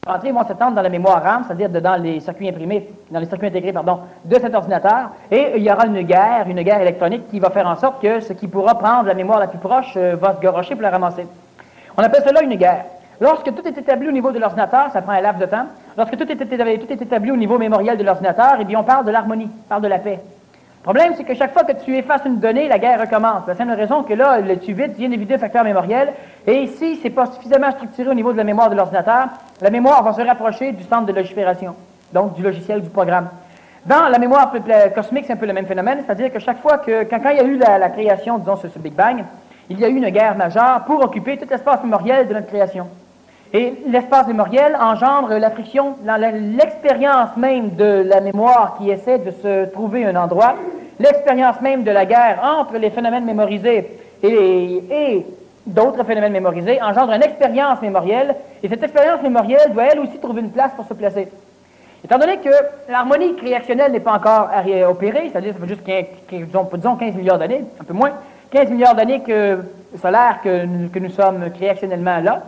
rentrer au mois de septembre dans la mémoire RAM, c'est-à-dire dans les circuits imprimés, dans les circuits intégrés, pardon, de cet ordinateur, et il y aura une guerre électronique qui va faire en sorte que ce qui pourra prendre la mémoire la plus proche va se garrocher pour la ramasser. On appelle cela une guerre. Lorsque tout est établi au niveau de l'ordinateur, ça prend un laps de temps. Lorsque tout est établi au niveau mémoriel de l'ordinateur, eh bien, on parle de l'harmonie, on parle de la paix. Le problème, c'est que chaque fois que tu effaces une donnée, la guerre recommence. La simple raison que là, tu vides, vient d'éviter un facteur mémoriel, et si ce n'est pas suffisamment structuré au niveau de la mémoire de l'ordinateur, la mémoire va se rapprocher du centre de logifération, donc du logiciel, du programme. Dans la mémoire cosmique, c'est un peu le même phénomène, c'est-à-dire que chaque fois que, quand il y a eu la création, disons, ce Big Bang, il y a eu une guerre majeure pour occuper tout l'espace mémoriel de notre création. Et l'espace mémoriel engendre la friction, l'expérience même de la mémoire qui essaie de se trouver un endroit, l'expérience même de la guerre entre les phénomènes mémorisés et d'autres phénomènes mémorisés engendre une expérience mémorielle, et cette expérience mémorielle doit elle aussi trouver une place pour se placer. Étant donné que l'harmonie créationnelle n'est pas encore opérée, c'est-à-dire ça fait juste disons 15 milliards d'années, un peu moins, 15 milliards d'années solaires que nous sommes créationnellement là,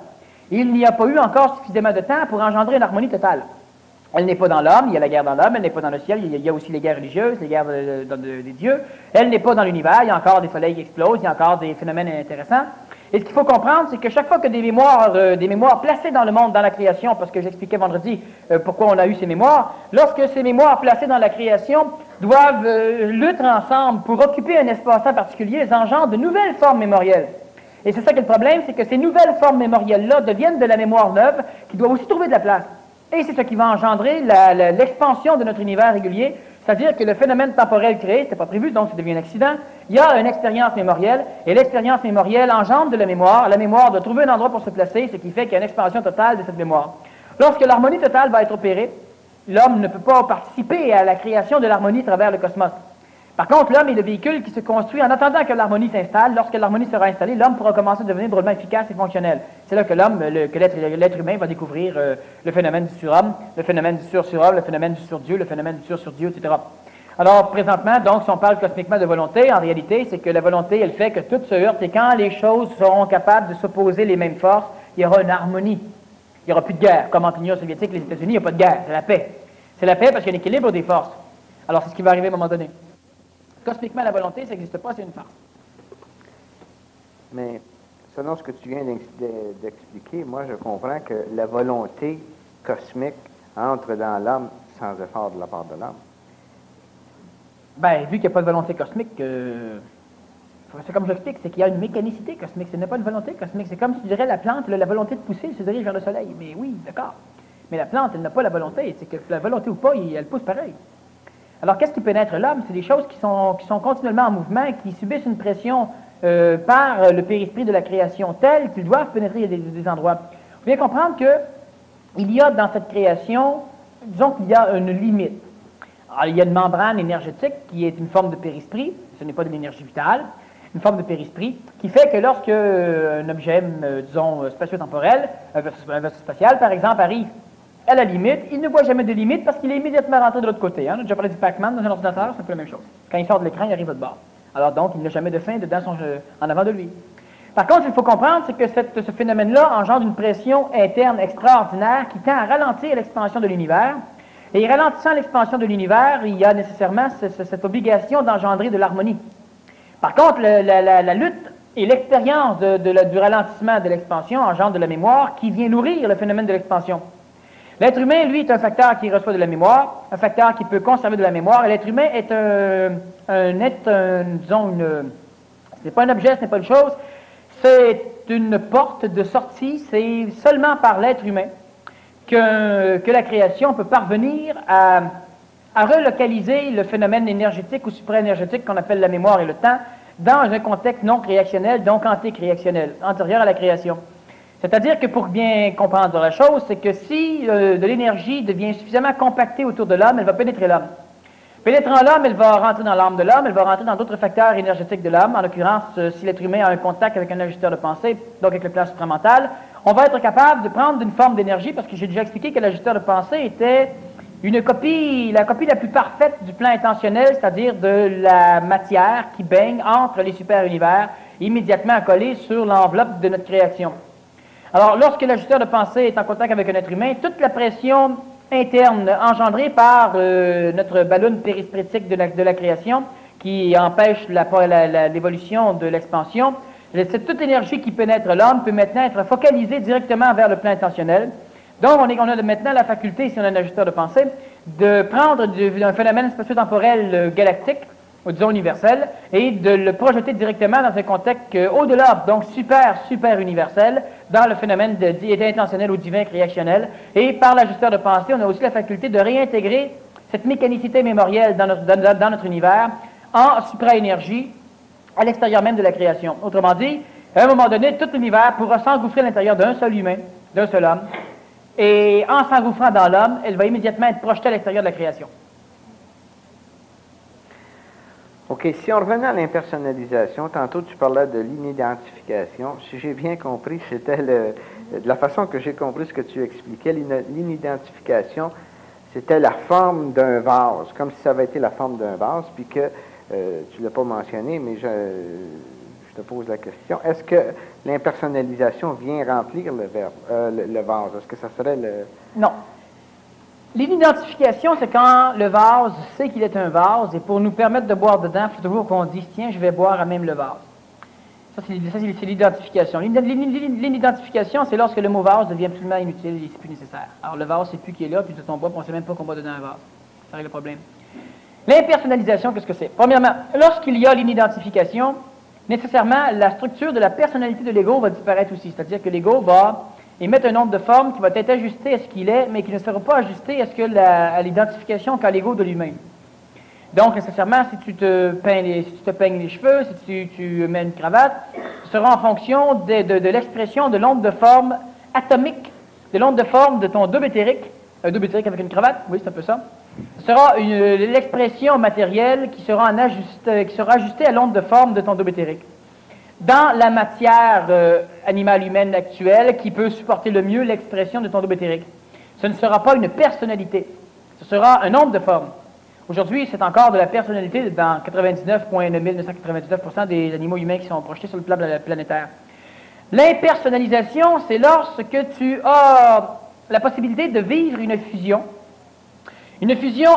il n'y a pas eu encore suffisamment de temps pour engendrer une harmonie totale. Elle n'est pas dans l'homme, il y a la guerre dans l'homme, elle n'est pas dans le ciel, il y a aussi les guerres religieuses, les guerres des dieux. Elle n'est pas dans l'univers, il y a encore des soleils qui explosent, il y a encore des phénomènes intéressants. Et ce qu'il faut comprendre, c'est que chaque fois que des mémoires placées dans le monde, dans la création, parce que j'expliquais vendredi pourquoi on a eu ces mémoires, lorsque ces mémoires placées dans la création doivent lutter ensemble pour occuper un espace-temps particulier, elles engendrent de nouvelles formes mémorielles. Et c'est ça qui est le problème, c'est que ces nouvelles formes mémorielles-là deviennent de la mémoire neuve qui doit aussi trouver de la place. Et c'est ce qui va engendrer l'expansion de notre univers régulier, c'est-à-dire que le phénomène temporel créé, ce n'était pas prévu, donc ça devient un accident, il y a une expérience mémorielle, et l'expérience mémorielle engendre de la mémoire doit trouver un endroit pour se placer, ce qui fait qu'il y a une expansion totale de cette mémoire. Lorsque l'harmonie totale va être opérée, l'homme ne peut pas participer à la création de l'harmonie à travers le cosmos. Par contre, l'homme est le véhicule qui se construit en attendant que l'harmonie s'installe. Lorsque l'harmonie sera installée, l'homme pourra commencer à devenir drôlement efficace et fonctionnel. C'est là que l'être humain va découvrir le phénomène du surhomme, le phénomène du sur-surhomme, le phénomène du sur-dieu, le phénomène du sur-sur-dieu, etc. Alors, présentement, donc, si on parle cosmiquement de volonté, en réalité, c'est que la volonté, elle fait que tout se heurte, et quand les choses seront capables de s'opposer les mêmes forces, il y aura une harmonie. Il n'y aura plus de guerre. Comme en Union soviétique, les États-Unis, il n'y a pas de guerre, c'est la paix. C'est la paix parce qu'il y a un équilibre des forces. Alors, c'est ce qui va arriver à un moment donné. Cosmiquement, la volonté, ça n'existe pas, c'est une farce. Mais selon ce que tu viens d'expliquer, moi, je comprends que la volonté cosmique entre dans l'homme sans effort de la part de l'homme. Bien, vu qu'il n'y a pas de volonté cosmique, c'est comme j'explique, c'est qu'il y a une mécanicité cosmique. Ce n'est pas une volonté cosmique. C'est comme si tu dirais la plante, la volonté de pousser, elle se dirige vers le soleil. Mais oui, d'accord. Mais la plante, elle n'a pas la volonté. C'est que la volonté ou pas, elle pousse pareil. Alors, qu'est-ce qui pénètre l'homme? C'est des choses qui sont continuellement en mouvement, qui subissent une pression par le périsprit de la création telle qu'ils doivent pénétrer des endroits. Il faut bien comprendre qu'il y a dans cette création, disons qu'il y a une limite. Alors, il y a une membrane énergétique qui est une forme de périsprit, ce n'est pas de l'énergie vitale, une forme de périsprit, qui fait que lorsque un objet, disons, spatio-temporel, un vaisseau spatial, par exemple, arrive à la limite, il ne voit jamais de limite parce qu'il est immédiatement rentré de l'autre côté. On a déjà parlé du Pac-Man dans un ordinateur, c'est un peu la même chose. Quand il sort de l'écran, il arrive de bord. Alors donc, il n'a jamais de fin en avant de lui. Par contre, il faut comprendre, c'est que ce phénomène-là engendre une pression interne extraordinaire qui tend à ralentir l'expansion de l'univers. Et ralentissant l'expansion de l'univers, il y a nécessairement cette obligation d'engendrer de l'harmonie. Par contre, la lutte et l'expérience du ralentissement de l'expansion engendre de la mémoire qui vient nourrir le phénomène de l'expansion. L'être humain, lui, est un facteur qui reçoit de la mémoire, un facteur qui peut conserver de la mémoire, et l'être humain est c'est pas un objet, ce n'est pas une chose, c'est une porte de sortie, c'est seulement par l'être humain que la création peut parvenir à relocaliser le phénomène énergétique ou supraénergétique qu'on appelle la mémoire et le temps dans un contexte non créationnel, donc anti-créationnel, antérieur à la création. C'est-à-dire que pour bien comprendre la chose, c'est que si de l'énergie devient suffisamment compactée autour de l'homme, elle va pénétrer l'homme. Pénétrant l'homme, elle va rentrer dans l'âme de l'homme, elle va rentrer dans d'autres facteurs énergétiques de l'homme. En l'occurrence, si l'être humain a un contact avec un ajusteur de pensée, donc avec le plan supramental, on va être capable de prendre une forme d'énergie, parce que j'ai déjà expliqué que l'ajusteur de pensée était la copie la plus parfaite du plan intentionnel, c'est-à-dire de la matière qui baigne entre les super-univers, immédiatement accolée sur l'enveloppe de notre création. Alors, lorsque l'ajusteur de pensée est en contact avec un être humain, toute la pression interne engendrée par notre ballon périsprétique de la création, qui empêche l'évolution de l'expansion, toute énergie qui pénètre l'homme peut maintenant être focalisée directement vers le plan intentionnel. Donc, on a maintenant la faculté, si on a un ajusteur de pensée, de prendre un phénomène spatio-temporel galactique, ou disons universel, et de le projeter directement dans un contexte au-delà, donc super universel, dans le phénomène intentionnel ou divin créationnel. Et par l'ajusteur de pensée, on a aussi la faculté de réintégrer cette mécanicité mémorielle dans notre univers en supra-énergie à l'extérieur même de la création. Autrement dit, à un moment donné, tout l'univers pourra s'engouffrer à l'intérieur d'un seul humain, d'un seul homme, et en s'engouffrant dans l'homme, elle va immédiatement être projetée à l'extérieur de la création. OK, si on revenait à l'impersonnalisation, tantôt tu parlais de l'inidentification. Si j'ai bien compris, c'était de la façon que j'ai compris ce que tu expliquais, l'inidentification, c'était la forme d'un vase, comme si ça avait été la forme d'un vase, puis que tu ne l'as pas mentionné, mais je te pose la question. Est-ce que l'impersonnalisation vient remplir le vase? Est-ce que ça serait le... Non. L'inidentification, c'est quand le vase sait qu'il est un vase, et pour nous permettre de boire dedans, il faut toujours qu'on dise, tiens, je vais boire à même le vase. Ça, c'est l'identification. L'inidentification, c'est lorsque le mot vase devient absolument inutile et c'est plus nécessaire. Alors, le vase, c'est plus qu'il est là, puis tout on boit, puis on ne sait même pas qu'on boit dedans un vase. Ça règle le problème. L'impersonnalisation, qu'est-ce que c'est? Premièrement, lorsqu'il y a l'inidentification, nécessairement, la structure de la personnalité de l'ego va disparaître aussi. C'est-à-dire que l'ego va émettre un nombre de formes qui va être ajusté à ce qu'il est, mais qui ne sera pas ajusté à l'identification qu'a l'ego de lui-même. Donc, nécessairement, si tu te peignes les cheveux, si tu mets une cravate, ce sera en fonction de l'expression de l'onde de forme atomique, de l'onde de forme de ton double éthérique. Un double éthérique avec une cravate, oui, c'est un peu ça. Ce sera l'expression matérielle qui sera ajustée à l'onde de forme de ton double éthérique. Dans la matière animale humaine actuelle, qui peut supporter le mieux l'expression de ton double éthérique, ce ne sera pas une personnalité, ce sera un nombre de formes. Aujourd'hui, c'est encore de la personnalité dans 99,999% des animaux humains qui sont projetés sur le plan planétaire. L'impersonnalisation, c'est lorsque tu as la possibilité de vivre une fusion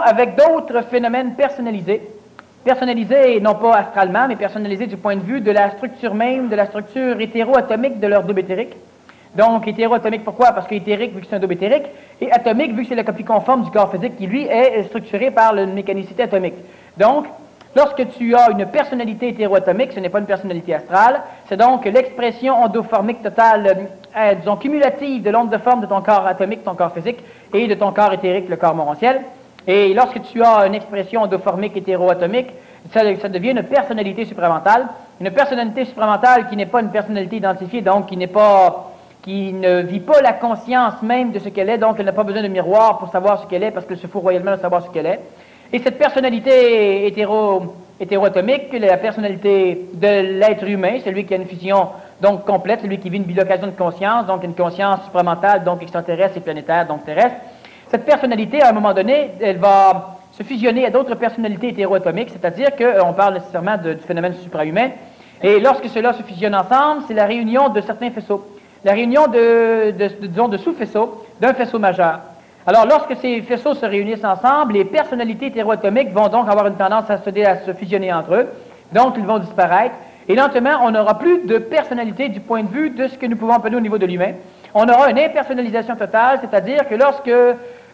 avec d'autres phénomènes personnalisés, non pas astralement, mais personnalisés du point de vue de la structure même, de la structure hétéroatomique de leur double éthérique. Donc, hétéroatomique, pourquoi? Parce qu'éthérique, vu que c'est un double éthérique, et atomique, vu que c'est la copie conforme du corps physique qui, lui, est structuré par une mécanicité atomique. Donc, lorsque tu as une personnalité hétéroatomique, ce n'est pas une personnalité astrale, c'est donc l'expression endoformique totale, disons, cumulative de l'onde de forme de ton corps atomique, ton corps physique, et de ton corps éthérique, le corps morontiel. Et lorsque tu as une expression endoformique hétéroatomique, ça devient une personnalité supramentale. Une personnalité supramentale qui n'est pas une personnalité identifiée, donc qui ne vit pas la conscience même de ce qu'elle est, donc elle n'a pas besoin de miroir pour savoir ce qu'elle est, parce qu'elle se fout royalement de savoir ce qu'elle est. Et cette personnalité hétéroatomique, la personnalité de l'être humain, celui qui a une fusion donc complète, celui qui vit une bilocation de conscience, donc une conscience supramentale, donc extraterrestre et planétaire, donc terrestre. Cette personnalité, à un moment donné, elle va se fusionner à d'autres personnalités hétéroatomiques, c'est-à-dire qu'on parle nécessairement du phénomène suprahumain, et lorsque cela se fusionne ensemble, c'est la réunion de certains faisceaux, la réunion de sous-faisceaux d'un faisceau majeur. Alors, lorsque ces faisceaux se réunissent ensemble, les personnalités hétéroatomiques vont donc avoir une tendance à se fusionner entre eux, donc ils vont disparaître, et lentement, on n'aura plus de personnalité du point de vue de ce que nous pouvons appeler au niveau de l'humain. On aura une impersonnalisation totale, c'est-à-dire que lorsque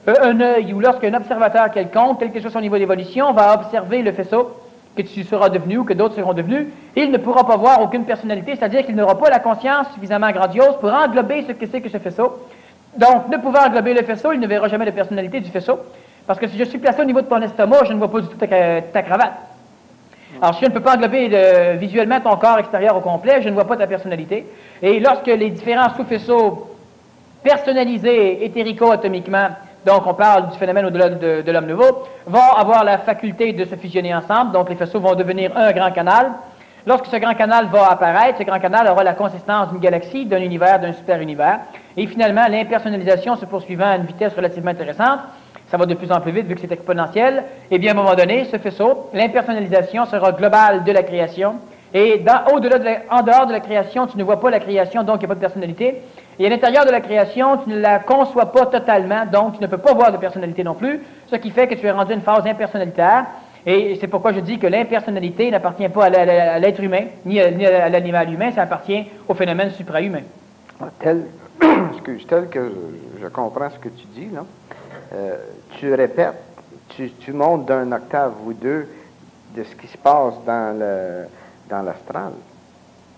un œil ou lorsqu'un observateur quelconque, quel que soit son niveau d'évolution, va observer le faisceau que tu seras devenu ou que d'autres seront devenus, il ne pourra pas voir aucune personnalité, c'est-à-dire qu'il n'aura pas la conscience suffisamment grandiose pour englober ce que c'est que ce faisceau. Donc, ne pouvant englober le faisceau, il ne verra jamais la personnalité du faisceau, parce que si je suis placé au niveau de ton estomac, je ne vois pas du tout ta cravate. Alors, si je ne peux pas englober visuellement ton corps extérieur au complet, je ne vois pas ta personnalité. Et lorsque les différents sous-faisceaux personnalisés éthérico-atomiquement, donc on parle du phénomène au-delà de l'homme nouveau, vont avoir la faculté de se fusionner ensemble, donc les faisceaux vont devenir un grand canal. Lorsque ce grand canal va apparaître, ce grand canal aura la consistance d'une galaxie, d'un univers, d'un super-univers. Et finalement, l'impersonnalisation se poursuivant à une vitesse relativement intéressante, ça va de plus en plus vite vu que c'est exponentiel, et bien à un moment donné, ce faisceau, l'impersonnalisation sera globale de la création, Et en dehors de la création, tu ne vois pas la création, donc il n'y a pas de personnalité. Et à l'intérieur de la création, tu ne la conçois pas totalement, donc tu ne peux pas voir de personnalité non plus, ce qui fait que tu es rendu à une phase impersonnalitaire. Et c'est pourquoi je dis que l'impersonnalité n'appartient pas à l'être humain, ni à l'animal humain, ça appartient au phénomène suprahumain. Tel que je comprends ce que tu dis, là, tu répètes, tu montes d'un octave ou deux de ce qui se passe dans l'astral,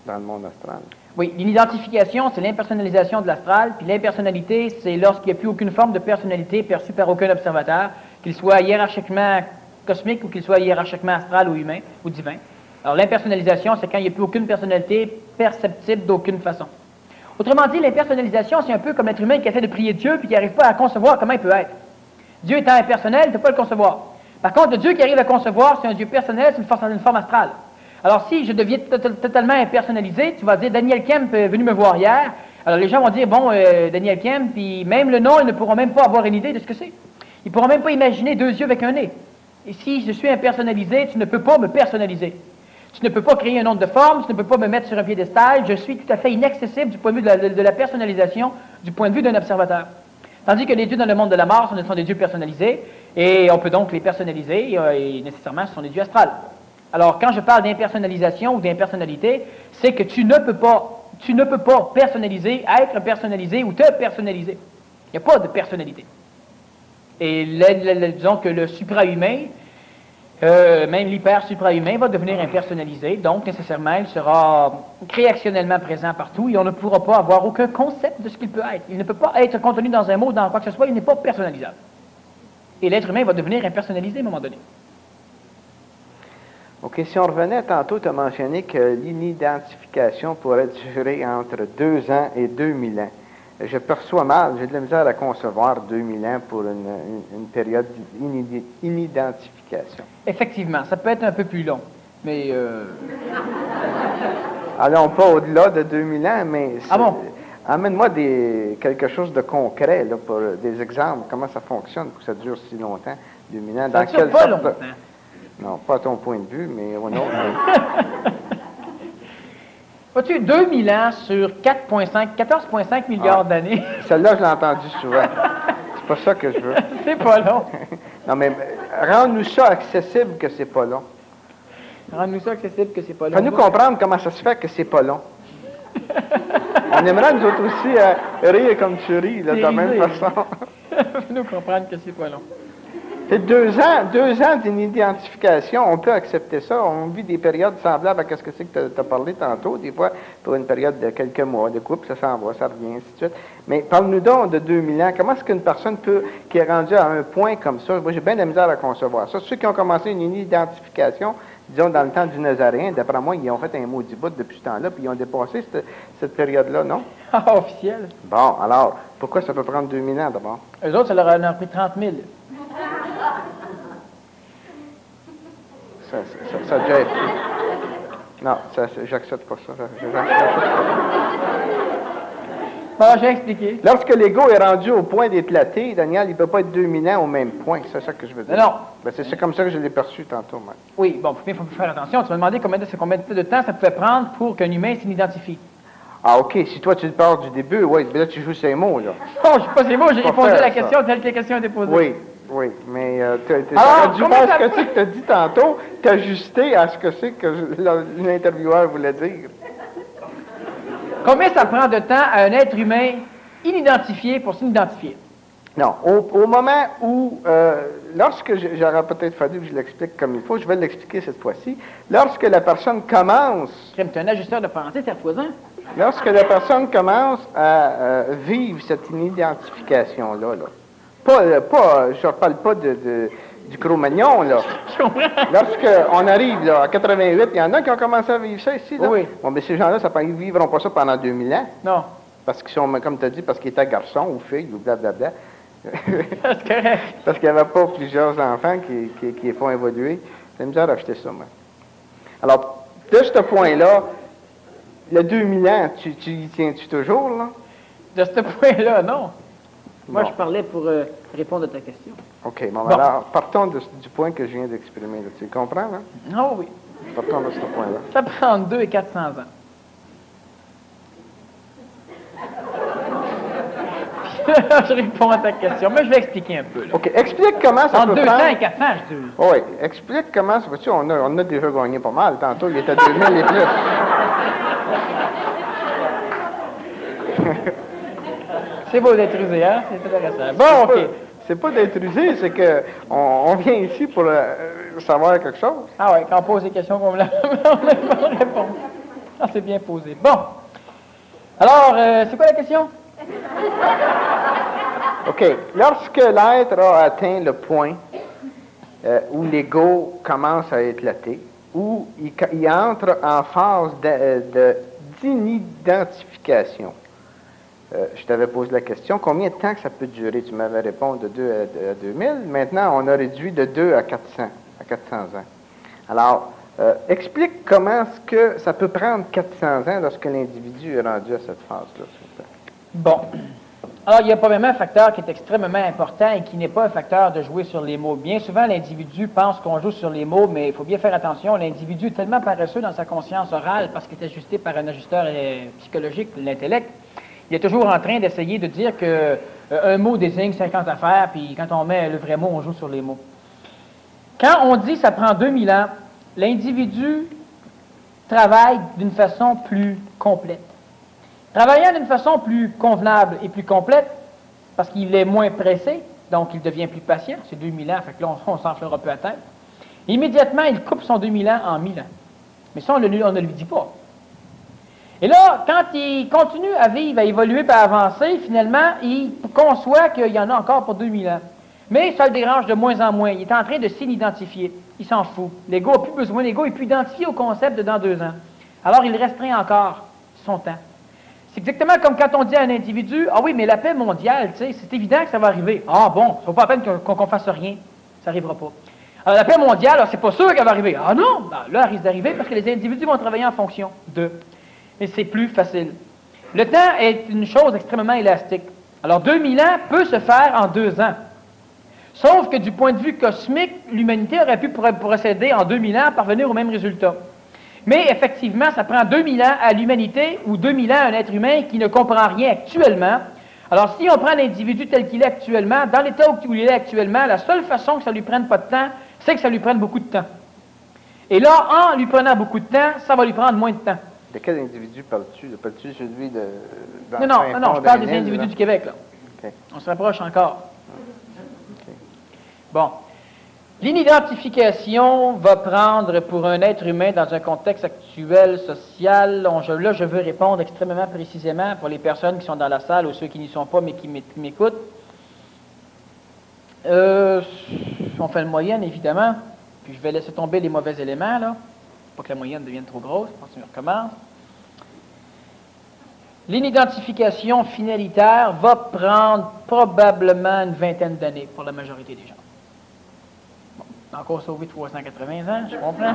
dans le monde astral. Oui, l'inidentification, c'est l'impersonnalisation de l'astral, puis l'impersonnalité, c'est lorsqu'il n'y a plus aucune forme de personnalité perçue par aucun observateur, qu'il soit hiérarchiquement cosmique ou qu'il soit hiérarchiquement astral ou humain ou divin. Alors l'impersonnalisation, c'est quand il n'y a plus aucune personnalité perceptible d'aucune façon. Autrement dit, l'impersonnalisation, c'est un peu comme l'être humain qui essaie de prier Dieu puis qui n'arrive pas à concevoir comment il peut être. Dieu étant impersonnel, il ne peut pas le concevoir. Par contre, le Dieu qui arrive à concevoir, c'est un Dieu personnel, c'est une forme astrale. Alors, si je deviens totalement impersonnalisé, tu vas dire, Daniel Kemp est venu me voir hier. Alors, les gens vont dire, bon, Daniel Kemp, puis même le nom, ils ne pourront même pas avoir une idée de ce que c'est. Ils ne pourront même pas imaginer deux yeux avec un nez. Et si je suis impersonnalisé, tu ne peux pas me personnaliser. Tu ne peux pas créer un onde de forme, tu ne peux pas me mettre sur un piédestal. Je suis tout à fait inaccessible du point de vue de la personnalisation, du point de vue d'un observateur. Tandis que les dieux dans le monde de la mort sont des dieux personnalisés, et on peut donc les personnaliser, et nécessairement, ce sont des dieux astrales. Alors, quand je parle d'impersonnalisation ou d'impersonnalité, c'est que tu ne peux pas personnaliser, être personnalisé ou te personnaliser. Il n'y a pas de personnalité. Et disons que le suprahumain, même l'hyper-suprahumain va devenir impersonnalisé, donc nécessairement il sera créationnellement présent partout et on ne pourra pas avoir aucun concept de ce qu'il peut être. Il ne peut pas être contenu dans un mot, dans quoi que ce soit, il n'est pas personnalisable. Et l'être humain va devenir impersonnalisé à un moment donné. OK, si on revenait tantôt, tu as mentionné que l'inidentification pourrait durer entre 2 ans et 2000 ans. Je perçois mal, j'ai de la misère à concevoir 2000 ans pour une période d'inidentification. Effectivement, ça peut être un peu plus long, mais... Allons pas au-delà de 2000 ans, mais... Ah bon? Amène-moi quelque chose de concret, là, pour des exemples, comment ça fonctionne pour que ça dure si longtemps, 2000 ans. Ça dure pas longtemps. Non, pas à ton point de vue, mais au nôtre. Vois-tu, 2000 ans sur 14,5 milliards d'années. Celle-là, je l'ai entendue souvent. C'est pas ça que je veux. C'est pas long. Non, mais rends-nous ça accessible que c'est pas long. Rends-nous ça accessible que c'est pas long. Fais-nous comprendre comment ça se fait que c'est pas long. On aimerait, nous autres aussi, rire comme tu ris, là, de la même façon. Fais-nous comprendre que c'est pas long. C'est 2 ans d'inidentification, on peut accepter ça. On vit des périodes semblables à ce que c'est que tu as parlé tantôt, des fois pour une période de quelques mois de couple, ça s'en va, ça revient, ainsi de suite. Mais parle-nous donc de 2000 ans. Comment est-ce qu'une personne qui est rendue à un point comme ça, moi j'ai bien de la misère à concevoir ça. Ceux qui ont commencé une identification, disons dans le temps du Nazaréen, d'après moi, ils ont fait un maudit bout depuis ce temps-là, puis ils ont dépassé cette période-là, non? Ah, officiel. Bon, alors, pourquoi ça peut prendre 2000 ans d'abord? Eux autres, ça leur a pris 30 000. Ça a déjà été. Non, j'accepte pas ça. Bon, j'ai expliqué. Lorsque l'ego est rendu au point d'éclater, Daniel, il ne peut pas être 2000 ans au même point. C'est ça que je veux dire. Non. Ben, c'est comme ça que je l'ai perçu tantôt, moi. Oui, bon, il faut faire attention. Tu m'as demandé combien de temps ça pouvait prendre pour qu'un humain s'identifie. Ah, OK. Si toi, tu le pars du début, oui, là, tu joues ces mots, là. Non, je ne sais pas ces mots, j'ai répondu à la question telle que la question a été posée. Oui, mais tu as dû faire ce que tu as dit tantôt, t'ajuster à ce que c'est que l'intervieweur voulait dire. Combien ça prend de temps à un être humain inidentifié pour s'identifier? Non, au moment où, lorsque j'aurais peut-être fallu que je l'explique comme il faut, je vais l'expliquer cette fois-ci, lorsque la personne commence... Tu es un ajusteur de pensée, c'est reposant. Lorsque la personne commence à vivre cette inidentification-là, je ne parle pas du Cro-Magnon, là. Je comprends. Lorsqu'on arrive là, à 88, il y en a qui ont commencé à vivre ça ici, là. Oui. Bon, mais ces gens-là, ils ne vivront pas ça pendant 2000 ans. Non. Parce qu'ils sont, comme tu as dit, parce qu'ils étaient garçons ou filles ou blablabla. C'est correct. Parce qu'il n'y avait pas plusieurs enfants qui les font évoluer. C'est misère d'acheter ça, moi. Alors, de ce point-là, le 2000 ans, tu y tiens-tu toujours, là? De ce point-là, non. Moi, Bon. je parlais pour répondre à ta question. OK, bon. Alors, partons du point que je viens d'exprimer. Là. Tu le comprends, là? Oh oui. Partons de ce point-là. Ça prend entre 2 et 400 ans. Je réponds à ta question, mais je vais expliquer un peu. Là. OK. Explique comment ça Entre peut 200 prendre... et 400, je dis. Oui. Explique comment... Vois-tu, on a déjà gagné pas mal. Tantôt, il était à 2000 et plus. C'est beau d'être usé, hein? C'est intéressant. Bon, OK. C'est pas d'être usé, c'est que on vient ici pour savoir quelque chose. Ah oui, quand on pose des questions, on a la bonne réponse. Ah, c'est bien posé. Bon. Alors, c'est quoi la question? OK. Lorsque l'être a atteint le point où l'ego commence à éclater, où il entre en phase d'inidentification, je t'avais posé la question, combien de temps que ça peut durer? Tu m'avais répondu de 2 à 2000. Maintenant, on a réduit de 2 à 400 ans. Alors, explique comment est-ce que ça peut prendre 400 ans lorsque l'individu est rendu à cette phase-là, s'il vous plaît. Bon. Alors, il y a probablement un facteur qui est extrêmement important et qui n'est pas un facteur de jouer sur les mots. Bien souvent, l'individu pense qu'on joue sur les mots, mais il faut bien faire attention. L'individu est tellement paresseux dans sa conscience orale parce qu'il est ajusté par un ajusteur psychologique, l'intellect. Il est toujours en train d'essayer de dire que un mot désigne 50 affaires, puis quand on met le vrai mot, on joue sur les mots. Quand on dit que ça prend 2000 ans, l'individu travaille d'une façon plus complète. Travaillant d'une façon plus convenable et plus complète, parce qu'il est moins pressé, donc il devient plus patient, c'est 2000 ans, fait que là, on s'en fera peu à tête. Immédiatement, il coupe son 2000 ans en 1000 ans. Mais ça, on ne lui dit pas. Et là, quand il continue à vivre, à évoluer, à avancer, finalement, il conçoit qu'il y en a encore pour 2000 ans. Mais ça le dérange de moins en moins. Il est en train de s'identifier. Il s'en fout. L'ego n'a plus besoin. L'ego est plus identifié au concept de dans 2 ans. Alors, il restreint encore son temps. C'est exactement comme quand on dit à un individu, « Ah oui, mais la paix mondiale, tu sais, c'est évident que ça va arriver. »« Ah bon, ça ne vaut pas la peine qu'on fasse rien. Ça n'arrivera pas. » Alors, la paix mondiale, c'est pas sûr qu'elle va arriver. « Ah non, ben, là, elle risque d'arriver parce que les individus vont travailler en fonction de. » Mais c'est plus facile. Le temps est une chose extrêmement élastique. Alors, 2000 ans peut se faire en 2 ans. Sauf que du point de vue cosmique, l'humanité aurait pu procéder en 2000 ans à parvenir au même résultat. Mais effectivement, ça prend 2000 ans à l'humanité ou 2000 ans à un être humain qui ne comprend rien actuellement. Alors, si on prend l'individu tel qu'il est actuellement, dans l'état où il est actuellement, la seule façon que ça ne lui prenne pas de temps, c'est que ça lui prenne beaucoup de temps. Et là, en lui prenant beaucoup de temps, ça va lui prendre moins de temps. De quel individu parles-tu? Parles-tu celui de... Non, je parle des individus du Québec, là. Okay. On se rapproche encore. Okay. Bon. L'inidentification va prendre pour un être humain dans un contexte actuel, social, là je veux répondre extrêmement précisément pour les personnes qui sont dans la salle ou ceux qui n'y sont pas mais qui m'écoutent. On fait une moyenne, évidemment, puis je vais laisser tomber les mauvais éléments, là, pour que la moyenne devienne trop grosse, on recommence. L'inidentification finalitaire va prendre probablement une vingtaine d'années pour la majorité des gens. Bon, encore sauvé 380 ans, je comprends.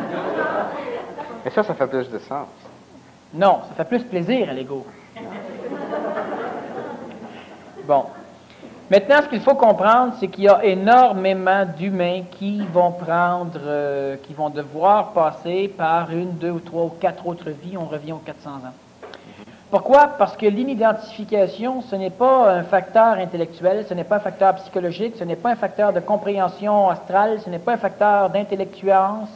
Mais ça fait plus de sens. Non, ça fait plus plaisir à l'ego. Bon. Maintenant, ce qu'il faut comprendre, c'est qu'il y a énormément d'humains qui vont qui vont devoir passer par 1, 2 ou 3 ou 4 autres vies. On revient aux 400 ans. Pourquoi? Parce que l'inidentification, ce n'est pas un facteur intellectuel, ce n'est pas un facteur psychologique, ce n'est pas un facteur de compréhension astrale, ce n'est pas un facteur d'intellectuance.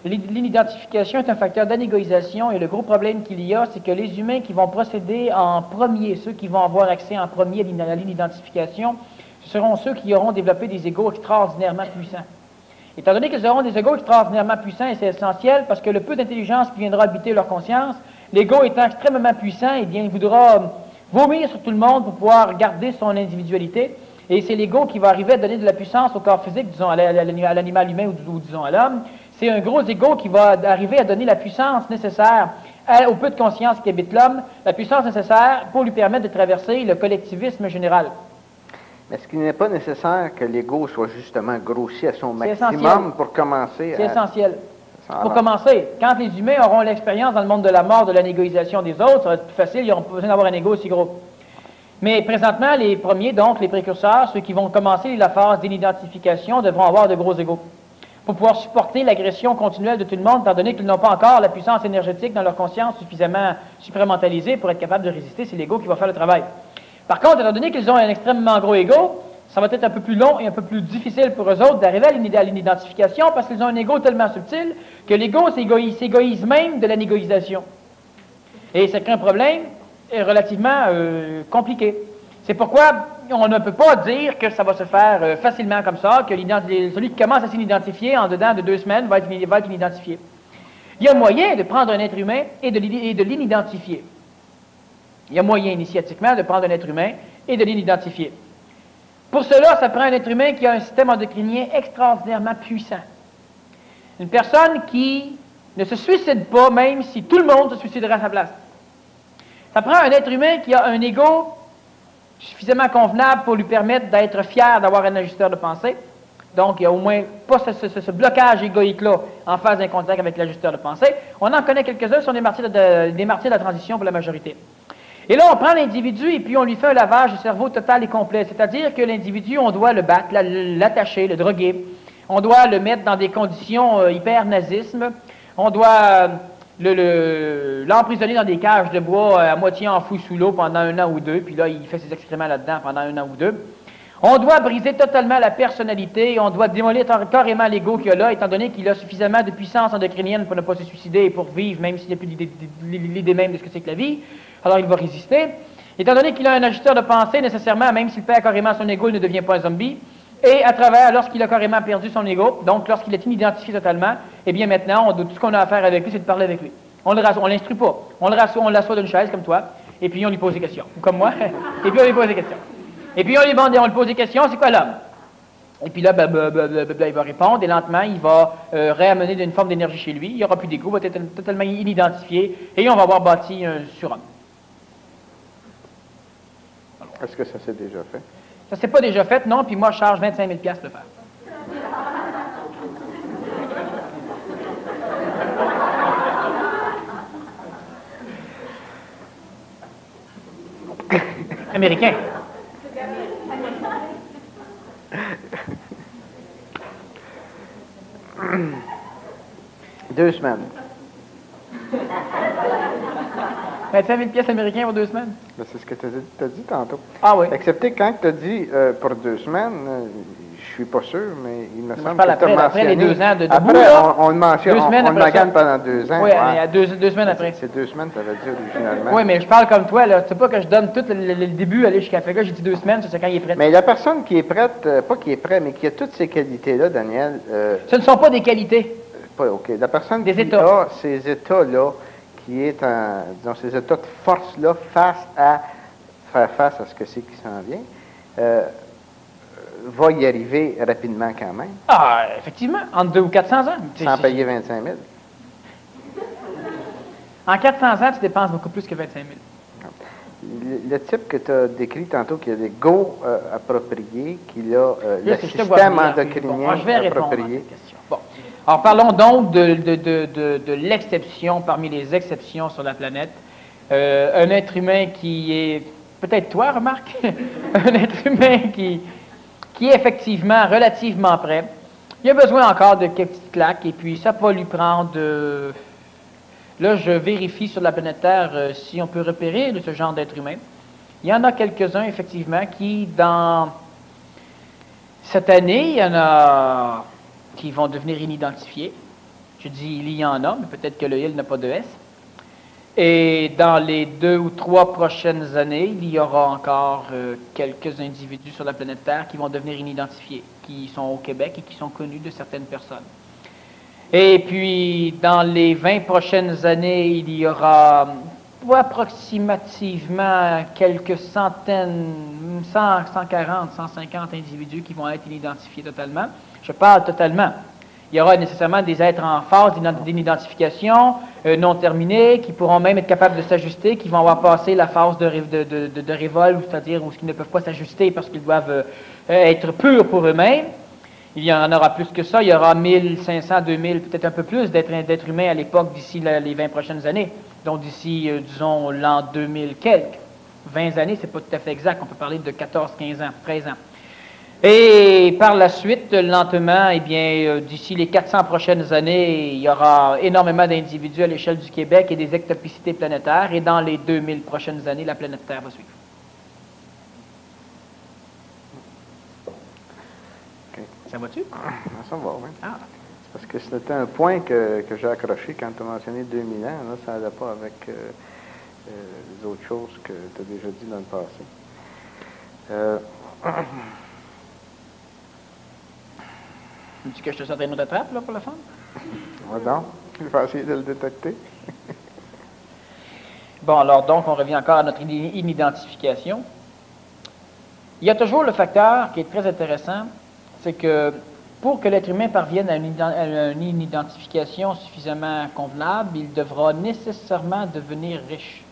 L'inidentification est un facteur d'anégoïsation et le gros problème qu'il y a, c'est que les humains qui vont procéder en premier, ceux qui vont avoir accès en premier à l'inidentification, ce seront ceux qui auront développé des égos extraordinairement puissants. Étant donné qu'ils auront des égos extraordinairement puissants, et c'est essentiel parce que le peu d'intelligence qui viendra habiter leur conscience, l'ego étant extrêmement puissant, eh bien, il voudra vomir sur tout le monde pour pouvoir garder son individualité. Et c'est l'ego qui va arriver à donner de la puissance au corps physique, disons, à l'animal humain ou disons à l'homme. C'est un gros ego qui va arriver à donner la puissance nécessaire au peu de conscience qui habite l'homme, la puissance nécessaire pour lui permettre de traverser le collectivisme général. Mais est-ce qu'il n'est pas nécessaire que l'ego soit justement grossi à son maximum essentiel. Pour commencer? C'est essentiel. Pour commencer, quand les humains auront l'expérience dans le monde de la mort, de la négoïsation des autres, ça va être plus facile, ils n'auront pas besoin d'avoir un ego aussi gros. Mais présentement, les premiers, donc les précurseurs, ceux qui vont commencer la phase d'inidentification, devront avoir de gros égos. pour pouvoir supporter l'agression continuelle de tout le monde, étant donné qu'ils n'ont pas encore la puissance énergétique dans leur conscience suffisamment supramentalisée pour être capable de résister. C'est l'ego qui va faire le travail. Par contre, étant donné qu'ils ont un extrêmement gros ego, ça va être un peu plus long et un peu plus difficile pour eux autres d'arriver à l'identification parce qu'ils ont un ego tellement subtil que l'ego s'égoïse même de la négoïsation. Et c'est un problème relativement compliqué. C'est pourquoi on ne peut pas dire que ça va se faire facilement comme ça, que celui qui commence à s'identifier en dedans de 2 semaines va être inidentifié. Il y a moyen de prendre un être humain et de l'inidentifier. Il y a moyen initiatiquement de prendre un être humain et de l'inidentifier. Pour cela, ça prend un être humain qui a un système endocrinien extraordinairement puissant. Une personne qui ne se suicide pas, même si tout le monde se suiciderait à sa place. Ça prend un être humain qui a un ego suffisamment convenable pour lui permettre d'être fier d'avoir un ajusteur de pensée. Donc, il n'y a au moins pas ce blocage égoïque-là en phase d'un contact avec l'ajusteur de pensée. On en connaît quelques-uns, ce sont des martyrs de la transition pour la majorité. Et là, on prend l'individu et puis on lui fait un lavage du cerveau total et complet. C'est-à-dire que l'individu, on doit le battre, l'attacher, le droguer. On doit le mettre dans des conditions hyper-nazisme. On doit l'emprisonner dans des cages de bois à moitié enfoui sous l'eau pendant 1 an ou 2. Puis là, il fait ses excréments là-dedans pendant 1 an ou 2. On doit briser totalement la personnalité. On doit démolir carrément l'ego qu'il a là, étant donné qu'il a suffisamment de puissance endocrinienne pour ne pas se suicider et pour vivre, même s'il n'y a plus l'idée même de ce que c'est que la vie. Alors, il va résister. Étant donné qu'il a un ajusteur de pensée, nécessairement, même s'il perd carrément son ego, il ne devient pas un zombie. Et à travers, lorsqu'il a carrément perdu son ego, donc lorsqu'il est inidentifié totalement, eh bien maintenant, tout ce qu'on a à faire avec lui, c'est de parler avec lui. On ne l'instruit pas. On l'assoit d'une chaise, comme toi, et puis on lui pose des questions. Ou comme moi, et puis on lui pose des questions. Et puis on lui pose des questions, c'est quoi l'homme? Et puis là, il va répondre, et lentement, il va réamener une forme d'énergie chez lui. Il n'y aura plus d'ego, il va être totalement inidentifié, et on va avoir bâti un surhomme. Est-ce que ça s'est déjà fait? Ça ne s'est pas déjà fait, non, puis moi, je charge 25 000 $ de le faire. Américain. Deux semaines. 25 000 $ américains pour 2 semaines? Ben, c'est ce que tu as dit tantôt. Ah oui. Excepté quand tu as dit pour 2 semaines, je suis pas sûr, mais il me semble que tu as mentionné. Après les 2 ans de après, on le mentionne, on le magane pendant 2 ans. Oui, il y a 2 semaines après. C'est 2 semaines, tu avais dit originalement. Oui, mais je parle comme toi, là. Tu sais pas que je donne tout le début, aller jusqu'à la fin. J'ai dit 2 semaines, c'est quand il est prêt. Mais la personne qui est prête, pas qui est prête, mais qui a toutes ces qualités-là, Daniel... ce ne sont pas des qualités. OK. La personne des qui états. A ces états-là, qui est disons, ces états de force-là faire face à ce que c'est qui s'en vient, va y arriver rapidement quand même. Ah, effectivement, entre 200 ou 400 ans. Sans payer 25 000. En 400 ans, tu dépenses beaucoup plus que 25 000. Le type que tu as décrit tantôt, qui a des go appropriés, qui a le système endocrinien je vais répondre approprié. À cette question. Bon. Alors, parlons donc de l'exception parmi les exceptions sur la planète. Un être humain qui est, peut-être toi, remarque, un être humain qui est effectivement relativement prêt. Il a besoin encore de quelques petites claques, et puis ça va lui prendre... Là, je vérifie sur la planète Terre si on peut repérer de ce genre d'être humain. Il y en a quelques-uns, effectivement, qui, dans cette année, il y en a qui vont devenir inidentifiés. Je dis il y en a, mais peut-être que le il n'a pas de S. Et dans les 2 ou 3 prochaines années, il y aura encore quelques individus sur la planète Terre qui vont devenir inidentifiés, qui sont au Québec et qui sont connus de certaines personnes. Et puis, dans les 20 prochaines années, il y aura approximativement quelques centaines, 100, 140, 150 individus qui vont être inidentifiés totalement. Je parle totalement. Il y aura nécessairement des êtres en phase d'inidentification non terminés, qui pourront même être capables de s'ajuster, qui vont avoir passé la phase de révolte, c'est-à-dire où ils ne peuvent pas s'ajuster parce qu'ils doivent être purs pour eux-mêmes. Il y en aura plus que ça. Il y aura 1500, 2000, peut-être un peu plus d'êtres humains à l'époque d'ici les 20 prochaines années. Donc d'ici, disons, l'an 2000 quelques. 20 années, c'est pas tout à fait exact. On peut parler de 14, 15 ans, 13 ans. Et par la suite, lentement, eh bien, d'ici les 400 prochaines années, il y aura énormément d'individus à l'échelle du Québec et des ectopicités planétaires. Et dans les 2000 prochaines années, la planète Terre va suivre. Okay. Ça va-tu? Ça va, oui. Ah. Parce que c'était un point que j'ai accroché quand tu as mentionné 2000 ans. Là, ça n'allait pas avec les autres choses que tu as déjà dit dans le passé. Dis que je te sorte une autre attrape, là, pour le fun? Va donc. Je vais essayer de le détecter. Bon, alors, donc, on revient encore à notre inidentification. Il y a toujours le facteur qui est très intéressant, c'est que pour que l'être humain parvienne à une inidentification suffisamment convenable, il devra nécessairement devenir riche.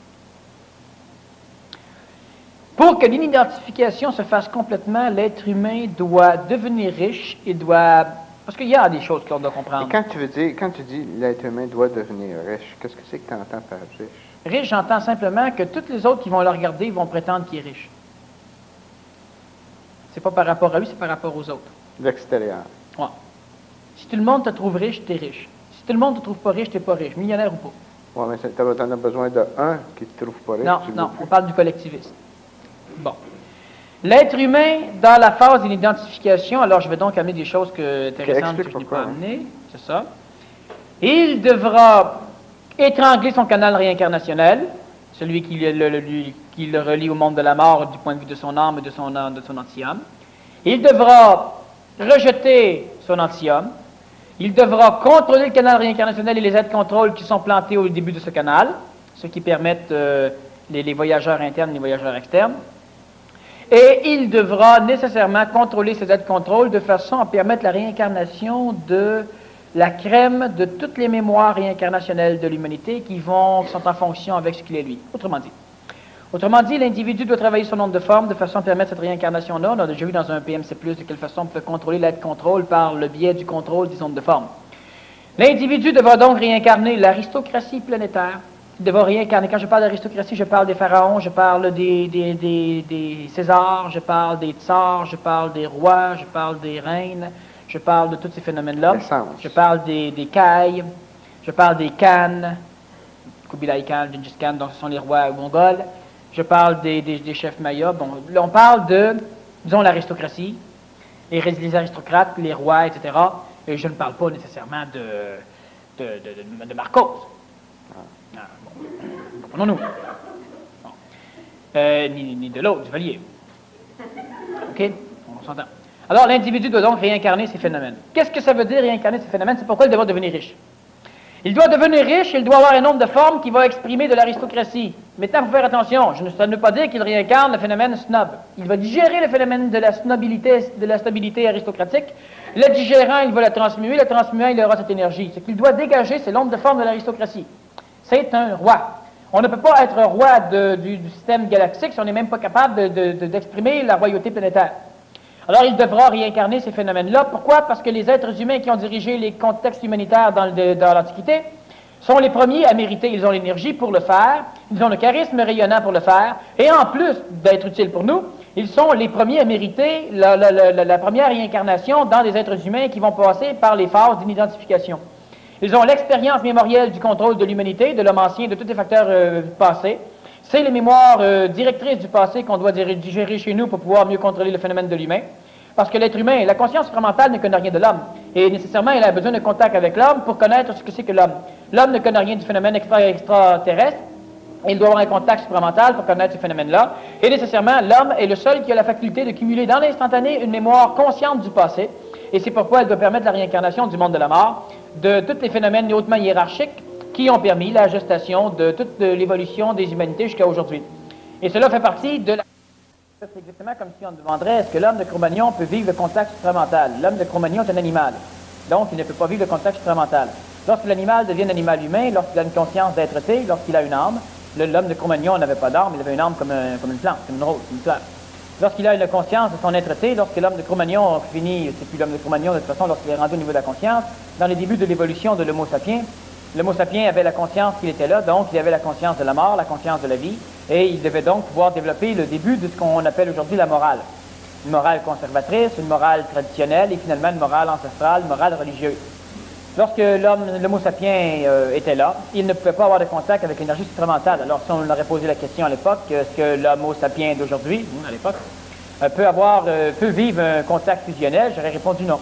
Pour que l'inidentification se fasse complètement, l'être humain doit devenir riche, il doit... Parce qu'il y a des choses qu'on doit comprendre. Et quand tu dis l'être humain doit devenir riche, qu'est-ce que c'est que tu entends par riche? Riche, j'entends simplement que tous les autres qui vont le regarder vont prétendre qu'il est riche. C'est pas par rapport à lui, c'est par rapport aux autres. L'extérieur. Ouais. Si tout le monde te trouve riche, t'es riche. Si tout le monde te trouve pas riche, t'es pas riche. Millionnaire ou pas. Oui, mais tu en as besoin de un qui te trouve pas riche. Non, on parle du collectivisme. Bon. L'être humain, dans la phase d'identification, alors je vais donc amener des choses intéressantes que je n'ai pas amenées, c'est ça. Il devra étrangler son canal réincarnationnel, celui qui le relie au monde de la mort du point de vue de son âme et de son anti-âme. Il devra rejeter son anti-âme. Il devra contrôler le canal réincarnationnel et les aides-contrôles qui sont plantés au début de ce canal, ce qui permettent les voyageurs internes et les voyageurs externes. Et il devra nécessairement contrôler ces aides-contrôles de façon à permettre la réincarnation de la crème de toutes les mémoires réincarnationnelles de l'humanité qui sont en fonction avec ce qu'il est lui. Autrement dit, l'individu doit travailler son nombre de formes de façon à permettre cette réincarnation-là. On a déjà vu dans un PMC+, de quelle façon on peut contrôler l'aide-contrôle par le biais du contrôle des ondes de forme. L'individu devra donc réincarner l'aristocratie planétaire. Il devra réincarner. Quand je parle d'aristocratie, je parle des pharaons, je parle des Césars, je parle des tsars, je parle des rois, je parle des reines, je parle de tous ces phénomènes-là. Je parle des Kai, je parle des Khan, Kubilai Khan, Gengis Khan, donc ce sont les rois mongols. Je parle des chefs mayas. Bon, là, on parle de, disons, l'aristocratie, les aristocrates, les rois, etc. Et je ne parle pas nécessairement de Marcos. Comprenons-nous. Bon. Ni de l'autre, du Valier. OK? On s'entend. Alors, l'individu doit donc réincarner ces phénomènes. Qu'est-ce que ça veut dire réincarner ces phénomènes? C'est pourquoi il devra devenir riche. Il doit devenir riche, il doit avoir un nombre de formes qui va exprimer de l'aristocratie. Maintenant, il faut faire attention. Ça ne veut pas dire qu'il réincarne le phénomène snob. Il va digérer le phénomène de la stabilité aristocratique. Le digérant, il va le transmuer il aura cette énergie. Ce qu'il doit dégager, c'est l'ombre de forme de l'aristocratie. C'est un roi. On ne peut pas être roi du système galactique si on n'est même pas capable d'exprimer la royauté planétaire. Alors, il devra réincarner ces phénomènes-là. Pourquoi? Parce que les êtres humains qui ont dirigé les contextes humanitaires dans l'Antiquité sont les premiers à mériter. Ils ont l'énergie pour le faire, ils ont le charisme rayonnant pour le faire, et en plus d'être utiles pour nous, ils sont les premiers à mériter la première réincarnation dans des êtres humains qui vont passer par les phases d'inidentification. Ils ont l'expérience mémorielle du contrôle de l'humanité, de l'homme ancien, de tous les facteurs passés. C'est les mémoires directrices du passé qu'on doit digérer chez nous pour pouvoir mieux contrôler le phénomène de l'humain. Parce que l'être humain, la conscience supramentale ne connaît rien de l'homme. Et nécessairement, il a besoin de contact avec l'homme pour connaître ce que c'est que l'homme. L'homme ne connaît rien du phénomène extraterrestre. Et il doit avoir un contact supramental pour connaître ce phénomène-là. Et nécessairement, l'homme est le seul qui a la faculté de cumuler dans l'instantané une mémoire consciente du passé. Et c'est pourquoi elle doit permettre la réincarnation du monde de la mort, de tous les phénomènes hautement hiérarchiques qui ont permis la gestation de toute l'évolution des humanités jusqu'à aujourd'hui. Et cela fait partie de la... C'est exactement comme si on demanderait est-ce que l'homme de Cro-Magnon peut vivre le contact supramental. L'homme de Cro-Magnon est un animal, donc il ne peut pas vivre le contact supramental. Lorsque l'animal devient un animal humain, lorsqu'il a une conscience d'être-té, lorsqu'il a une âme, l'homme de Cro-Magnon n'avait pas d'âme, il avait une âme comme une plante, comme une rose, comme une fleur. Lorsqu'il a une conscience de son être-té, lorsque l'homme de Cro-Magnon finit, c'est plus l'homme de Cro-Magnon de toute façon, lorsqu'il est rendu au niveau de la conscience, dans les débuts de l'évolution de l'Homo sapiens avait la conscience qu'il était là, donc il avait la conscience de la mort, la conscience de la vie, et il devait donc pouvoir développer le début de ce qu'on appelle aujourd'hui la morale. Une morale conservatrice, une morale traditionnelle et finalement une morale ancestrale, une morale religieuse. Lorsque l'homo sapiens était là, il ne pouvait pas avoir de contact avec l'énergie supramentale. Alors si on leur aurait posé la question à l'époque, est-ce que l'homo sapiens d'aujourd'hui, à l'époque, peut vivre un contact fusionnel, j'aurais répondu non.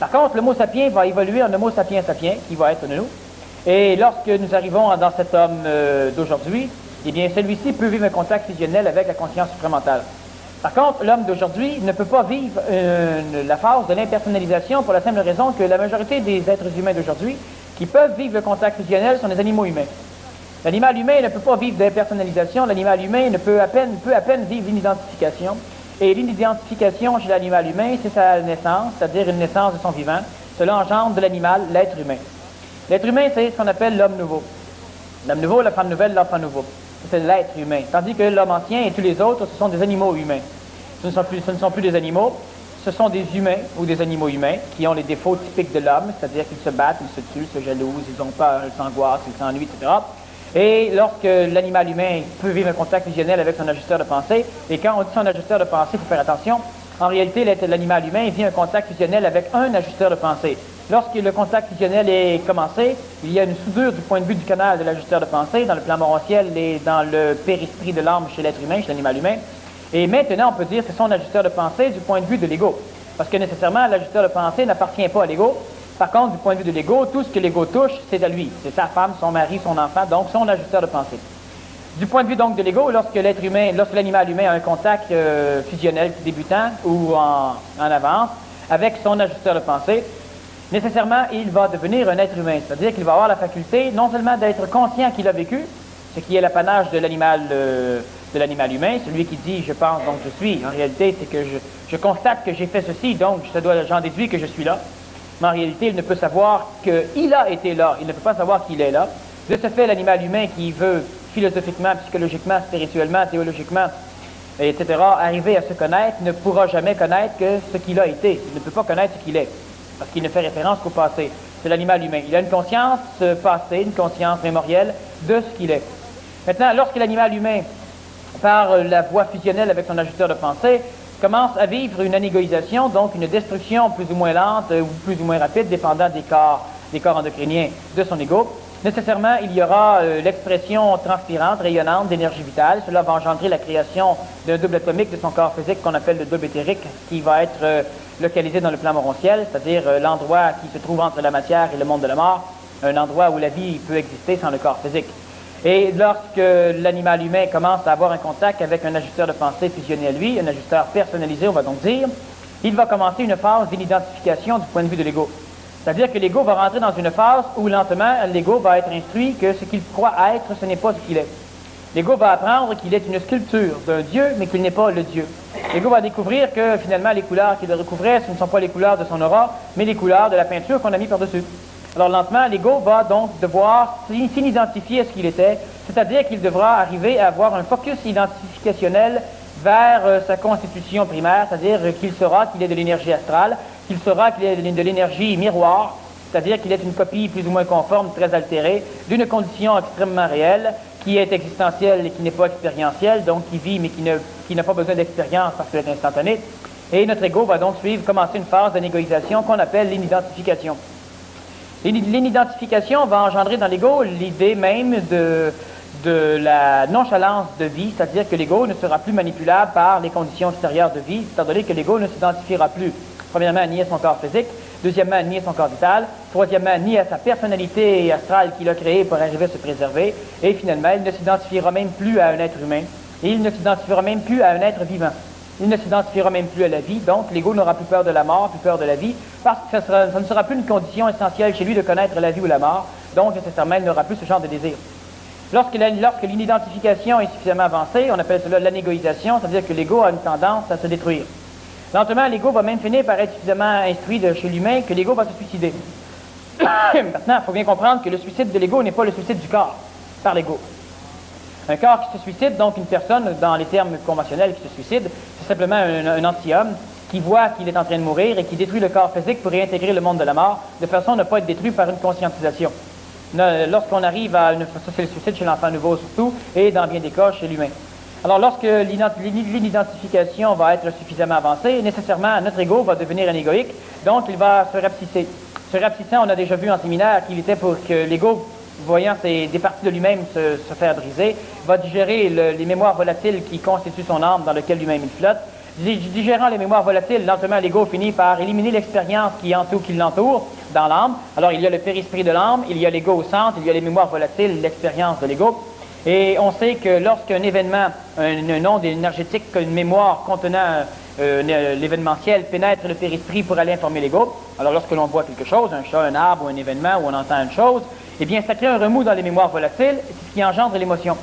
Par contre, l'homo sapiens va évoluer en homo sapiens sapiens, qui va être nous. Et lorsque nous arrivons dans cet homme d'aujourd'hui, eh bien, celui-ci peut vivre un contact fusionnel avec la conscience supramentale. Par contre, l'homme d'aujourd'hui ne peut pas vivre la phase de l'impersonnalisation pour la simple raison que la majorité des êtres humains d'aujourd'hui qui peuvent vivre le contact fusionnel sont des animaux humains. L'animal humain ne peut pas vivre d'impersonnalisation, l'animal humain peut à peine vivre l'inidentification. Et l'inidentification chez l'animal humain, c'est sa naissance, c'est-à-dire une naissance de son vivant. Cela engendre de l'animal l'être humain. L'être humain, c'est ce qu'on appelle l'homme nouveau. L'homme nouveau, la femme nouvelle, l'enfant nouveau. C'est l'être humain. Tandis que l'homme ancien et tous les autres, ce sont des animaux humains. Ce ne sont plus des animaux, ce sont des humains ou des animaux humains qui ont les défauts typiques de l'homme, c'est-à-dire qu'ils se battent, ils se tuent, ils se jalousent, ils ont peur, ils s'angoissent, ils s'ennuient, etc. Et lorsque l'animal humain peut vivre un contact fusionnel avec son ajusteur de pensée, et quand on dit son ajusteur de pensée, il faut faire attention, en réalité, l'animal humain vit un contact fusionnel avec un ajusteur de pensée. Lorsque le contact fusionnel est commencé, il y a une soudure du point de vue du canal de l'ajusteur de pensée dans le plan morontiel et dans le périsprit de l'âme chez l'être humain, chez l'animal humain. Et maintenant, on peut dire que c'est son ajusteur de pensée du point de vue de l'ego. Parce que nécessairement, l'ajusteur de pensée n'appartient pas à l'ego. Par contre, du point de vue de l'ego, tout ce que l'ego touche, c'est à lui. C'est sa femme, son mari, son enfant, donc son ajusteur de pensée. Du point de vue donc de l'ego, lorsque l'animal humain a un contact fusionnel débutant ou en avance avec son ajusteur de pensée, nécessairement, il va devenir un être humain. C'est-à-dire qu'il va avoir la faculté non seulement d'être conscient qu'il a vécu, ce qui est l'apanage de l'animal humain, celui qui dit « je pense, donc je suis ». En réalité, c'est que je constate que j'ai fait ceci, donc j'en déduis que je suis là. Mais en réalité, il ne peut savoir qu'il a été là. Il ne peut pas savoir qu'il est là. De ce fait, l'animal humain qui veut philosophiquement, psychologiquement, spirituellement, théologiquement, etc., arriver à se connaître, ne pourra jamais connaître que ce qu'il a été. Il ne peut pas connaître ce qu'il est, parce qu'il ne fait référence qu'au passé. C'est l'animal humain. Il a une conscience passée, une conscience mémorielle de ce qu'il est. Maintenant, lorsque l'animal humain, par la voie fusionnelle avec son ajusteur de pensée, commence à vivre une anégoïsation, donc une destruction plus ou moins lente ou plus ou moins rapide, dépendant des corps endocriniens de son ego, nécessairement, il y aura l'expression transpirante, rayonnante d'énergie vitale. Cela va engendrer la création d'un double atomique de son corps physique qu'on appelle le double éthérique, qui va être localisé dans le plan morontiel, c'est-à-dire l'endroit qui se trouve entre la matière et le monde de la mort, un endroit où la vie peut exister sans le corps physique. Et lorsque l'animal humain commence à avoir un contact avec un ajusteur de pensée fusionné à lui, un ajusteur personnalisé, on va donc dire, il va commencer une phase d'inidentification du point de vue de l'ego. C'est-à-dire que l'ego va rentrer dans une phase où lentement, l'ego va être instruit que ce qu'il croit être, ce n'est pas ce qu'il est. L'ego va apprendre qu'il est une sculpture d'un Dieu, mais qu'il n'est pas le Dieu. L'ego va découvrir que finalement, les couleurs qu'il recouvrait, ce ne sont pas les couleurs de son aura, mais les couleurs de la peinture qu'on a mis par-dessus. Alors lentement, l'ego va donc devoir s'identifier à ce qu'il était, c'est-à-dire qu'il devra arriver à avoir un focus identificationnel vers sa constitution primaire, c'est-à-dire qu'il saura qu'il est de l'énergie astrale, qu'il saura qu'il est de l'énergie miroir, c'est-à-dire qu'il est une copie plus ou moins conforme, très altérée, d'une condition extrêmement réelle, qui est existentielle et qui n'est pas expérientielle, donc qui vit mais qui n'a pas besoin d'expérience parce qu'elle est instantanée. Et notre ego va donc commencer une phase d'anégoïsation qu'on appelle l'inidentification. L'inidentification va engendrer dans l'ego l'idée même de la nonchalance de vie, c'est-à-dire que l'ego ne sera plus manipulable par les conditions extérieures de vie, étant donné que l'ego ne s'identifiera plus, premièrement, ni à son corps physique, deuxièmement, ni à son corps vital, troisièmement, ni à sa personnalité astrale qu'il a créée pour arriver à se préserver, et finalement, il ne s'identifiera même plus à un être humain, et il ne s'identifiera même plus à un être vivant. Il ne s'identifiera même plus à la vie, donc l'ego n'aura plus peur de la mort, plus peur de la vie, parce que ça ne sera plus une condition essentielle chez lui de connaître la vie ou la mort, donc nécessairement, il n'aura plus ce genre de désir. Lorsque l'inidentification est suffisamment avancée, on appelle cela l'anégoïsation, c'est-à-dire que l'ego a une tendance à se détruire. Lentement, l'ego va même finir par être suffisamment instruit chez l'humain que l'ego va se suicider. Maintenant, il faut bien comprendre que le suicide de l'ego n'est pas le suicide du corps, par l'ego. Un corps qui se suicide, donc une personne, dans les termes conventionnels, qui se suicide, c'est simplement un anti-homme qui voit qu'il est en train de mourir et qui détruit le corps physique pour réintégrer le monde de la mort, de façon à ne pas être détruit par une conscientisation. Lorsqu'on arrive à ça c'est le suicide chez l'enfant nouveau surtout, et dans bien des cas chez l'humain. Alors, lorsque l'inidentification va être suffisamment avancée, nécessairement, notre ego va devenir un égoïque, donc il va se rapsisser. Se rapsissant, on a déjà vu en séminaire qu'il était pour que l'ego, voyant des parties de lui-même se faire briser, va digérer les mémoires volatiles qui constituent son âme dans lequel lui-même il flotte. Digérant les mémoires volatiles, lentement, l'ego finit par éliminer l'expérience qui l'entoure dans l'âme. Alors, il y a le périsprit de l'âme, il y a l'ego au centre, il y a les mémoires volatiles, l'expérience de l'ego. Et on sait que lorsqu'un événement, un onde énergétique, une mémoire contenant l'événementiel pénètre le périsprit pour aller informer l'ego, alors lorsque l'on voit quelque chose, un chat, un arbre, ou un événement, ou on entend une chose, eh bien, ça crée un remous dans les mémoires volatiles, c'est ce qui engendre l'émotion.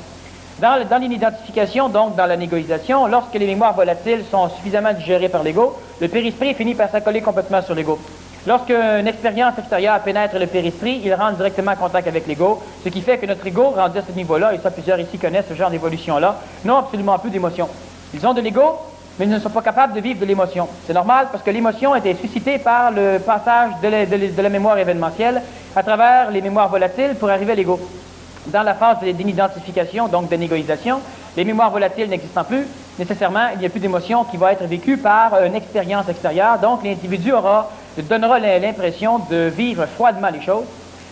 Dans l'inidentification, donc dans la négoïsation, lorsque les mémoires volatiles sont suffisamment digérées par l'ego, le périsprit finit par s'accoler complètement sur l'ego. Lorsqu'une expérience extérieure pénètre le périsprit, il rentre directement en contact avec l'ego, ce qui fait que notre ego, rendu à ce niveau-là, et ça plusieurs ici connaissent ce genre d'évolution-là, n'ont absolument plus d'émotion. Ils ont de l'ego, mais ils ne sont pas capables de vivre de l'émotion. C'est normal parce que l'émotion était suscitée par le passage de la mémoire événementielle à travers les mémoires volatiles pour arriver à l'ego. Dans la phase d'inidentification, donc de négoïsation, les mémoires volatiles n'existant plus, nécessairement, il n'y a plus d'émotion qui va être vécue par une expérience extérieure, donc l'individu donnera l'impression de vivre froidement les choses.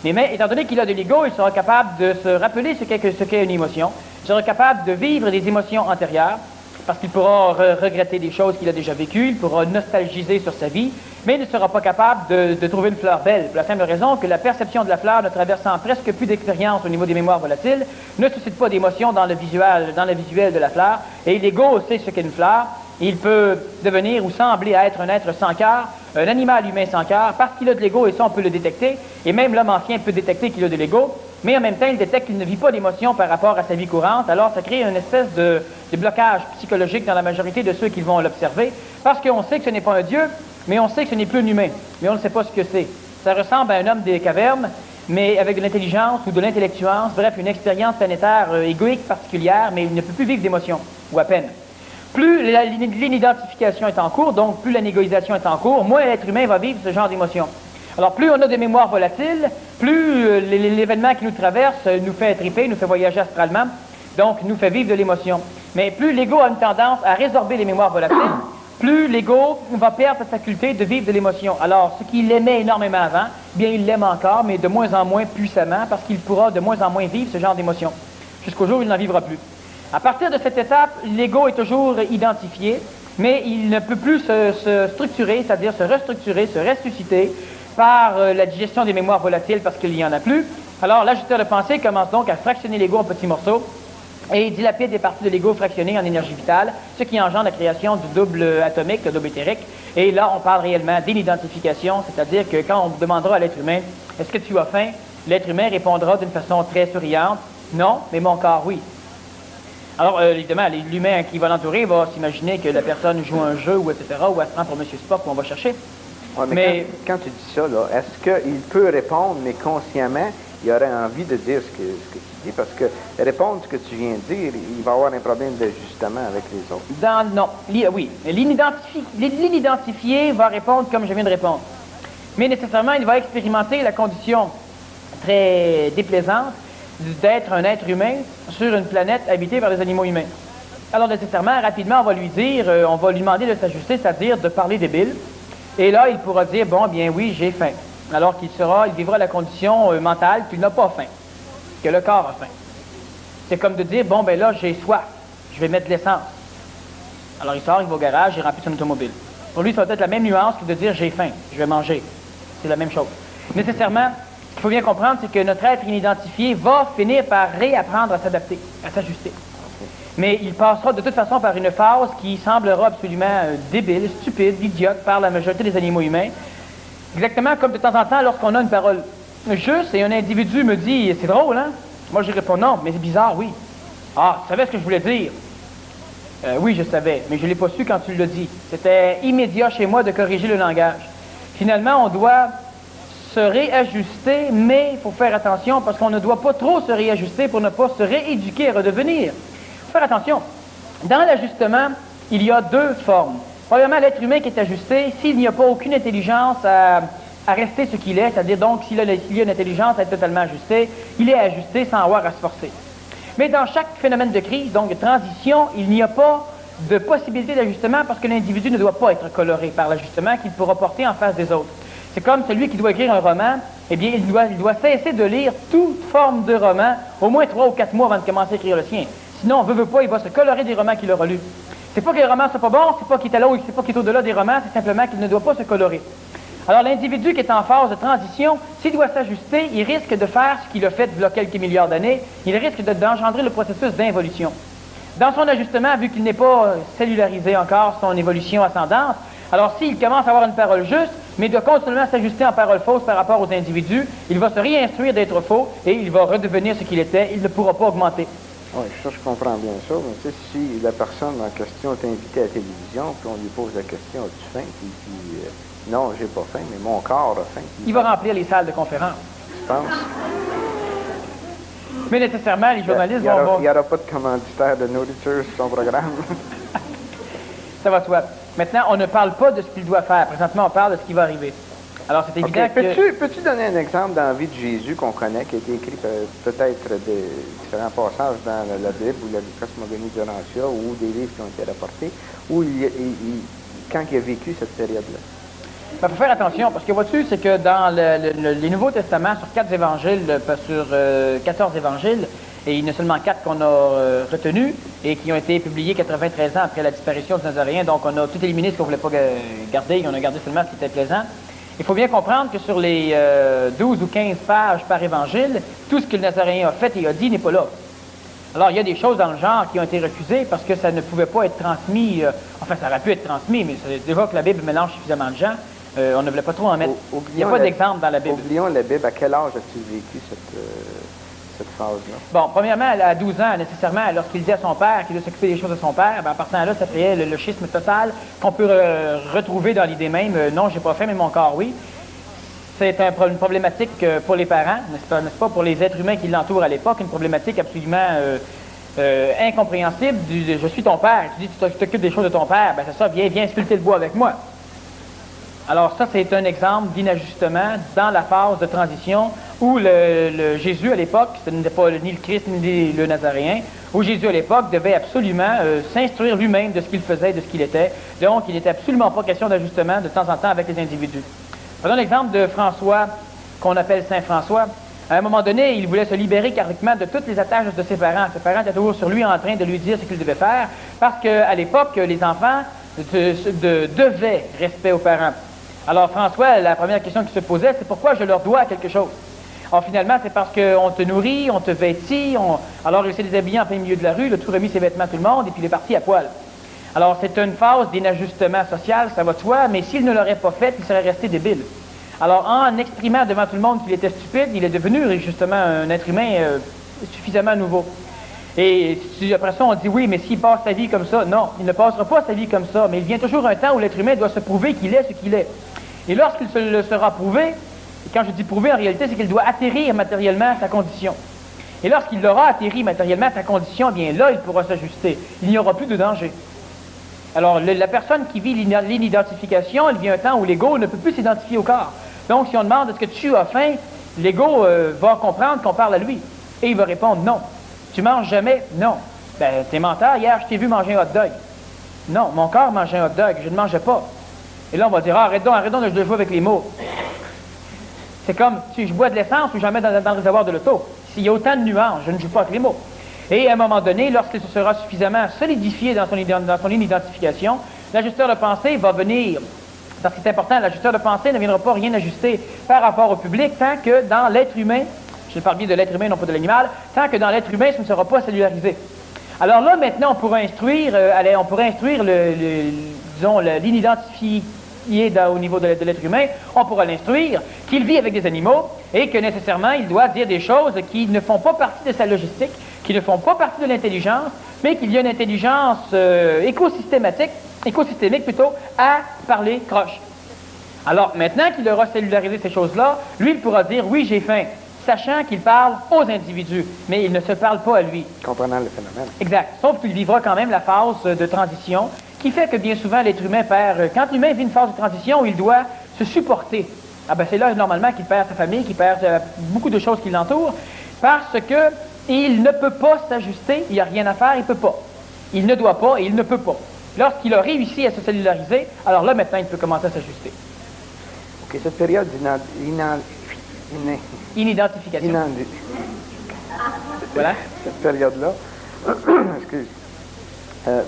Mais étant donné qu'il a de l'ego, il sera capable de se rappeler ce qu'est une émotion, il sera capable de vivre des émotions antérieures, parce qu'il pourra regretter des choses qu'il a déjà vécues, il pourra nostalgiser sur sa vie, mais il ne sera pas capable de trouver une fleur belle, pour la simple raison que la perception de la fleur, ne traversant presque plus d'expérience au niveau des mémoires volatiles, ne suscite pas d'émotion dans le visuel de la fleur, et l'ego sait ce qu'est une fleur. Il peut devenir ou sembler être un être sans cœur, un animal humain sans cœur, parce qu'il a de l'ego, et ça on peut le détecter, et même l'homme ancien peut détecter qu'il a de l'ego, mais en même temps il détecte qu'il ne vit pas d'émotion par rapport à sa vie courante, alors ça crée une espèce de blocage psychologique dans la majorité de ceux qui vont l'observer, parce qu'on sait que ce n'est pas un dieu, mais on sait que ce n'est plus un humain, mais on ne sait pas ce que c'est. Ça ressemble à un homme des cavernes, mais avec de l'intelligence ou de l'intellectuance, bref, une expérience planétaire égoïque particulière, mais il ne peut plus vivre d'émotion, ou à peine. Plus l'inidentification est en cours, donc plus la négoïsation est en cours, moins l'être humain va vivre ce genre d'émotion. Alors plus on a des mémoires volatiles, plus l'événement qui nous traverse nous fait triper, nous fait voyager astralement, donc nous fait vivre de l'émotion. Mais plus l'ego a une tendance à résorber les mémoires volatiles, plus l'ego va perdre sa faculté de vivre de l'émotion. Alors, ce qu'il aimait énormément avant, bien il l'aime encore, mais de moins en moins puissamment, parce qu'il pourra de moins en moins vivre ce genre d'émotion, jusqu'au jour où il n'en vivra plus. À partir de cette étape, l'ego est toujours identifié, mais il ne peut plus se structurer, c'est-à-dire se restructurer, se ressusciter par la digestion des mémoires volatiles parce qu'il n'y en a plus. Alors, l'ajusteur de pensée commence donc à fractionner l'ego en petits morceaux et dilapide des parties de l'ego fractionnées en énergie vitale, ce qui engendre la création du double atomique, le double éthérique. Et là, on parle réellement d'inidentification, c'est-à-dire que quand on demandera à l'être humain « Est-ce que tu as faim ?», l'être humain répondra d'une façon très souriante « Non, mais mon corps, oui ». Alors, évidemment, l'humain qui va l'entourer va s'imaginer que la personne joue un jeu, ou etc., ou elle se prend pour M. Spock, où on va chercher. Ouais, mais quand tu dis ça, est-ce qu'il peut répondre, mais consciemment, il aurait envie de dire ce que tu dis? Parce que répondre ce que tu viens de dire, il va avoir un problème d'ajustement avec les autres. Non, oui. L'inidentifié va répondre comme je viens de répondre. Mais nécessairement, il va expérimenter la condition très déplaisante d'être un être humain sur une planète habitée par des animaux humains. Alors nécessairement, rapidement, on va lui demander de s'ajuster, c'est-à-dire de parler débile. Et là, il pourra dire, bon, bien oui, j'ai faim. Alors il vivra la condition mentale qu'il n'a pas faim, que le corps a faim. C'est comme de dire, bon, ben là, j'ai soif, je vais mettre de l'essence. Alors il sort, il va au garage, il remplit son automobile. Pour lui, ça va être la même nuance que de dire, j'ai faim, je vais manger. C'est la même chose. Nécessairement, ce qu'il faut bien comprendre, c'est que notre être inidentifié va finir par réapprendre à s'adapter, à s'ajuster. Mais il passera de toute façon par une phase qui semblera absolument débile, stupide, idiote par la majorité des animaux humains. Exactement comme de temps en temps lorsqu'on a une parole juste et un individu me dit « C'est drôle, hein? » Moi, je réponds « Non, mais c'est bizarre, oui. »« Ah, tu savais ce que je voulais dire? » Oui, je savais, mais je ne l'ai pas su quand tu l'as dit. C'était immédiat chez moi de corriger le langage. Finalement, on doit se réajuster, mais il faut faire attention parce qu'on ne doit pas trop se réajuster pour ne pas se rééduquer et redevenir. Il faut faire attention. Dans l'ajustement, il y a deux formes. Premièrement, l'être humain qui est ajusté, s'il n'y a pas aucune intelligence à rester ce qu'il est, c'est-à-dire donc s'il y a une intelligence à être totalement ajusté, il est ajusté sans avoir à se forcer. Mais dans chaque phénomène de crise, donc de transition, il n'y a pas de possibilité d'ajustement parce que l'individu ne doit pas être coloré par l'ajustement qu'il pourra porter en face des autres. C'est comme celui qui doit écrire un roman, eh bien, il doit cesser de lire toute forme de roman au moins 3 ou 4 mois avant de commencer à écrire le sien. Sinon, veut pas, il va se colorer des romans qu'il aura lus. C'est pas que les romans ne sont pas bons, c'est pas qu'il est là ou c'est pas qu'il est au-delà des romans, c'est simplement qu'il ne doit pas se colorer. Alors, l'individu qui est en phase de transition, s'il doit s'ajuster, il risque de faire ce qu'il a fait il y a quelques milliards d'années, il risque d'engendrer le processus d'involution. Dans son ajustement, vu qu'il n'est pas cellularisé encore son évolution ascendante, alors s'il commence à avoir une parole juste, mais doit continuellement s'ajuster en parole fausse par rapport aux individus, il va se réinstruire d'être faux et il va redevenir ce qu'il était, il ne pourra pas augmenter. Oui, ça, je comprends bien ça. Mais tu sais, si la personne en question est invitée à la télévision, puis on lui pose la question, as-tu faim? Puis non, j'ai pas faim, mais mon corps a faim. Il va remplir les salles de conférence. Tu penses? Mais nécessairement, les journalistes vont... Il n'y aura pas de commanditaire de nourriture sur son programme. Ça va de soi. Maintenant, on ne parle pas de ce qu'il doit faire. Présentement, on parle de ce qui va arriver. Alors, c'est évident que... Peux-tu donner un exemple dans la vie de Jésus qu'on connaît, qui a été écrit peut-être de différents passages dans la Bible ou la cosmogonie de Lancia ou des livres qui ont été rapportés, où quand il a vécu cette période-là? Il faut faire attention, parce que vois-tu, c'est que dans les Nouveaux Testaments, sur 4 évangiles, sur 14 évangiles, et il y en a seulement 4 qu'on a retenus et qui ont été publiés 93 ans après la disparition du Nazaréen, donc on a tout éliminé ce qu'on ne voulait pas garder, on a gardé seulement ce qui était plaisant. Il faut bien comprendre que sur les 12 ou 15 pages par évangile, tout ce que le Nazaréen a fait et a dit n'est pas là. Alors, il y a des choses dans le genre qui ont été refusées parce que ça ne pouvait pas être transmis, enfin, ça aurait pu être transmis, mais c'est déjà que la Bible mélange suffisamment de gens. On ne voulait pas trop en mettre. Il n'y a pas d'exemple dans la Bible. Oublions la Bible. À quel âge as-tu vécu cette phase-là? Bon, premièrement, à 12 ans, nécessairement, lorsqu'il dit à son père qu'il doit s'occuper des choses de son père, en partant là, ça créait le schisme total qu'on peut retrouver dans l'idée même. Non, j'ai pas faim, mais mon corps, oui. C'est une problématique pour les parents, n'est-ce pas, pour les êtres humains qui l'entourent à l'époque, une problématique absolument incompréhensible. Je suis ton père, tu dis tu t'occupes des choses de ton père, ben c'est ça, viens sculpter le bois avec moi. Alors ça, c'est un exemple d'inajustement dans la phase de transition où le Jésus à l'époque, ce n'était pas ni le Christ ni le Nazaréen, où Jésus à l'époque devait absolument s'instruire lui-même de ce qu'il faisait, de ce qu'il était. Donc, il n'était absolument pas question d'ajustement de temps en temps avec les individus. Prenons l'exemple de François, qu'on appelle Saint François. À un moment donné, il voulait se libérer carrément de toutes les attaches de ses parents. Ses parents étaient toujours sur lui en train de lui dire ce qu'il devait faire, parce qu'à l'époque, les enfants devaient respect aux parents. Alors François, la première question qu'il se posait, c'est pourquoi je leur dois quelque chose? Alors finalement, c'est parce qu'on te nourrit, on te vêtit, alors il s'est déshabillé en plein milieu de la rue, il a tout remis ses vêtements à tout le monde, et puis il est parti à poil. Alors c'est une phase d'inajustement social, ça va de soi, mais s'il ne l'aurait pas fait, il serait resté débile. Alors en exprimant devant tout le monde qu'il était stupide, il est devenu justement un être humain suffisamment nouveau. Et après ça, on dit oui, mais s'il passe sa vie comme ça, non, il ne passera pas sa vie comme ça, mais il vient toujours un temps où l'être humain doit se prouver qu'il est ce qu'il est. Et lorsqu'il se le sera prouvé, et quand je dis prouvé, en réalité, c'est qu'il doit atterrir matériellement sa condition. Et lorsqu'il aura atterri matériellement sa condition, bien là, il pourra s'ajuster. Il n'y aura plus de danger. Alors, la personne qui vit l'inidentification, il vient un temps où l'ego ne peut plus s'identifier au corps. Donc, si on demande est-ce que tu as faim, l'ego va comprendre qu'on parle à lui. Et il va répondre non. Tu manges jamais? Non. Ben, t'es menteur, hier, je t'ai vu manger un hot dog. Non, mon corps mangeait un hot dog, je ne mangeais pas. Et là, on va dire, arrête donc de jouer avec les mots. C'est comme si je bois de l'essence ou j'en mets dans le réservoir de l'auto. S'il y a autant de nuances, je ne joue pas avec les mots. Et à un moment donné, lorsqu'il se sera suffisamment solidifié dans son identification, l'ajusteur de pensée va venir, parce que c'est important, l'ajusteur de pensée ne viendra pas rien ajuster par rapport au public tant que dans l'être humain, je parle bien de l'être humain, non pas de l'animal, tant que dans l'être humain, ce ne sera pas cellularisé. Alors là, maintenant, on pourra instruire l'inidentifié au niveau de l'être humain, on pourra l'instruire qu'il vit avec des animaux et que nécessairement, il doit dire des choses qui ne font pas partie de sa logistique, qui ne font pas partie de l'intelligence, mais qu'il y a une intelligence écosystémique plutôt, à parler croche. Alors, maintenant qu'il aura cellularisé ces choses-là, lui, il pourra dire « oui, j'ai faim », sachant qu'il parle aux individus, mais il ne se parle pas à lui. Comprenant le phénomène. Exact. Sauf qu'il vivra quand même la phase de transition, qui fait que bien souvent, l'être humain perd... Quand l'humain vit une phase de transition, il doit se supporter. Ah ben c'est là, normalement, qu'il perd sa famille, qu'il perd beaucoup de choses qui l'entourent, parce que Il ne peut pas s'ajuster, il n'y a rien à faire, il ne peut pas. Il ne doit pas et il ne peut pas. Lorsqu'il a réussi à se cellulariser, alors là, maintenant, il peut commencer à s'ajuster. OK, cette période Inidentification. Voilà. Cette période-là, excuse,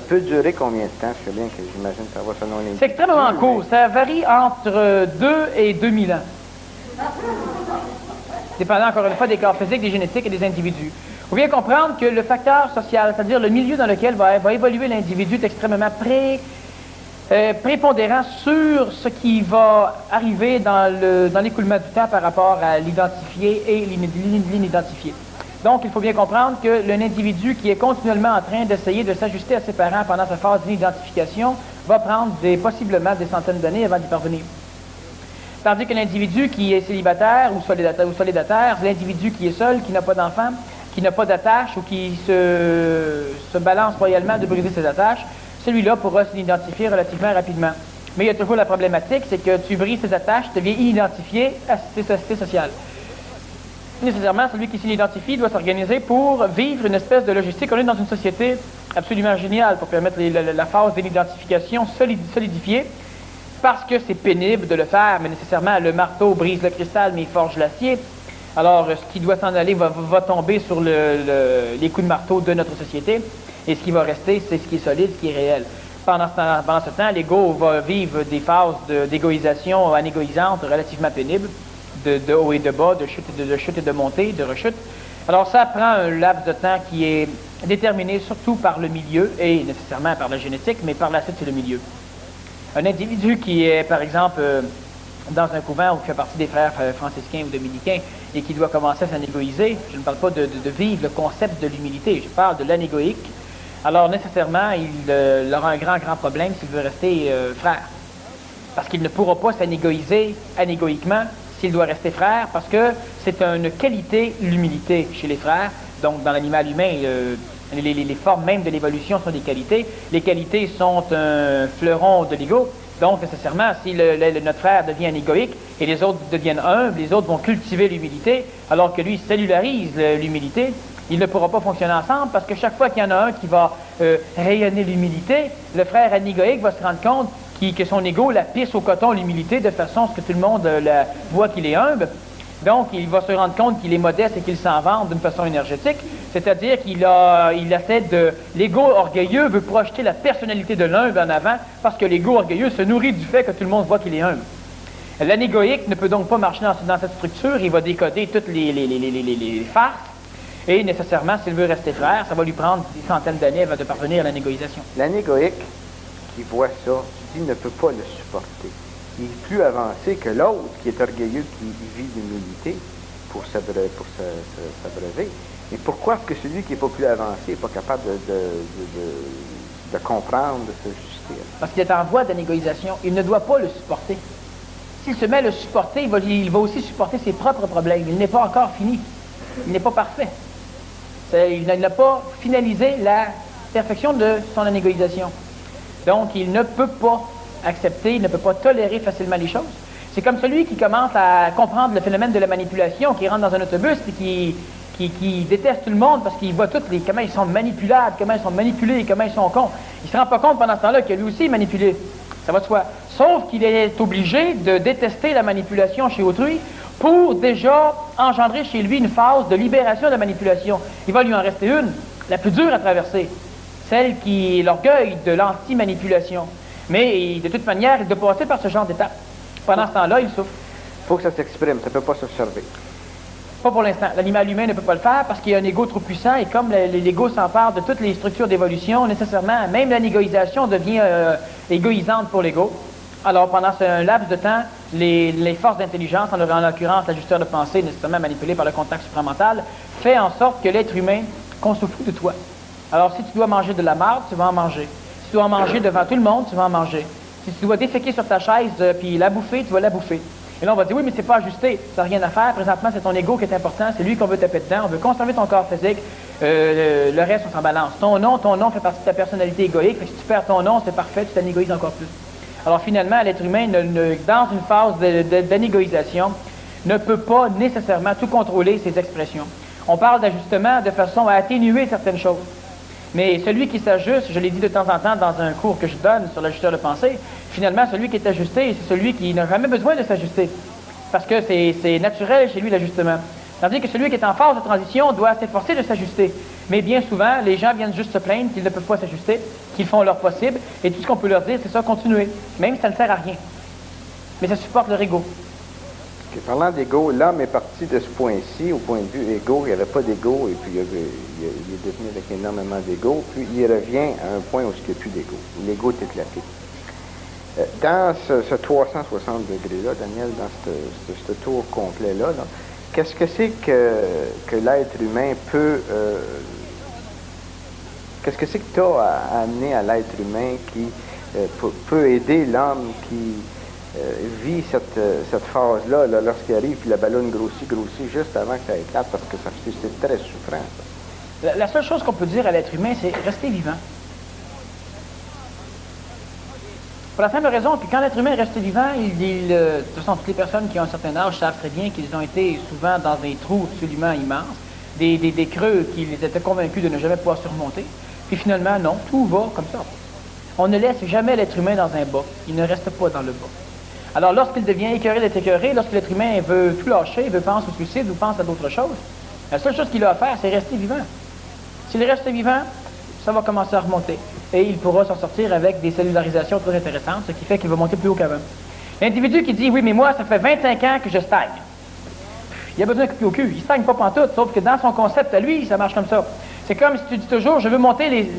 peut durer combien de temps? Je sais bien que j'imagine que ça va selon les... C'est extrêmement court. Ça varie entre 2 et 2000 ans. Dépendant encore une fois des corps physiques, des génétiques et des individus. Il faut bien comprendre que le facteur social, c'est-à-dire le milieu dans lequel va évoluer l'individu, est extrêmement prépondérant sur ce qui va arriver dans l'écoulement du temps par rapport à l'identifié et l'inidentifié. Donc, il faut bien comprendre que l'un individu qui est continuellement en train d'essayer de s'ajuster à ses parents pendant sa phase d'identification va prendre possiblement des centaines d'années avant d'y parvenir. Tandis que l'individu qui est célibataire ou solidataire, l'individu qui est seul, qui n'a pas d'enfant, qui n'a pas d'attache ou qui se balance royalement de briser ses attaches, celui-là pourra s'identifier relativement rapidement. Mais il y a toujours la problématique, c'est que tu brises tes attaches, tu deviens inidentifié à tes sociétés sociales. Nécessairement, celui qui s'identifie doit s'organiser pour vivre une espèce de logistique. On est dans une société absolument géniale pour permettre la phase d'identification solidifiée, parce que c'est pénible de le faire, mais nécessairement le marteau brise le cristal, mais il forge l'acier. Alors, ce qui doit s'en aller va tomber sur les coups de marteau de notre société, et ce qui va rester, c'est ce qui est solide, ce qui est réel. Pendant ce temps, l'ego va vivre des phases d'égoïsation anégoïsantes relativement pénibles, de haut et de bas, de chute et de montée, de rechute. Alors, ça prend un laps de temps qui est déterminé surtout par le milieu, et nécessairement par la génétique, mais par la suite, c'est le milieu. Un individu qui est, par exemple, dans un couvent ou qui fait partie des frères franciscains ou dominicains et qui doit commencer à s'anégoïser, je ne parle pas de vivre le concept de l'humilité, je parle de l'anégoïque. Alors, nécessairement, il aura un grand problème s'il veut rester frère. Parce qu'il ne pourra pas s'anégoïser anégoïquement s'il doit rester frère, parce que c'est une qualité, l'humilité, chez les frères. Donc, dans l'animal humain, les formes même de l'évolution sont des qualités. Les qualités sont un fleuron de l'ego. Donc, nécessairement, si notre frère devient anégoïque et les autres deviennent humbles, les autres vont cultiver l'humilité, alors que lui cellularise l'humilité, il ne pourra pas fonctionner ensemble parce que chaque fois qu'il y en a un qui va rayonner l'humilité, le frère anégoïque va se rendre compte que son ego la pisse au coton, l'humilité, de façon à ce que tout le monde voit qu'il est humble. Donc, il va se rendre compte qu'il est modeste et qu'il s'en vante d'une façon énergétique, c'est-à-dire qu'il essaie l'ego orgueilleux veut projeter la personnalité de l'humble en avant parce que l'ego orgueilleux se nourrit du fait que tout le monde voit qu'il est humble. L'anégoïque ne peut donc pas marcher dans cette structure, il va décoder toutes les farces, et nécessairement, s'il veut rester frère, ça va lui prendre des centaines d'années avant de parvenir à l'anégoïsation. L'anégoïque qui voit ça, tu dis, ne peut pas le supporter. Il est plus avancé que l'autre qui est orgueilleux, qui vit l'humilité pour s'abreuver. Mais pourquoi est-ce que celui qui n'est pas plus avancé n'est pas capable de comprendre, de s'ajuster? Parce qu'il est en voie d'anégoïsation. Il ne doit pas le supporter. S'il se met à le supporter, il va aussi supporter ses propres problèmes. Il n'est pas encore fini. Il n'est pas parfait. Il n'a pas finalisé la perfection de son anégoïsation. Donc, il ne peut pas accepter, il ne peut pas tolérer facilement les choses. C'est comme celui qui commence à comprendre le phénomène de la manipulation, qui rentre dans un autobus et qui déteste tout le monde parce qu'il voit comment ils sont manipulables, comment ils sont manipulés, comment ils sont cons. Il ne se rend pas compte pendant ce temps-là que lui aussi est manipulé. Ça va de soi. Sauf qu'il est obligé de détester la manipulation chez autrui pour déjà engendrer chez lui une phase de libération de la manipulation. Il va lui en rester une, la plus dure à traverser, celle qui est l'orgueil de l'anti-manipulation. Mais de toute manière, il doit passer par ce genre d'étape. Pendant ce temps-là, il souffre. Il faut que ça s'exprime, ça ne peut pas s'observer. Pas pour l'instant. L'animal humain ne peut pas le faire parce qu'il y a un ego trop puissant et comme l'ego s'empare de toutes les structures d'évolution, nécessairement, même l'anégoïsation devient égoïsante pour l'ego. Alors, pendant un laps de temps, les forces d'intelligence, en l'occurrence l'ajusteur de pensée, nécessairement manipulé par le contact supramental, fait en sorte que l'être humain qu'on se fout de toi. Alors, si tu dois manger de la marde, tu vas en manger. Si tu dois en manger devant tout le monde, tu vas en manger. Si tu dois déféquer sur ta chaise puis la bouffer, tu vas la bouffer. Et là, on va dire, oui, mais c'est pas ajusté, ça n'a rien à faire. Présentement, c'est ton ego qui est important, c'est lui qu'on veut taper dedans, on veut conserver ton corps physique, le reste, on s'en balance. Ton nom fait partie de ta personnalité égoïque, si tu perds ton nom, c'est parfait, tu t'anégoïses encore plus. Alors finalement, l'être humain, dans une phase d'anégoïsation, ne peut pas nécessairement tout contrôler ses expressions. On parle d'ajustement de façon à atténuer certaines choses. Mais celui qui s'ajuste, je l'ai dit de temps en temps dans un cours que je donne sur l'ajusteur de pensée, finalement, celui qui est ajusté, c'est celui qui n'a jamais besoin de s'ajuster. Parce que c'est naturel chez lui, l'ajustement. Tandis que celui qui est en phase de transition doit s'efforcer de s'ajuster. Mais bien souvent, les gens viennent juste se plaindre qu'ils ne peuvent pas s'ajuster, qu'ils font leur possible, et tout ce qu'on peut leur dire, c'est ça, continuer. Même si ça ne sert à rien. Mais ça supporte leur ego. Okay. Parlant d'ego, l'homme est parti de ce point-ci, au point de vue égo, il n'y avait pas d'ego, et puis il est devenu avec énormément d'ego, puis il revient à un point où il n'y a plus d'ego, où l'ego est éclaté. Dans ce 360 degrés-là, Daniel, dans ce tour complet-là, qu'est-ce que c'est que l'être humain peut... qu'est-ce que c'est que tu as amené à l'être humain qui peut aider l'homme qui vit cette phase-là lorsqu'il arrive, puis la ballonne grossit juste avant que ça éclate, parce que c'est très souffrant. La seule chose qu'on peut dire à l'être humain, c'est rester vivant. Pour la simple raison que quand l'être humain reste vivant, de toute façon, toutes les personnes qui ont un certain âge savent très bien qu'ils ont été souvent dans des trous absolument immenses, des creux qu'ils étaient convaincus de ne jamais pouvoir surmonter. Puis finalement, non, tout va comme ça. On ne laisse jamais l'être humain dans un bas. Il ne reste pas dans le bas. Alors, lorsqu'il devient écœuré d'être écœuré, lorsque l'être humain veut tout lâcher, veut penser au suicide ou pense à d'autres choses, la seule chose qu'il a à faire, c'est rester vivant. S'il reste vivant, ça va commencer à remonter. Et il pourra s'en sortir avec des cellularisations très intéressantes, ce qui fait qu'il va monter plus haut qu'avant. L'individu qui dit, oui, mais moi, ça fait 25 ans que je stagne. Il a besoin de couper au cul. Il ne stagne pas pantoute, sauf que dans son concept à lui, ça marche comme ça. C'est comme si tu dis toujours, je veux monter les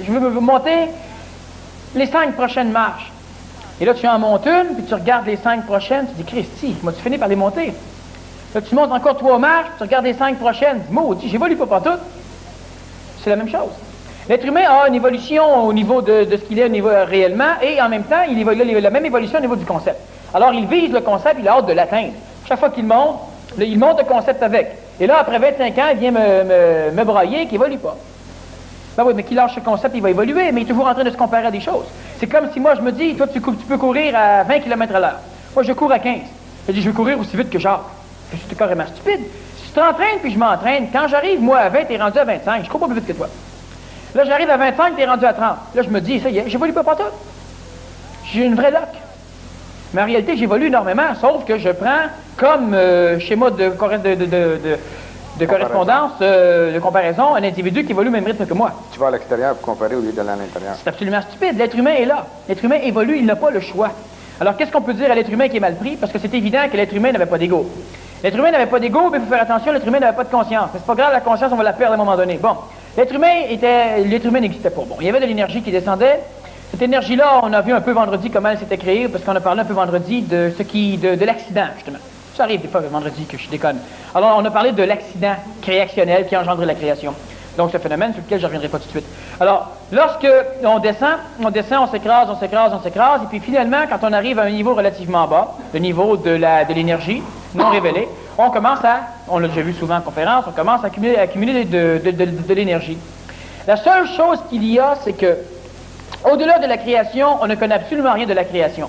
5 prochaines marches. Et là, tu en montes une, puis tu regardes les 5 prochaines, tu dis, Christy, moi, tu finis par les monter. Là, tu montes encore 3 marches, tu regardes les 5 prochaines, tu dis, maudit, j'évolue pas pantoute. C'est la même chose. L'être humain a une évolution au niveau de ce qu'il est au niveau réellement, et en même temps, il a la même évolution au niveau du concept. Alors, il vise le concept, il a hâte de l'atteindre. Chaque fois qu'il monte, il monte le concept avec. Et là, après 25 ans, il vient me brailler qu'il n'évolue pas. Ben oui, mais qu'il lâche ce concept, il va évoluer, mais il est toujours en train de se comparer à des choses. C'est comme si moi, je me dis, toi, tu peux courir à 20 km à l'heure. Moi, je cours à 15. Je dis, je vais courir aussi vite que Jacques. C'est carrément stupide. Si tu t'entraînes, puis je m'entraîne, quand j'arrive, moi, à 20, t'es rendu à 25. Je cours pas plus vite que toi. Là, j'arrive à 25, t'es rendu à 30. Là, je me dis, ça y est, j'évolue pas tout. J'ai une vraie loque. Mais en réalité, j'évolue énormément, sauf que je prends comme schéma de correspondance, de comparaison, un individu qui évolue au même rythme que moi. Tu vas à l'extérieur pour comparer au lieu d'aller à l'intérieur. C'est absolument stupide. L'être humain est là. L'être humain évolue, il n'a pas le choix. Alors, qu'est-ce qu'on peut dire à l'être humain qui est mal pris? Parce que c'est évident que l'être humain n'avait pas d'ego. L'être humain n'avait pas d'ego, mais il faut faire attention, l'être humain n'avait pas de conscience. Mais c'est pas grave, la conscience, on va la perdre à un moment donné. Bon, l'être humain n'existait pas. Bon, il y avait de l'énergie qui descendait. Cette énergie-là, on a vu un peu vendredi comment elle s'était créée, parce qu'on a parlé un peu vendredi de l'accident, justement. Ça arrive des fois le vendredi que je déconne. Alors, on a parlé de l'accident créationnel qui a engendré la création. Donc, ce phénomène sur lequel je ne reviendrai pas tout de suite. Alors, lorsque on descend, on s'écrase, et puis finalement, quand on arrive à un niveau relativement bas, le niveau de l'énergie non révélée, on commence on l'a déjà vu souvent en conférence, on commence à accumuler de l'énergie. La seule chose qu'il y a, c'est que, au-delà de la création, on ne connaît absolument rien de la création.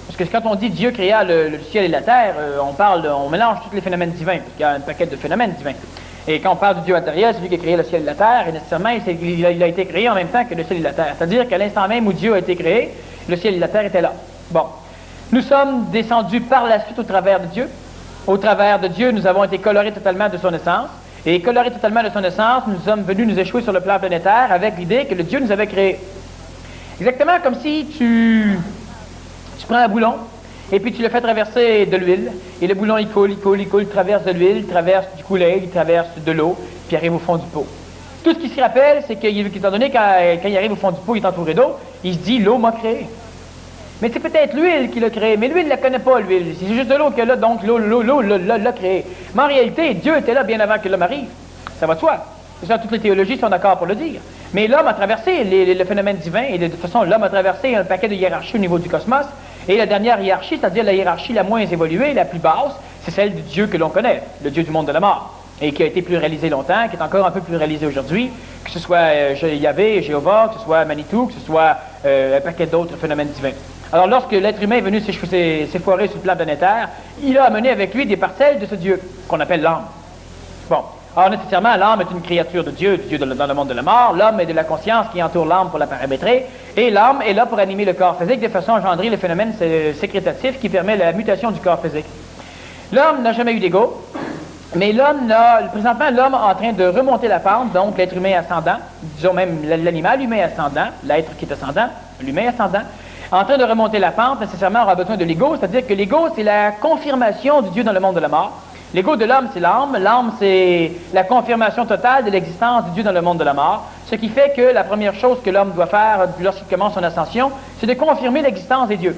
Parce que quand on dit Dieu créa le ciel et la terre, on mélange tous les phénomènes divins, parce qu'il y a un paquet de phénomènes divins. Et quand on parle du Dieu intérieur, c'est lui qui a créé le ciel et la terre, et nécessairement, il a été créé en même temps que le ciel et la terre. C'est-à-dire qu'à l'instant même où Dieu a été créé, le ciel et la terre étaient là. Bon. Nous sommes descendus par la suite au travers de Dieu. Au travers de Dieu, nous avons été colorés totalement de son essence. Et colorés totalement de son essence, nous sommes venus nous échouer sur le plan planétaire avec l'idée que le Dieu nous avait créé. Exactement comme si tu prends un boulon, et puis tu le fais traverser de l'huile, et le boulon il coule, il traverse de l'huile, il traverse du Kool-Aid, il traverse de l'eau, puis arrive au fond du pot. Tout ce qu'il se rappelle, c'est qu'étant donné, quand il arrive au fond du pot, il est entouré d'eau, il se dit, l'eau m'a créé. Mais c'est peut-être l'huile qui l'a créé, mais l'huile ne la connaît pas, l'huile. C'est juste de l'eau qu'elle a, donc l'eau l'a créé. Mais en réalité, Dieu était là bien avant que l'homme arrive. Ça va de soi. C'est ça, toutes les théologies sont d'accord pour le dire. Mais l'homme a traversé le phénomène divin, et de toute façon, l'homme a traversé un paquet de hiérarchies au niveau du cosmos, et la dernière hiérarchie, c'est-à-dire la hiérarchie la moins évoluée, la plus basse, c'est celle du Dieu que l'on connaît, le Dieu du monde de la mort, et qui a été pluralisé longtemps, qui est encore un peu pluralisé aujourd'hui, que ce soit Yahvé, Jéhovah, que ce soit Manitou, que ce soit un paquet d'autres phénomènes divins. Alors, lorsque l'être humain est venu s'effoirer sur le plan planétaire, il a amené avec lui des parcelles de ce Dieu, qu'on appelle l'âme. Bon. Alors, nécessairement, l'âme est une créature de Dieu dans le monde de la mort. L'homme est de la conscience qui entoure l'âme pour la paramétrer. Et l'âme est là pour animer le corps physique de façon à engendrer le phénomène sécrétatif qui permet la mutation du corps physique. L'homme n'a jamais eu d'ego, mais présentement, l'homme est en train de remonter la pente, donc l'être humain ascendant, disons même l'animal humain ascendant, l'être qui est ascendant, l'humain ascendant, en train de remonter la pente, nécessairement aura besoin de l'ego, c'est-à-dire que l'ego, c'est la confirmation du Dieu dans le monde de la mort. L'ego de l'homme, c'est l'âme. L'âme, c'est la confirmation totale de l'existence du Dieu dans le monde de la mort. Ce qui fait que la première chose que l'homme doit faire lorsqu'il commence son ascension, c'est de confirmer l'existence des dieux.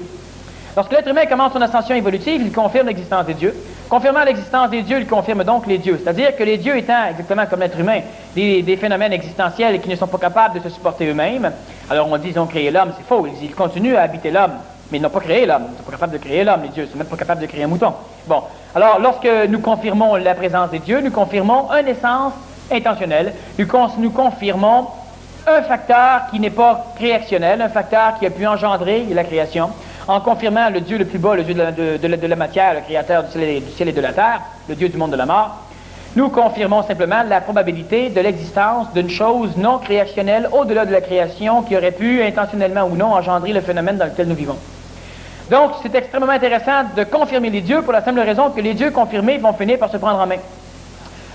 Lorsque l'être humain commence son ascension évolutive, il confirme l'existence des dieux. Confirmant l'existence des dieux, il confirme donc les dieux. C'est-à-dire que les dieux étant, exactement comme l'être humain, des phénomènes existentiels qui ne sont pas capables de se supporter eux-mêmes, alors on dit qu'ils ont créé l'homme, c'est faux. Ils continuent à habiter l'homme. Mais ils n'ont pas créé l'homme. Ils ne sont pas capables de créer l'homme, les dieux. Ils ne sont même pas capables de créer un mouton. Bon. Alors, lorsque nous confirmons la présence des dieux, nous confirmons une essence intentionnelle. Nous confirmons un facteur qui n'est pas créationnel, un facteur qui a pu engendrer la création, en confirmant le Dieu le plus bas, le Dieu de la matière, le créateur du ciel et de la terre, le Dieu du monde de la mort. Nous confirmons simplement la probabilité de l'existence d'une chose non créationnelle au-delà de la création qui aurait pu, intentionnellement ou non, engendrer le phénomène dans lequel nous vivons. Donc, c'est extrêmement intéressant de confirmer les dieux pour la simple raison que les dieux confirmés vont finir par se prendre en main.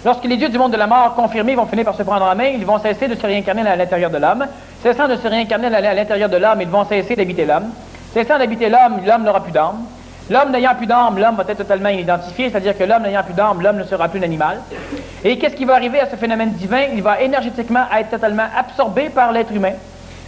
Lorsque les dieux du monde de la mort confirmés vont finir par se prendre en main, ils vont cesser de se réincarner à l'intérieur de l'homme. Cessant de se réincarner à l'intérieur de l'homme, ils vont cesser d'habiter l'homme. Cessant d'habiter l'homme, l'homme n'aura plus d'âme. L'homme n'ayant plus d'âme, l'homme va être totalement inidentifié, c'est-à-dire que l'homme n'ayant plus d'âme, l'homme ne sera plus un animal. Et qu'est-ce qui va arriver à ce phénomène divin? Il va énergétiquement être totalement absorbé par l'être humain,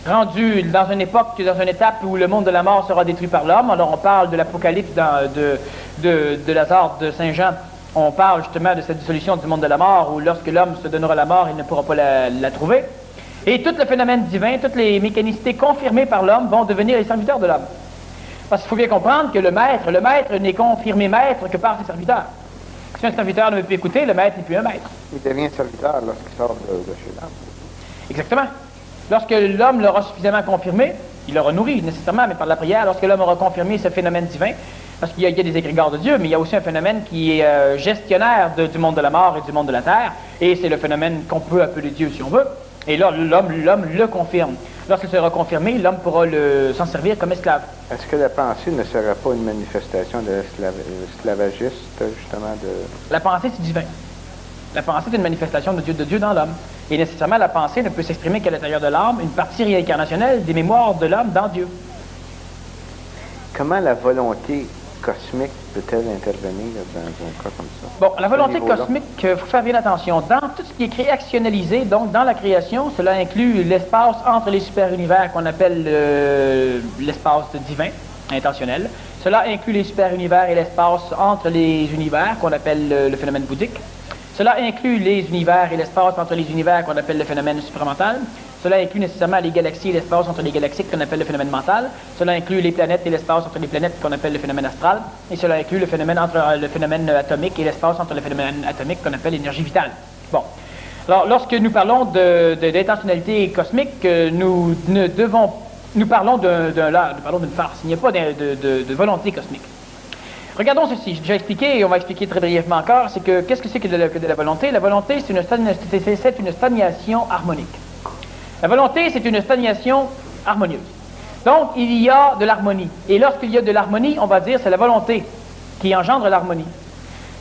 rendu dans une étape où le monde de la mort sera détruit par l'homme. Alors on parle de l'Apocalypse de Lazare de Saint Jean. On parle justement de cette dissolution du monde de la mort, où lorsque l'homme se donnera la mort, il ne pourra pas la trouver. Et tout le phénomène divin, toutes les mécanicités confirmées par l'homme vont devenir les serviteurs de l'homme. Parce qu'il faut bien comprendre que le maître n'est confirmé maître que par ses serviteurs. Si un serviteur ne veut plus écouter, le maître n'est plus un maître. Il devient serviteur lorsqu'il sort de chez l'homme. Exactement. Lorsque l'homme l'aura suffisamment confirmé, il l'aura nourri nécessairement, mais par la prière, lorsque l'homme aura confirmé ce phénomène divin, parce qu'il y a des égrégores de Dieu, mais il y a aussi un phénomène qui est gestionnaire du monde de la mort et du monde de la terre, et c'est le phénomène qu'on peut appeler Dieu si on veut, et là, l'homme le confirme. Lorsqu'il sera confirmé, l'homme pourra s'en servir comme esclave. Est-ce que la pensée ne serait pas une manifestation de l'esclavagiste, justement, La pensée, c'est divin. La pensée est une manifestation de Dieu dans l'homme. Et nécessairement, la pensée ne peut s'exprimer qu'à l'intérieur de l'âme, une partie réincarnationnelle des mémoires de l'homme dans Dieu. Comment la volonté cosmique peut-elle intervenir dans un cas comme ça? Bon, la volonté cosmique, il faut faire bien attention. Dans tout ce qui est créationnalisé, donc dans la création, cela inclut l'espace entre les super-univers qu'on appelle l'espace divin, intentionnel. Cela inclut les super-univers et l'espace entre les univers qu'on appelle le phénomène bouddhique. Cela inclut les univers et l'espace entre les univers qu'on appelle le phénomène supramental. Cela inclut nécessairement les galaxies et l'espace entre les galaxies qu'on appelle le phénomène mental. Cela inclut les planètes et l'espace entre les planètes qu'on appelle le phénomène astral. Et cela inclut le phénomène entre le phénomène atomique et l'espace entre le phénomène atomique qu'on appelle l'énergie vitale. Bon. Alors, lorsque nous parlons d'intentionnalité cosmique, nous parlons d'une farce. Il n'y a pas de volonté cosmique. Regardons ceci, j'ai déjà expliqué et on va expliquer très brièvement encore, c'est que qu'est-ce que c'est que de la volonté? La volonté, c'est une stagnation harmonique. La volonté, c'est une stagnation harmonieuse. Donc, il y a de l'harmonie. Et lorsqu'il y a de l'harmonie, on va dire c'est la volonté qui engendre l'harmonie.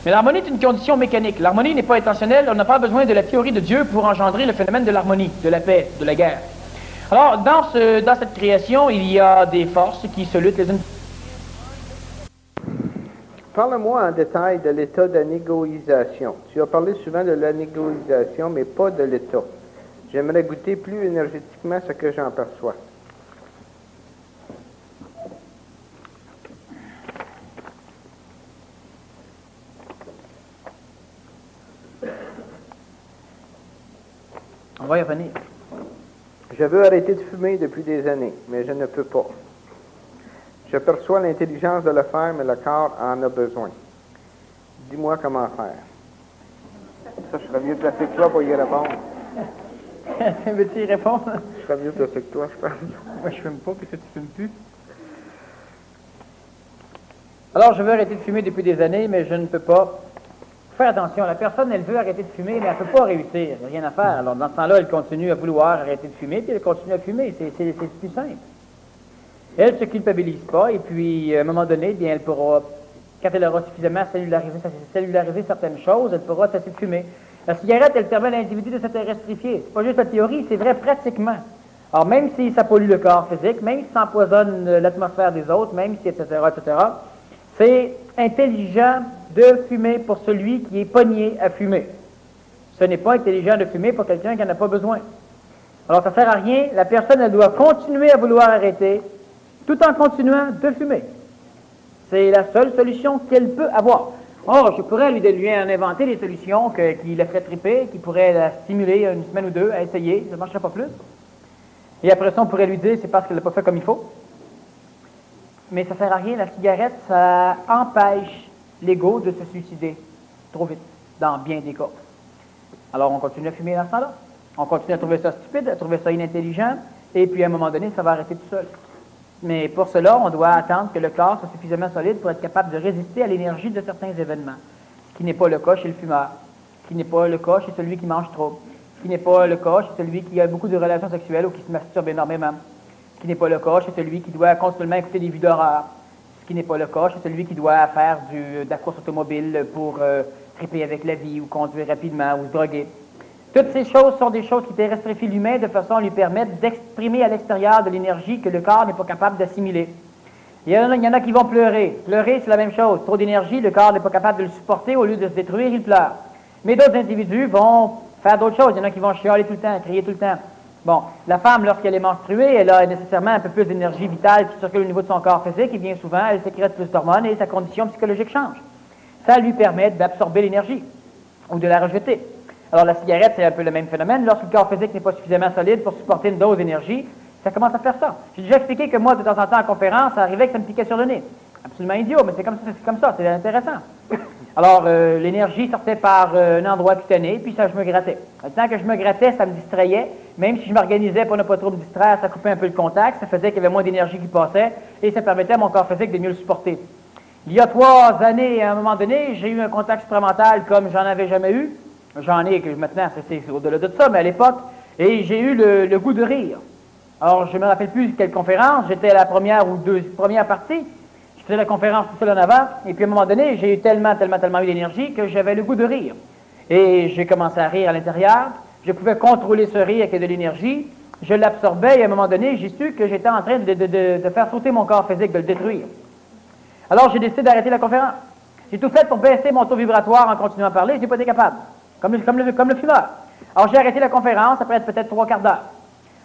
Mais l'harmonie est une condition mécanique. L'harmonie n'est pas intentionnelle, on n'a pas besoin de la théorie de Dieu pour engendrer le phénomène de l'harmonie, de la paix, de la guerre. Alors, dans cette création, il y a des forces qui se luttent les unes. Parle-moi en détail de l'état d'anégoïsation. Tu as parlé souvent de l'anégoïsation, mais pas de l'état. J'aimerais goûter plus énergétiquement ce que j'en perçois. On va y revenir. Je veux arrêter de fumer depuis des années, mais je ne peux pas. Je perçois l'intelligence de le faire, mais le corps en a besoin. Dis-moi comment faire. Ça, je serais mieux placé que toi pour y répondre. Veux-tu y répondre? Je serais mieux placé que toi, je pense. Moi, je fume pas, puis toi, tu fumes plus. Alors, je veux arrêter de fumer depuis des années, mais je ne peux pas. faire attention. La personne, elle veut arrêter de fumer, mais elle ne peut pas réussir. Il n'y a rien à faire. Alors, dans ce temps-là, elle continue à vouloir arrêter de fumer, puis elle continue à fumer. C'est plus simple. Elle ne se culpabilise pas, et puis, à un moment donné, bien, elle pourra, quand elle aura suffisamment cellularisé certaines choses, elle pourra cesser de fumer. La cigarette, elle permet à l'individu de s'interrestrifier. C'est pas juste la théorie, c'est vrai pratiquement. Alors, même si ça pollue le corps physique, même si ça empoisonne l'atmosphère des autres, même si, etc., c'est intelligent de fumer pour celui qui est pogné à fumer. Ce n'est pas intelligent de fumer pour quelqu'un qui n'en a pas besoin. Alors, ça ne sert à rien. La personne, elle doit continuer à vouloir arrêter, tout en continuant de fumer. C'est la seule solution qu'elle peut avoir. Or, je pourrais lui en inventer des solutions qui la feraient triper, qui pourraient la stimuler une semaine ou deux à essayer. Ça ne marcherait pas plus. Et après ça, on pourrait lui dire c'est parce qu'elle n'a pas fait comme il faut. Mais ça ne sert à rien. La cigarette, ça empêche l'ego de se suicider trop vite, dans bien des cas. Alors, on continue à fumer dans ce temps-là. On continue à trouver ça stupide, à trouver ça inintelligent, et puis à un moment donné, ça va arrêter tout seul. Mais pour cela, on doit attendre que le corps soit suffisamment solide pour être capable de résister à l'énergie de certains événements. Ce qui n'est pas le cas chez le fumeur, ce qui n'est pas le cas chez celui qui mange trop, ce qui n'est pas le cas chez celui qui a beaucoup de relations sexuelles ou qui se masturbe énormément, ce qui n'est pas le cas chez celui qui doit continuellement écouter des vues d'horreur, ce qui n'est pas le cas chez celui qui doit faire de la course automobile pour triper avec la vie ou conduire rapidement ou se droguer. Toutes ces choses sont des choses qui terrestrifient l'humain de façon à lui permettre d'exprimer à l'extérieur de l'énergie que le corps n'est pas capable d'assimiler. Il y en a qui vont pleurer. Pleurer, c'est la même chose. Trop d'énergie, le corps n'est pas capable de le supporter. Au lieu de se détruire, il pleure. Mais d'autres individus vont faire d'autres choses. Il y en a qui vont chialer tout le temps, crier tout le temps. Bon, la femme, lorsqu'elle est menstruée, elle a nécessairement un peu plus d'énergie vitale qui circule au niveau de son corps physique, et bien souvent, elle sécrète plus d'hormones et sa condition psychologique change. Ça lui permet d'absorber l'énergie ou de la rejeter. Alors, la cigarette, c'est un peu le même phénomène. Lorsque le corps physique n'est pas suffisamment solide pour supporter une dose d'énergie, ça commence à faire ça. J'ai déjà expliqué que moi, de temps en temps, en conférence, ça arrivait que ça me piquait sur le nez. Absolument idiot, mais c'est comme ça, c'est intéressant. Alors, l'énergie sortait par un endroit cutané, puis ça, je me grattais. Le temps que je me grattais, ça me distrayait. Même si je m'organisais pour ne pas trop me distraire, ça coupait un peu le contact, ça faisait qu'il y avait moins d'énergie qui passait, et ça permettait à mon corps physique de mieux le supporter. Il y a 3 années, à un moment donné, j'ai eu un contact supramental comme j'en avais jamais eu. J'en ai que maintenant, c'est au-delà de ça, mais à l'époque, et j'ai eu le goût de rire. Alors, je ne me rappelle plus quelle conférence, j'étais à la première partie, je faisais la conférence tout seul en avant, et puis à un moment donné, j'ai eu tellement eu d'énergie que j'avais le goût de rire. Et j'ai commencé à rire à l'intérieur, je pouvais contrôler ce rire avec de l'énergie, je l'absorbais, et à un moment donné, j'ai su que j'étais en train de faire sauter mon corps physique, de le détruire. Alors, j'ai décidé d'arrêter la conférence. J'ai tout fait pour baisser mon taux vibratoire en continuant à parler, je n'ai pas été capable. Comme le fumeur. Alors, j'ai arrêté la conférence après peut-être 3 quarts d'heure.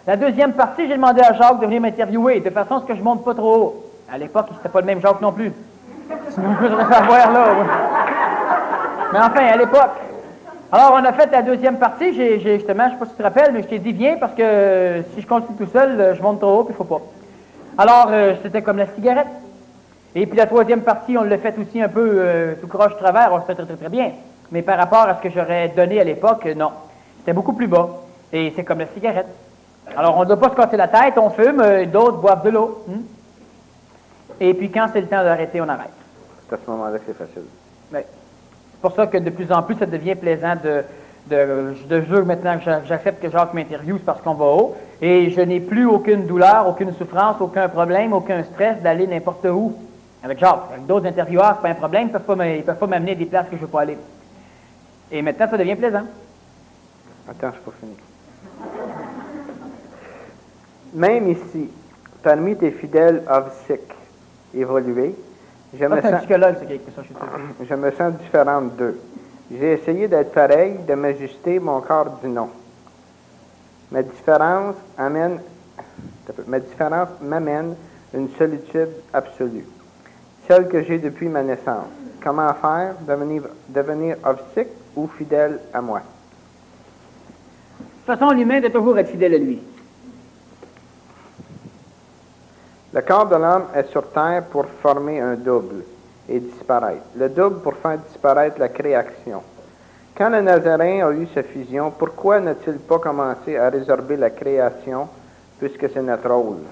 La deuxième partie, j'ai demandé à Jacques de venir m'interviewer, de façon à ce que je ne monte pas trop haut. À l'époque, c'était pas le même Jacques non plus. Sinon, je voudrais savoir là. Ouais. Mais enfin, à l'époque. Alors, on a fait la deuxième partie. Justement, je ne sais pas si tu te rappelles, mais je t'ai dit, viens, parce que si je continue tout seul, je monte trop haut, puis il ne faut pas. Alors, c'était comme la cigarette. Et puis la troisième partie, on l'a fait aussi un peu tout croche travers, on le fait très, très, très bien. Mais par rapport à ce que j'aurais donné à l'époque, non. C'était beaucoup plus bas. Et c'est comme la cigarette. Alors, on ne doit pas se casser la tête, on fume, d'autres boivent de l'eau. Et puis, quand c'est le temps d'arrêter, on arrête. C'est à ce moment-là que c'est facile. Oui. C'est pour ça que de plus en plus, ça devient plaisant je jure maintenant que j'accepte que Jacques m'interviewe, c'est parce qu'on va haut. Et je n'ai plus aucune douleur, aucune souffrance, aucun problème, aucun stress d'aller n'importe où. Avec Jacques. Avec d'autres intervieweurs, c'est pas un problème, ils ne peuvent pas m'amener à des places que je ne veux pas aller. Et maintenant, ça devient plaisant. Attends, je suis pas fini. Même ici, parmi tes fidèles ovsiques évolués, je me sens différente d'eux. J'ai essayé d'être pareil, de m'ajuster, mon corps dit non. Ma différence m'amène une solitude absolue, celle que j'ai depuis ma naissance. Comment faire? Devenir ovsique ou fidèle à moi? De toute façon, l'humain doit toujours être fidèle à lui. Le corps de l'homme est sur terre pour former un double et disparaître. Le double pour faire disparaître la création. Quand le Nazaréen a eu sa fusion, pourquoi n'a-t-il pas commencé à résorber la création, puisque c'est notre rôle?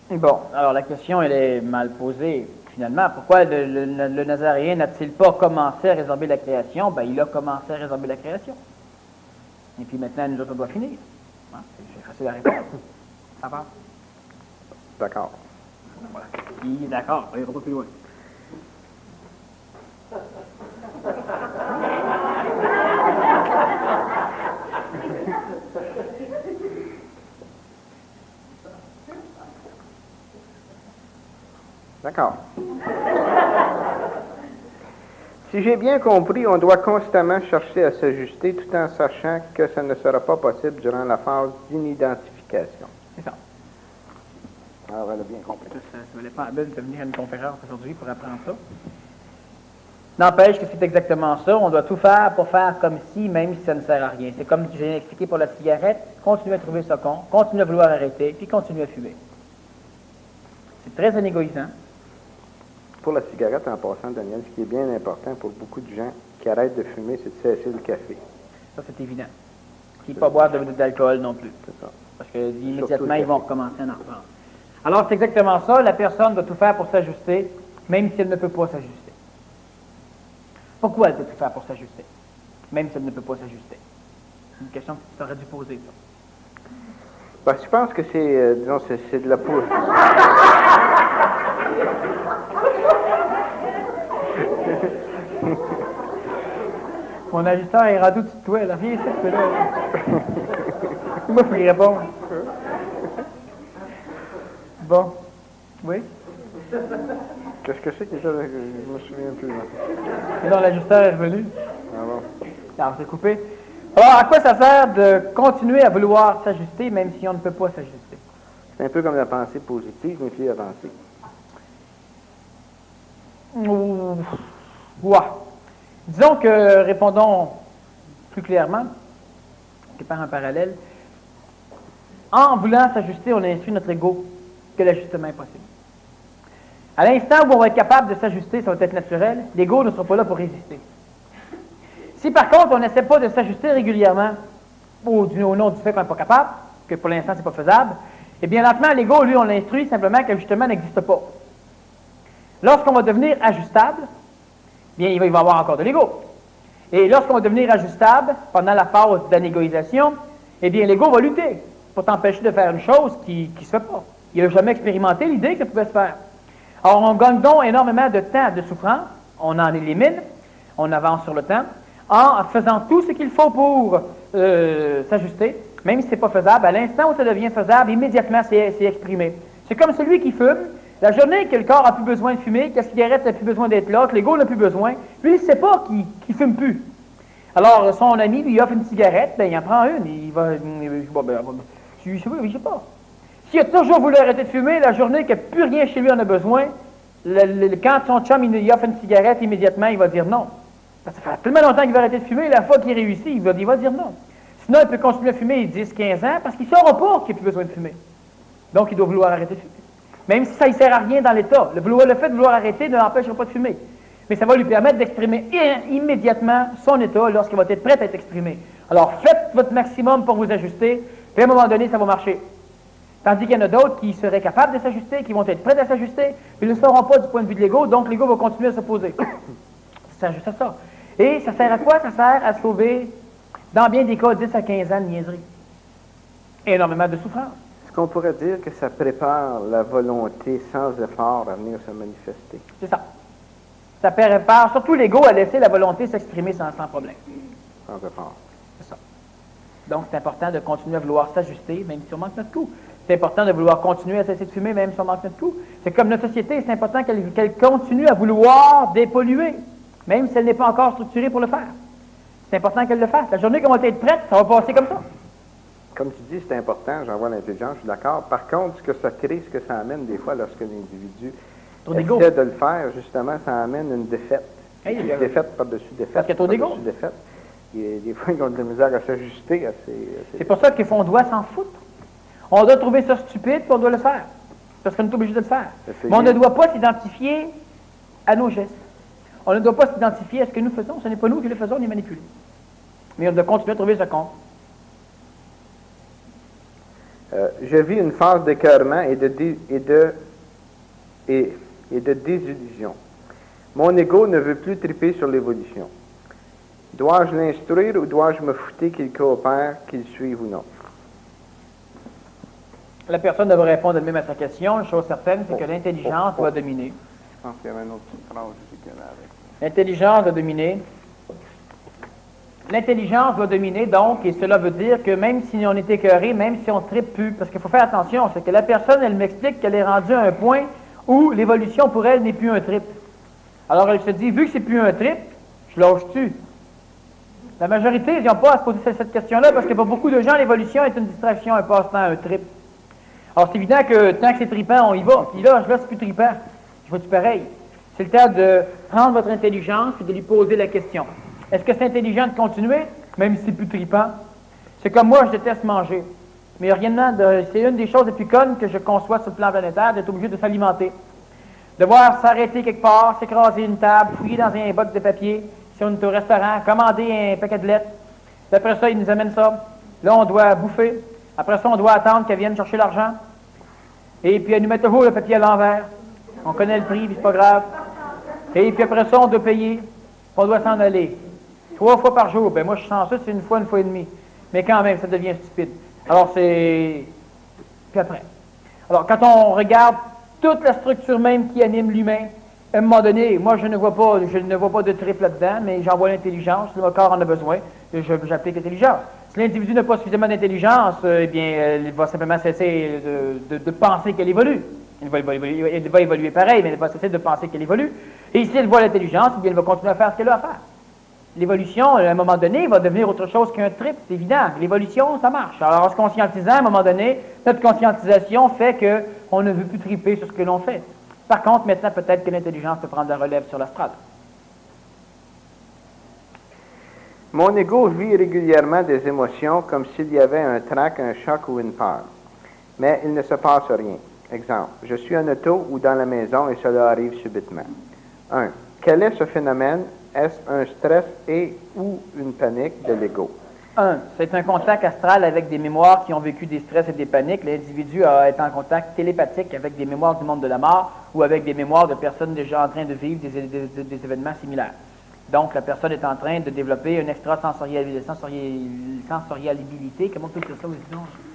Bon, alors la question, elle est mal posée. finalement, pourquoi le Nazaréen n'a-t-il pas commencé à résorber la création? Ben, il a commencé à résorber la création. Et puis maintenant, nous autres, on doit finir. Hein? C'est facile à répondre. Ça va? D'accord. Voilà. Il est d'accord, il n'ira pas plus loin. D'accord. Si j'ai bien compris, on doit constamment chercher à s'ajuster tout en sachant que ça ne sera pas possible durant la phase d'inidentification. C'est ça. Alors, elle a bien compris. Ça ne valait pas la peine de venir à une conférence aujourd'hui pour apprendre ça. N'empêche que c'est exactement ça. On doit tout faire pour faire comme si, même si ça ne sert à rien. C'est comme j'ai expliqué pour la cigarette. Continuez à trouver ça con, continuez à vouloir arrêter, puis continuez à fumer. C'est très inégoïsant. Pour la cigarette, en passant, Daniel, ce qui est bien important pour beaucoup de gens qui arrêtent de fumer, c'est de cesser le café. Ça, c'est évident. Puis pas boire d'alcool non plus. C'est ça. Parce que immédiatement, ils vont recommencer à en reprendre. Alors, c'est exactement ça. La personne doit tout faire pour s'ajuster, même si elle ne peut pas s'ajuster. Pourquoi elle peut tout faire pour s'ajuster, même si elle ne peut pas s'ajuster? C'est une question que tu aurais dû poser, ça. Ben, je pense que c'est, disons, c'est de la poudre. Mon ajusteur est rendu au-dessus de toi, là. Viens ici, tu là. Moi, il faut y répondre. Bon. Oui? Qu'est-ce que c'est que ça? Je me souviens plus. Et non, l'ajusteur est revenu. Ah bon? Alors, c'est coupé. Alors, à quoi ça sert de continuer à vouloir s'ajuster, même si on ne peut pas s'ajuster? C'est un peu comme la pensée positive, mais plus avancée. Ouais. Disons que, répondons plus clairement, que par un parallèle, en voulant s'ajuster, on instruit notre ego que l'ajustement est possible. À l'instant où on va être capable de s'ajuster, ça va être naturel, l'ego ne sera pas là pour résister. Si par contre, on n'essaie pas de s'ajuster régulièrement, au nom du fait qu'on n'est pas capable, que pour l'instant, c'est pas faisable, eh bien, lentement, l'ego, lui, on l'instruit simplement qu'ajustement n'existe pas. Lorsqu'on va devenir ajustable, bien, il va y avoir encore de l'ego. Et lorsqu'on va devenir ajustable, pendant la phase d'anégoïsation, eh bien, l'ego va lutter pour t'empêcher de faire une chose qui ne se fait pas. Il n'a jamais expérimenté l'idée que ça pouvait se faire. Alors, on gagne donc énormément de temps de souffrance, on en élimine, on avance sur le temps, en faisant tout ce qu'il faut pour s'ajuster, même si ce n'est pas faisable. À l'instant où ça devient faisable, immédiatement, c'est exprimé. C'est comme celui qui fume. La journée que le corps n'a plus besoin de fumer, que la cigarette n'a plus besoin d'être là, que l'ego n'a plus besoin, lui, il ne sait pas qu'il ne fume plus. Alors, son ami lui offre une cigarette, ben, il en prend une, il va... je sais pas. S'il a toujours voulu arrêter de fumer, la journée que plus rien chez lui en a besoin, quand son chum il offre une cigarette, immédiatement, il va dire non. Ça fait tellement longtemps qu'il va arrêter de fumer, la fois qu'il réussit, il va dire non. Sinon, il peut continuer à fumer 10, 15 ans, parce qu'il ne saura pas qu'il n'a plus besoin de fumer. Donc, il doit vouloir arrêter de fumer. Même si ça ne sert à rien dans l'état. Le fait de vouloir arrêter ne l'empêchera pas de fumer. Mais ça va lui permettre d'exprimer immédiatement son état lorsqu'il va être prêt à être exprimé. Alors, faites votre maximum pour vous ajuster, puis à un moment donné, ça va marcher. Tandis qu'il y en a d'autres qui seraient capables de s'ajuster, qui vont être prêts à s'ajuster, ils ne le sauront pas du point de vue de l'ego, donc l'ego va continuer à s'opposer. C'est juste à ça. Et ça sert à quoi? Ça sert à sauver, dans bien des cas, 10 à 15 ans de niaiserie. Énormément de souffrance. Est-ce qu'on pourrait dire que ça prépare la volonté sans effort à venir se manifester? C'est ça. Ça prépare surtout l'ego à laisser la volonté s'exprimer sans problème. Sans effort. C'est ça. Donc, c'est important de continuer à vouloir s'ajuster, même si on manque notre coup. C'est important de vouloir continuer à cesser de fumer, même si on manque notre coup. C'est comme notre société, c'est important qu'elle continue à vouloir dépolluer, même si elle n'est pas encore structurée pour le faire. C'est important qu'elle le fasse. La journée qu'on va être prête, ça va passer comme ça. Comme tu dis, c'est important, j'en vois l'intelligence, je suis d'accord. Par contre, ce que ça crée, ce que ça amène des fois lorsque l'individu essaie de le faire, justement, ça amène une défaite. Hey, une défaite par-dessus défaite. Parce qu'il y a trop d'ego. Défaite. Et des fois, ils ont de la misère à s'ajuster à ces... C'est pour ça qu'on doit s'en foutre. On doit trouver ça stupide, puis on doit le faire. Parce qu'on est obligé de le faire. Mais on ne doit pas s'identifier à nos gestes. On ne doit pas s'identifier à ce que nous faisons. Ce n'est pas nous qui le faisons, on est manipulés. Mais on doit continuer à trouver ce compte. Je vis une phase d'écœurement et et de désillusion. Mon ego ne veut plus triper sur l'évolution. Dois-je l'instruire ou dois-je me fouter qu'il coopère, qu'il suive ou non? La personne devrait répondre elle-même à sa question. Une chose certaine, c'est que l'intelligence doit dominer. Je pense qu'il y avait une autre phrase aussi qu'il y avait avec. L'intelligence doit dominer. L'intelligence doit dominer, donc, et cela veut dire que même si on est écœuré, même si on tripe plus, parce qu'il faut faire attention, c'est que la personne, elle m'explique qu'elle est rendue à un point où l'évolution pour elle n'est plus un trip. Alors elle se dit, vu que c'est plus un trip, je lâche-tu. La majorité, ils n'ont pas à se poser cette question-là, parce que pour beaucoup de gens, l'évolution est une distraction, un passe-temps, un trip. Alors c'est évident que tant que c'est trippant, on y va. Puis là, c'est plus trippant. Je vois-tu pareil? C'est le temps de prendre votre intelligence et de lui poser la question. Est-ce que c'est intelligent de continuer, même si c'est plus trippant? C'est comme moi, je déteste manger. Mais il n'y a rien de... C'est une des choses les plus connes que je conçois sur le plan planétaire, d'être obligé de s'alimenter. Devoir s'arrêter quelque part, s'écraser une table, fouiller dans un boc de papier, si on est au restaurant, commander un paquet de lettres. Puis après ça, ils nous amènent ça. Là, on doit bouffer. Après ça, on doit attendre qu'elle vienne chercher l'argent. Et puis, elle nous met toujours le papier à l'envers. On connaît le prix, puis c'est pas grave. Et puis après ça, on doit payer. On doit s'en aller. 3 fois par jour. Ben moi, je suis chanceux, c'est une fois et demie. Mais quand même, ça devient stupide. Alors, c'est... Puis après. Alors, quand on regarde toute la structure même qui anime l'humain, à un moment donné, moi, je ne vois pas de trip là-dedans, mais j'en vois l'intelligence. Le corps en a besoin. J'applique l'intelligence. Si l'individu n'a pas suffisamment d'intelligence, eh bien, il va simplement cesser de penser qu'elle évolue. Il va évoluer pareil, mais il va cesser de penser qu'elle évolue. Et si elle voit l'intelligence, eh bien, elle va continuer à faire ce qu'elle a à faire. L'évolution, à un moment donné, va devenir autre chose qu'un trip, c'est évident. L'évolution, ça marche. Alors, en se conscientisant, à un moment donné, notre conscientisation fait qu'on ne veut plus triper sur ce que l'on fait. Par contre, maintenant, peut-être que l'intelligence peut prendre la relève sur la strade. Mon ego vit régulièrement des émotions comme s'il y avait un trac, un choc ou une peur. Mais il ne se passe rien. Exemple, je suis en auto ou dans la maison et cela arrive subitement. 1. Quel est ce phénomène? Est-ce un stress et ou une panique de l'ego? 1. C'est un contact astral avec des mémoires qui ont vécu des stress et des paniques. L'individu est en contact télépathique avec des mémoires du monde de la mort ou avec des mémoires de personnes déjà en train de vivre des événements similaires. Donc, la personne est en train de développer une extrasensorialité. Comment on peut dire ça aussi?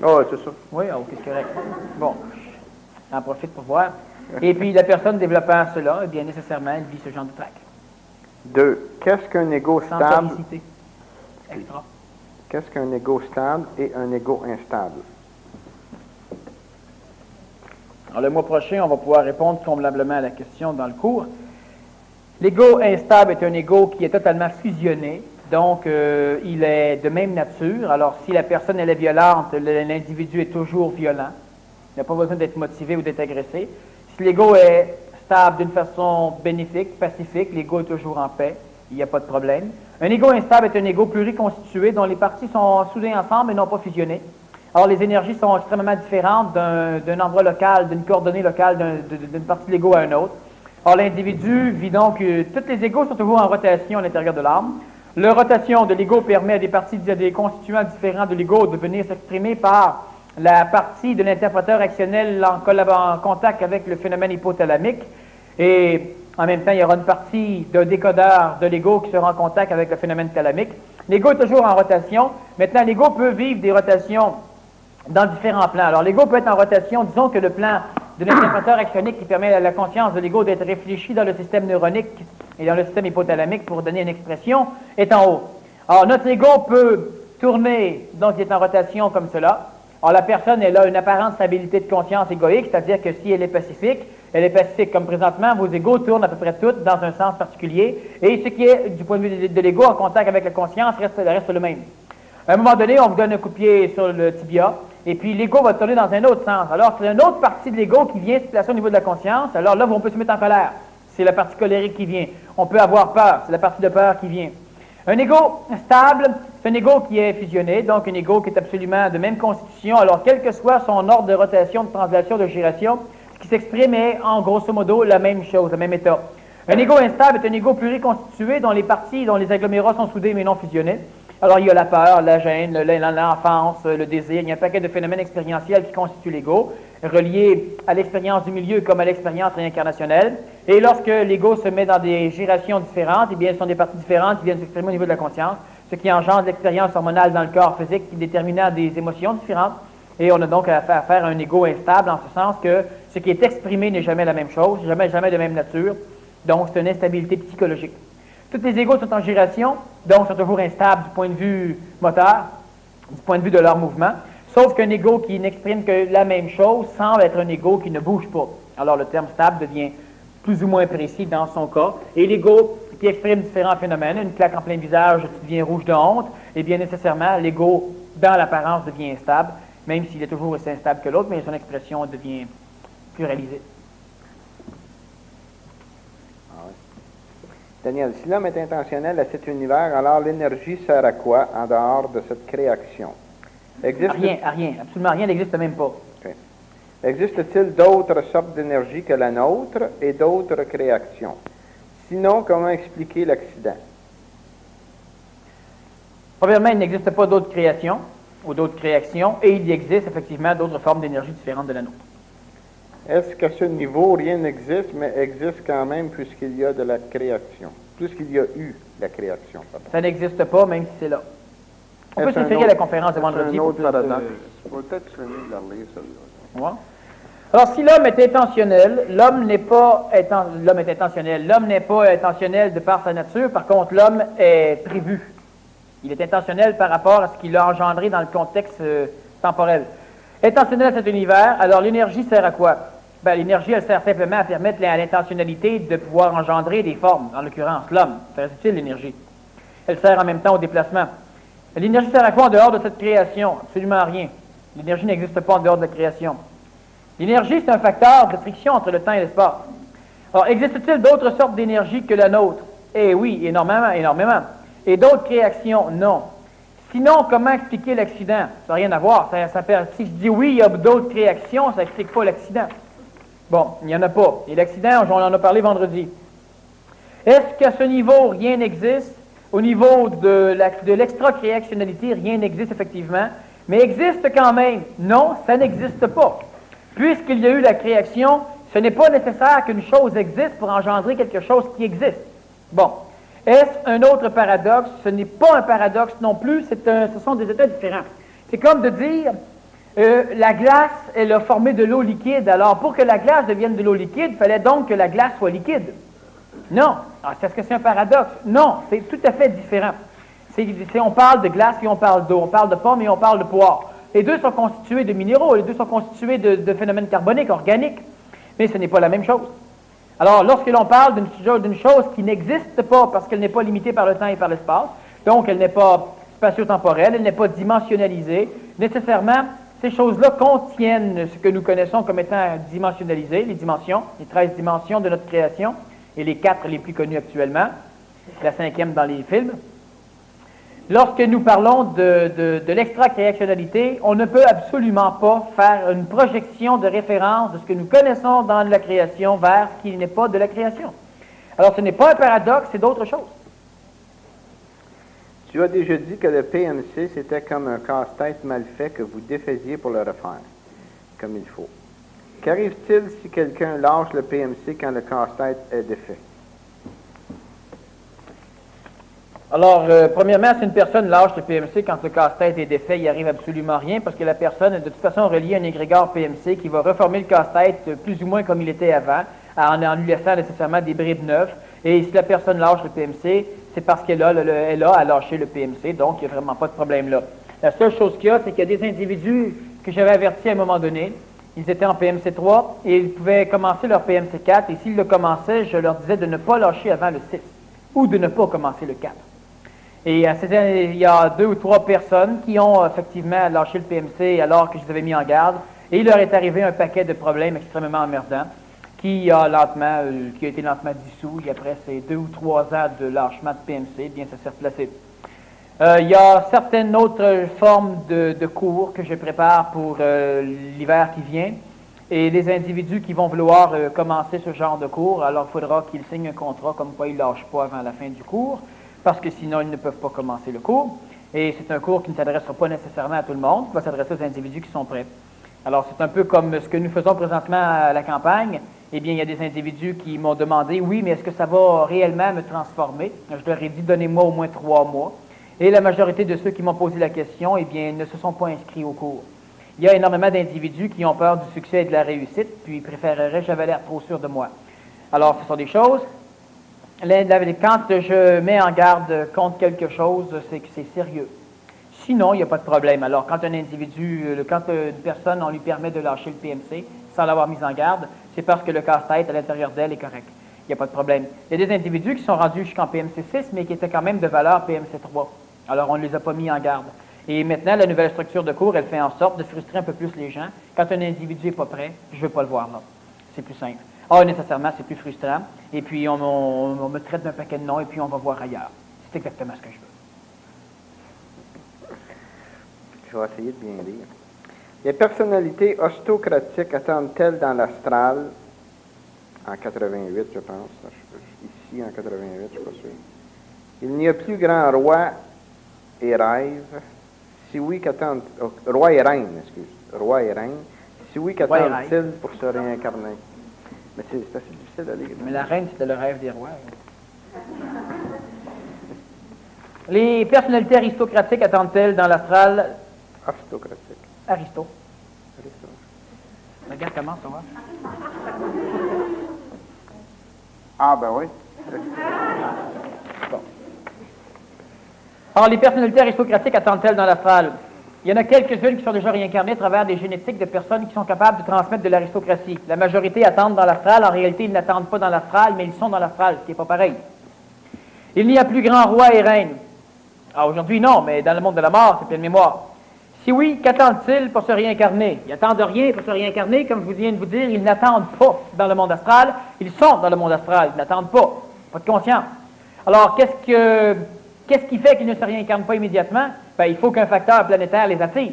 Oh, c'est ça. Oui, ok, c'est correct. Bon, j'en profite pour voir. Et puis, la personne développant cela, eh bien, nécessairement, elle vit ce genre de trac. 2. Qu'est-ce qu'un ego stable? Sensoricité. Extra. Qu'est-ce qu'un ego stable et un ego instable? Alors, le mois prochain, on va pouvoir répondre convenablement à la question dans le cours. L'ego instable est un ego qui est totalement fusionné, donc il est de même nature. Alors, si la personne elle est violente, l'individu est toujours violent. Il n'a pas besoin d'être motivé ou d'être agressé. Si l'ego est stable d'une façon bénéfique, pacifique, l'ego est toujours en paix, il n'y a pas de problème. Un ego instable est un ego pluriconstitué dont les parties sont soudées ensemble et non pas fusionnées. Alors, les énergies sont extrêmement différentes d'un endroit local, d'une coordonnée locale, d'une partie de l'ego à un autre. Or, l'individu vit donc... tous les égos sont toujours en rotation à l'intérieur de l'âme. La rotation de l'ego permet à des constituants différents de l'ego de venir s'exprimer par la partie de l'interpréteur actionnel en contact avec le phénomène hypothalamique. Et en même temps, il y aura une partie d'un décodeur de l'ego qui sera en contact avec le phénomène thalamique. L'ego est toujours en rotation. Maintenant, l'ego peut vivre des rotations dans différents plans. Alors, l'ego peut être en rotation, disons que le plan de l'interpréteur actionique qui permet à la conscience de l'ego d'être réfléchi dans le système neuronique et dans le système hypothalamique pour donner une expression, est en haut. Alors, notre ego peut tourner, donc il est en rotation comme cela. Alors, la personne, elle a une apparente stabilité de conscience égoïque, c'est-à-dire que si elle est pacifique comme présentement, vos égos tournent à peu près toutes dans un sens particulier, et ce qui est, du point de vue de l'ego, en contact avec la conscience, reste le même. À un moment donné, on vous donne un coup de pied sur le tibia, et puis l'ego va tourner dans un autre sens. Alors, c'est une autre partie de l'ego qui vient se placer au niveau de la conscience. Alors là, on peut se mettre en colère. C'est la partie colérique qui vient. On peut avoir peur. C'est la partie de peur qui vient. Un ego stable, c'est un ego qui est fusionné, donc un ego qui est absolument de même constitution. Alors, quel que soit son ordre de rotation, de translation, de giration, ce qui s'exprime est, en grosso modo, la même chose, le même état. Un ego instable est un ego pluriconstitué dont les parties, dont les agglomérats sont soudés mais non fusionnés. Alors, il y a la peur, la gêne, l'enfance, le désir. Il y a un paquet de phénomènes expérientiels qui constituent l'ego, reliés à l'expérience du milieu comme à l'expérience réincarnationnelle. Et lorsque l'ego se met dans des gyrations différentes, eh bien, ce sont des parties différentes qui viennent s'exprimer au niveau de la conscience, ce qui engendre l'expérience hormonale dans le corps physique qui déterminant des émotions différentes. Et on a donc affaire à un ego instable en ce sens que ce qui est exprimé n'est jamais la même chose, jamais de même nature. Donc, c'est une instabilité psychologique. Tous les égos sont en gyration, donc sont toujours instables du point de vue moteur, du point de vue de leur mouvement, sauf qu'un égo qui n'exprime que la même chose semble être un égo qui ne bouge pas. Alors le terme stable devient plus ou moins précis dans son cas, et l'égo qui exprime différents phénomènes, une claque en plein visage, tu deviens rouge de honte, et bien nécessairement, l'égo, dans l'apparence, devient instable, même s'il est toujours aussi instable que l'autre, mais son expression devient pluralisée. Daniel, si l'homme est intentionnel à cet univers, alors l'énergie sert à quoi en dehors de cette création? Rien, absolument rien n'existe même pas. Okay. Existe-t-il d'autres sortes d'énergie que la nôtre et d'autres créations? Sinon, comment expliquer l'accident? Premièrement, il n'existe pas d'autres créations ou d'autres créations, et il existe effectivement d'autres formes d'énergie différentes de la nôtre. Est-ce qu'à ce niveau, rien n'existe, mais existe quand même puisqu'il y a de la création? Puisqu'il y a eu la création, pardon. Ça n'existe pas, même si c'est là. On peut se référer à la conférence de vendredi. C'est un autre paradoxe. Peut-être que je vais la relire, celle-là. Ouais. Alors, si l'homme est intentionnel, l'homme n'est pas intentionnel de par sa nature. Par contre, l'homme est prévu. Il est intentionnel par rapport à ce qu'il a engendré dans le contexte temporel. Intentionnel à cet univers, alors l'énergie sert à quoi? Ben, l'énergie, elle sert simplement à permettre à l'intentionnalité de pouvoir engendrer des formes, en l'occurrence l'homme. C'est très utile, l'énergie. Elle sert en même temps au déplacement. L'énergie sert à quoi en dehors de cette création? Absolument rien. L'énergie n'existe pas en dehors de la création. L'énergie, c'est un facteur de friction entre le temps et l'espace. Alors, existe-t-il d'autres sortes d'énergie que la nôtre? Eh oui, énormément. Et d'autres créations? Non. Sinon, comment expliquer l'accident? Ça n'a rien à voir. Si je dis oui, il y a d'autres créations, ça n'explique pas l'accident. Bon, il n'y en a pas. Et l'accident, on en a parlé vendredi. Est-ce qu'à ce niveau, rien n'existe? Au niveau de l'extra-créationnalité, rien n'existe effectivement. Mais existe quand même? Non, ça n'existe pas. Puisqu'il y a eu la création, ce n'est pas nécessaire qu'une chose existe pour engendrer quelque chose qui existe. Bon. Est-ce un autre paradoxe? Ce n'est pas un paradoxe non plus, ce sont des états différents. C'est comme de dire, la glace, elle a formé de l'eau liquide. Alors, pour que la glace devienne de l'eau liquide, il fallait donc que la glace soit liquide. Non. Est-ce que c'est un paradoxe? Non, c'est tout à fait différent. On parle de glace et on parle d'eau. On parle de pommes et on parle de poire. Les deux sont constitués de minéraux, les deux sont constitués de phénomènes carboniques, organiques. Mais ce n'est pas la même chose. Alors, lorsque l'on parle d'une chose qui n'existe pas parce qu'elle n'est pas limitée par le temps et par l'espace, donc elle n'est pas spatio-temporelle, elle n'est pas dimensionnalisée, nécessairement, ces choses-là contiennent ce que nous connaissons comme étant dimensionnalisé, les dimensions, les 13 dimensions de notre création, et les 4 les plus connues actuellement, la 5e dans les films. Lorsque nous parlons de l'extra-créationnalité, on ne peut absolument pas faire une projection de référence de ce que nous connaissons dans la création vers ce qui n'est pas de la création. Alors, ce n'est pas un paradoxe, c'est d'autres choses. Tu as déjà dit que le PMC, c'était comme un casse-tête mal fait que vous défaisiez pour le refaire, comme il faut. Qu'arrive-t-il si quelqu'un lâche le PMC quand le casse-tête est défait? Alors, premièrement, si une personne lâche le PMC quand le casse-tête est défait, il n'y arrive absolument rien parce que la personne est de toute façon reliée à un égrégore PMC qui va reformer le casse-tête plus ou moins comme il était avant, en lui laissant nécessairement des bribes neuves. Et si la personne lâche le PMC, c'est parce qu'elle a lâché le PMC, donc il n'y a vraiment pas de problème là. La seule chose qu'il y a, c'est qu'il y a des individus que j'avais avertis à un moment donné, ils étaient en PMC 3 et ils pouvaient commencer leur PMC 4 et s'ils le commençaient, je leur disais de ne pas lâcher avant le 6 ou de ne pas commencer le 4. Et il y a 2 ou 3 personnes qui ont effectivement lâché le PMC alors que je les avais mis en garde. Et il leur est arrivé un paquet de problèmes extrêmement emmerdants qui a été lentement dissous. Et après ces 2 ou 3 ans de lâchement de PMC, bien ça s'est replacé. Il y a certaines autres formes de cours que je prépare pour l'hiver qui vient. Et les individus qui vont vouloir commencer ce genre de cours, alors il faudra qu'ils signent un contrat comme quoi ils ne lâchent pas avant la fin du cours, parce que sinon ils ne peuvent pas commencer le cours. Et c'est un cours qui ne s'adressera pas nécessairement à tout le monde, qui va s'adresser aux individus qui sont prêts. Alors, c'est un peu comme ce que nous faisons présentement à la campagne. Eh bien, il y a des individus qui m'ont demandé, oui, mais est-ce que ça va réellement me transformer? Je leur ai dit, donnez-moi au moins 3 mois. Et la majorité de ceux qui m'ont posé la question, eh bien, ne se sont pas inscrits au cours. Il y a énormément d'individus qui ont peur du succès et de la réussite, puis ils préféreraient, j'avais l'air trop sûr de moi. Alors, ce sont des choses. Quand je mets en garde contre quelque chose, c'est que c'est sérieux. Sinon, il n'y a pas de problème. Alors, quand un individu, quand une personne, on lui permet de lâcher le PMC sans l'avoir mis en garde, c'est parce que le casse-tête à l'intérieur d'elle est correct. Il n'y a pas de problème. Il y a des individus qui sont rendus jusqu'en PMC 6, mais qui étaient quand même de valeur PMC 3. Alors, on ne les a pas mis en garde. Et maintenant, la nouvelle structure de cours, elle fait en sorte de frustrer un peu plus les gens. Quand un individu n'est pas prêt, je ne veux pas le voir là. C'est plus simple. Ah, nécessairement, c'est plus frustrant. Et puis, on me traite d'un paquet de noms, et puis on va voir ailleurs. C'est exactement ce que je veux. Je vais essayer de bien lire. Les personnalités ostocratiques attendent-elles dans l'astral, en 88, je pense, ici en 88, je ne suis pas sûr. Il n'y a plus grand roi et rêve. Si oui, qu'attendent... roi et reine, excuse. Roi et reine. Si oui, qu'attendent-ils pour se réincarner? Mais c'est assez difficile à lire. Mais la reine, c'était le rêve des rois. Les personnalités aristocratiques attendent-elles dans l'astral? Aristocratique. Aristo. Regarde comment ça va. Ah, ben oui. Bon. Alors, les personnalités aristocratiques attendent-elles dans l'astral? Il y en a quelques-unes qui sont déjà réincarnées à travers des génétiques de personnes qui sont capables de transmettre de l'aristocratie. La majorité attendent dans l'astral. En réalité, ils n'attendent pas dans l'astral, mais ils sont dans l'astral, ce qui n'est pas pareil. Il n'y a plus grand roi et reine. Ah, aujourd'hui, non, mais dans le monde de la mort, c'est pleine mémoire. Si oui, qu'attendent-ils pour se réincarner? Ils n'attendent rien pour se réincarner, comme je vous viens de vous dire, ils n'attendent pas dans le monde astral, ils sont dans le monde astral, ils n'attendent pas, pas de conscience. Alors, qu'est-ce qui fait qu'ils ne se réincarnent pas immédiatement? Ben, il faut qu'un facteur planétaire les attire.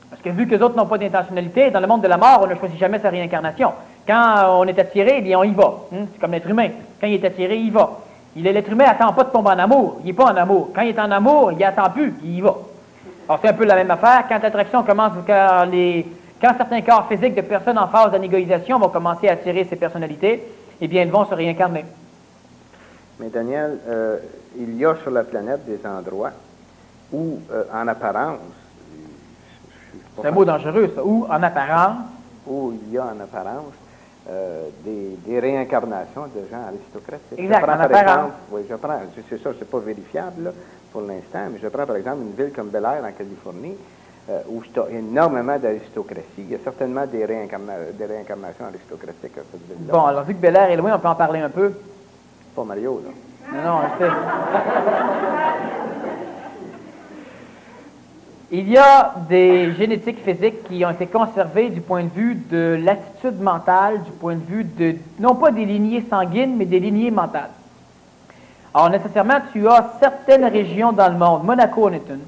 Parce que vu que les autres n'ont pas d'intentionnalité, dans le monde de la mort, on ne choisit jamais sa réincarnation. Quand on est attiré, eh bien, on y va. C'est comme l'être humain. Quand il est attiré, il y va. L'être humain n'attend pas de tomber en amour. Il n'est pas en amour. Quand il est en amour, il n'attend plus, il y va. Alors, c'est un peu la même affaire. Quand l'attraction commence, quand certains corps physiques de personnes en phase d'anégoïsation vont commencer à attirer ces personnalités, eh bien, elles vont se réincarner. Mais Daniel, il y a sur la planète des endroits où, en apparence, c'est un mot dangereux, ça, où, en apparence, où il y a en apparence des réincarnations de gens aristocratiques. Exact, je prends, en par apparence. exemple, oui, c'est ça, c'est pas vérifiable là, pour l'instant, mais je prends par exemple une ville comme Bel Air en Californie, où il y a énormément d'aristocratie. Il y a certainement des réincarnations aristocratiques à cette ville-là. Bon, alors vu que Bel Air est loin, on peut en parler un peu. Pas Mario, là. Non, je sais. Il y a des génétiques physiques qui ont été conservées du point de vue de l'attitude mentale, du point de vue de, non pas des lignées sanguines, mais des lignées mentales. Alors, nécessairement, tu as certaines régions dans le monde, Monaco en est une,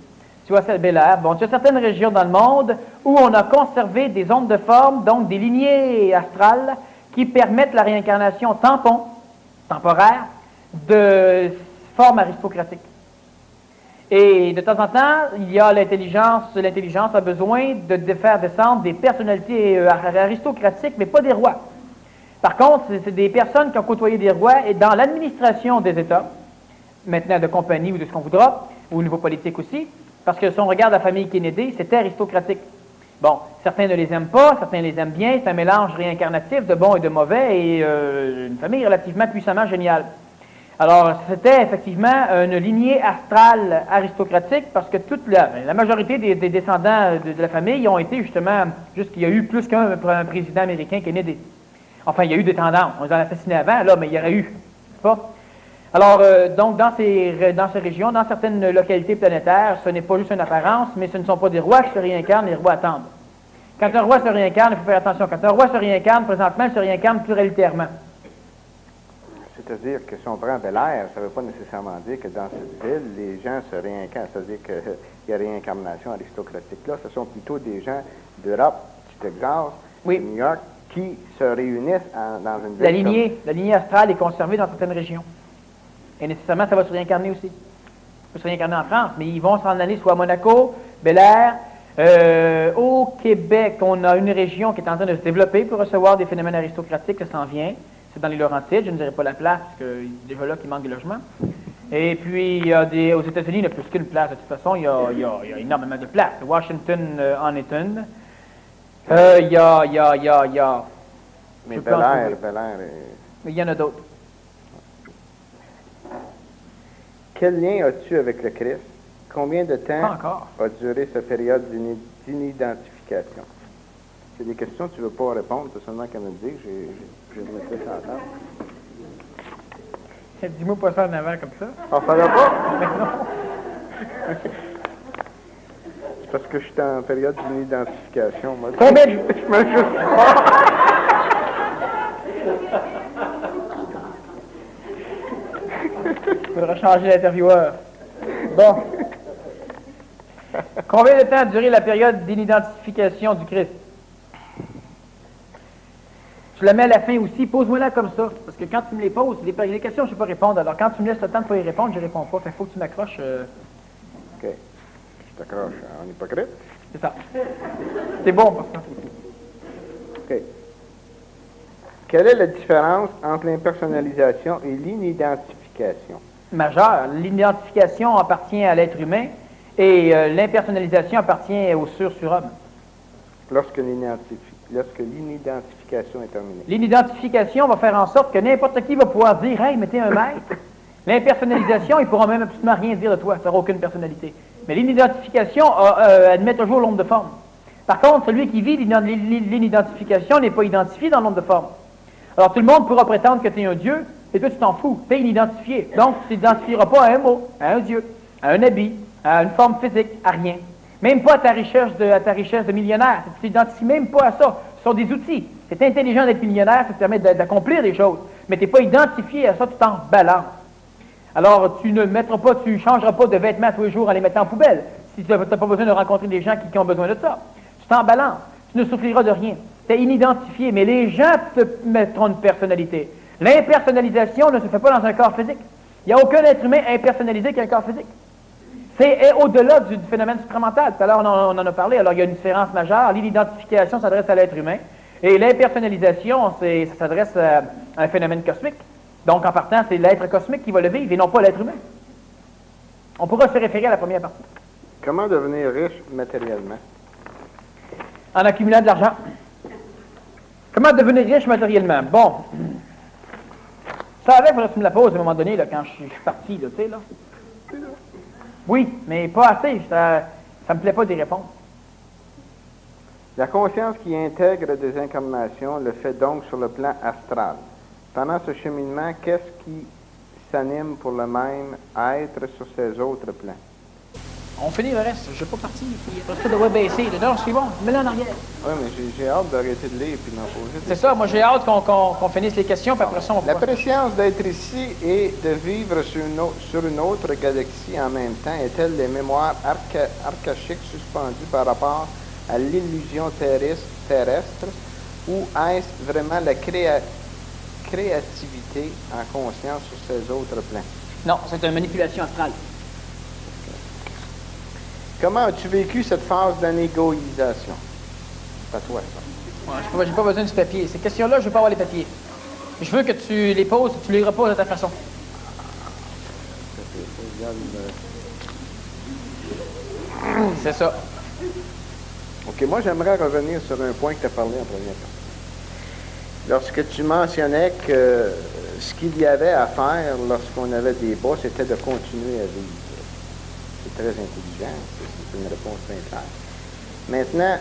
tu as Bel Air, bon, tu as certaines régions dans le monde où on a conservé des ondes de forme, donc des lignées astrales, qui permettent la réincarnation tampon, temporaire, de formes aristocratiques. Et de temps en temps, il y a l'intelligence a besoin de faire descendre des personnalités aristocratiques, mais pas des rois. Par contre, c'est des personnes qui ont côtoyé des rois et dans l'administration des États, maintenant de compagnie ou de ce qu'on voudra, ou au niveau politique aussi, parce que si on regarde la famille Kennedy, c'était aristocratique. Bon, certains ne les aiment pas, certains les aiment bien, c'est un mélange réincarnatif de bon et de mauvais, et une famille relativement puissamment géniale. Alors, c'était effectivement une lignée astrale aristocratique parce que toute la majorité des descendants de la famille ont été justement, juste qu'il y a eu plus qu'un président américain Kennedy. Enfin, il y a eu des tendances. On les a assassinés avant, là, mais il y aurait eu. C'est pas? Alors, donc, dans ces régions, dans certaines localités planétaires, ce n'est pas juste une apparence, mais ce ne sont pas des rois qui se réincarnent, les rois attendent. Quand un roi se réincarne, il faut faire attention. Quand un roi se réincarne, présentement, il se réincarne pluralitairement. C'est-à-dire que si on prend Bel Air, ça ne veut pas nécessairement dire que dans cette ville, les gens se réincarnent. C'est-à-dire qu'il y a réincarnation aristocratique. Là, ce sont plutôt des gens d'Europe, du Texas, oui, de New York, qui se réunissent dans une ville. La lignée astrale est conservée dans certaines régions. Et nécessairement, ça va se réincarner aussi. peut se réincarner en France, mais ils vont s'en aller soit à Monaco, Bel-Air. Au Québec, on a une région qui est en train de se développer pour recevoir des phénomènes aristocratiques, ça s'en vient. C'est dans les Laurentides, je ne dirais pas la place, parce que déjà là qu'il manque de logement. Et puis, il y a aux États-Unis, il n'y a plus qu'une place. De toute façon, il y a énormément de places. Washington en est une. Il y a... Mais Bel-Air Mais il y en a d'autres. Quel lien as-tu avec le Christ? Combien de temps Pas encore. a duré cette période d'inidentification? C'est des questions que tu ne veux pas répondre, tu as seulement qu'à me le dire, je vais me mettre ça en table. Dis-moi pas ça en avant comme ça. Ah, ça va pas? Mais non. C'est parce que je suis en période d'inidentification, moi. Combien? Je me juste pas. Il faudra changer l'intervieweur. Bon. Combien de temps a duré la période d'inidentification du Christ? Je la mets à la fin aussi. Pose-moi-la comme ça. Parce que quand tu me les poses, les questions, je ne sais pas répondre. Alors, quand tu me laisses le temps de ne pas y répondre, je ne réponds pas. Il faut que tu m'accroches. OK. Je t'accroche en hypocrite. C'est ça. C'est bon pour ça. OK. Quelle est la différence entre l'impersonnalisation et l'inidentification? Majeur. L'identification appartient à l'être humain et l'impersonnalisation appartient au surhomme. Lorsque l'inidentification est terminée. L'identification va faire en sorte que n'importe qui va pouvoir dire « Hey, mettez un maître ». L'impersonnalisation, il ne pourra même absolument rien dire de toi, ça n'aura aucune personnalité. Mais l'identification admet toujours l'onde de forme. Par contre, celui qui vit l'inidentification n'est pas identifié dans l'onde de forme. Alors tout le monde pourra prétendre que tu es un dieu, et toi tu t'en fous, tu es inidentifié. Donc tu ne t'identifieras pas à un mot, à un dieu, à un habit, à une forme physique, à rien. Même pas à ta richesse de millionnaire. Tu ne t'identifies même pas à ça. Ce sont des outils. C'est intelligent d'être millionnaire, ça te permet d'accomplir des choses. Mais tu n'es pas identifié à ça, tu t'en balances. Alors, tu ne changeras pas de vêtements tous les jours en les mettant en poubelle. Si tu n'as pas besoin de rencontrer des gens qui ont besoin de ça. Tu t'en balances. Tu ne souffriras de rien. Tu es inidentifié, mais les gens te mettront une personnalité. L'impersonnalisation ne se fait pas dans un corps physique. Il n'y a aucun être humain impersonnalisé qui a un corps physique. C'est au-delà du phénomène supramental. Tout à l'heure, on en a parlé. Alors, il y a une différence majeure. L'identification s'adresse à l'être humain. Et l'impersonnalisation, ça s'adresse à un phénomène cosmique. Donc, en partant, c'est l'être cosmique qui va le vivre et non pas l'être humain. On pourra se référer à la première partie. Comment devenir riche matériellement? En accumulant de l'argent. Comment devenir riche matériellement? Bon. Ça avait, il faudrait que tu me la poses à un moment donné, là, quand je suis parti, là, tu sais, là. Oui, mais pas assez. Ça me plaît pas d'y répondre. La conscience qui intègre des incarnations le fait donc sur le plan astral. Pendant ce cheminement, qu'est-ce qui s'anime pour le même être sur ces autres plans? On finit le reste. Je ne vais pas partir. Après ça, devrait baisser. Non, c'est bon. Mets-le en arrière. Oui, mais j'ai hâte d'arrêter de lire et d'en poser. C'est ça. Moi, j'ai hâte qu'on finisse les questions, puis après ça, on va La préscience d'être ici et de vivre sur une autre galaxie en même temps est-elle des mémoires archaïques suspendues par rapport à l'illusion terrestre ou est-ce vraiment la créativité en conscience sur ces autres plans? Non, c'est une manipulation astrale. Comment as-tu vécu cette phase d'anégoïsation? C'est à toi, ça. Ouais, j'ai pas besoin de ce papier. Ces questions-là, je veux pas avoir les papiers. Je veux que tu les poses, tu les reposes à ta façon. C'est ça. OK, moi, j'aimerais revenir sur un point que tu as parlé en première partie. Lorsque tu mentionnais que ce qu'il y avait à faire lorsqu'on avait des bas, c'était de continuer à vivre. C'est très intelligent, c'est une réponse bien claire. Maintenant,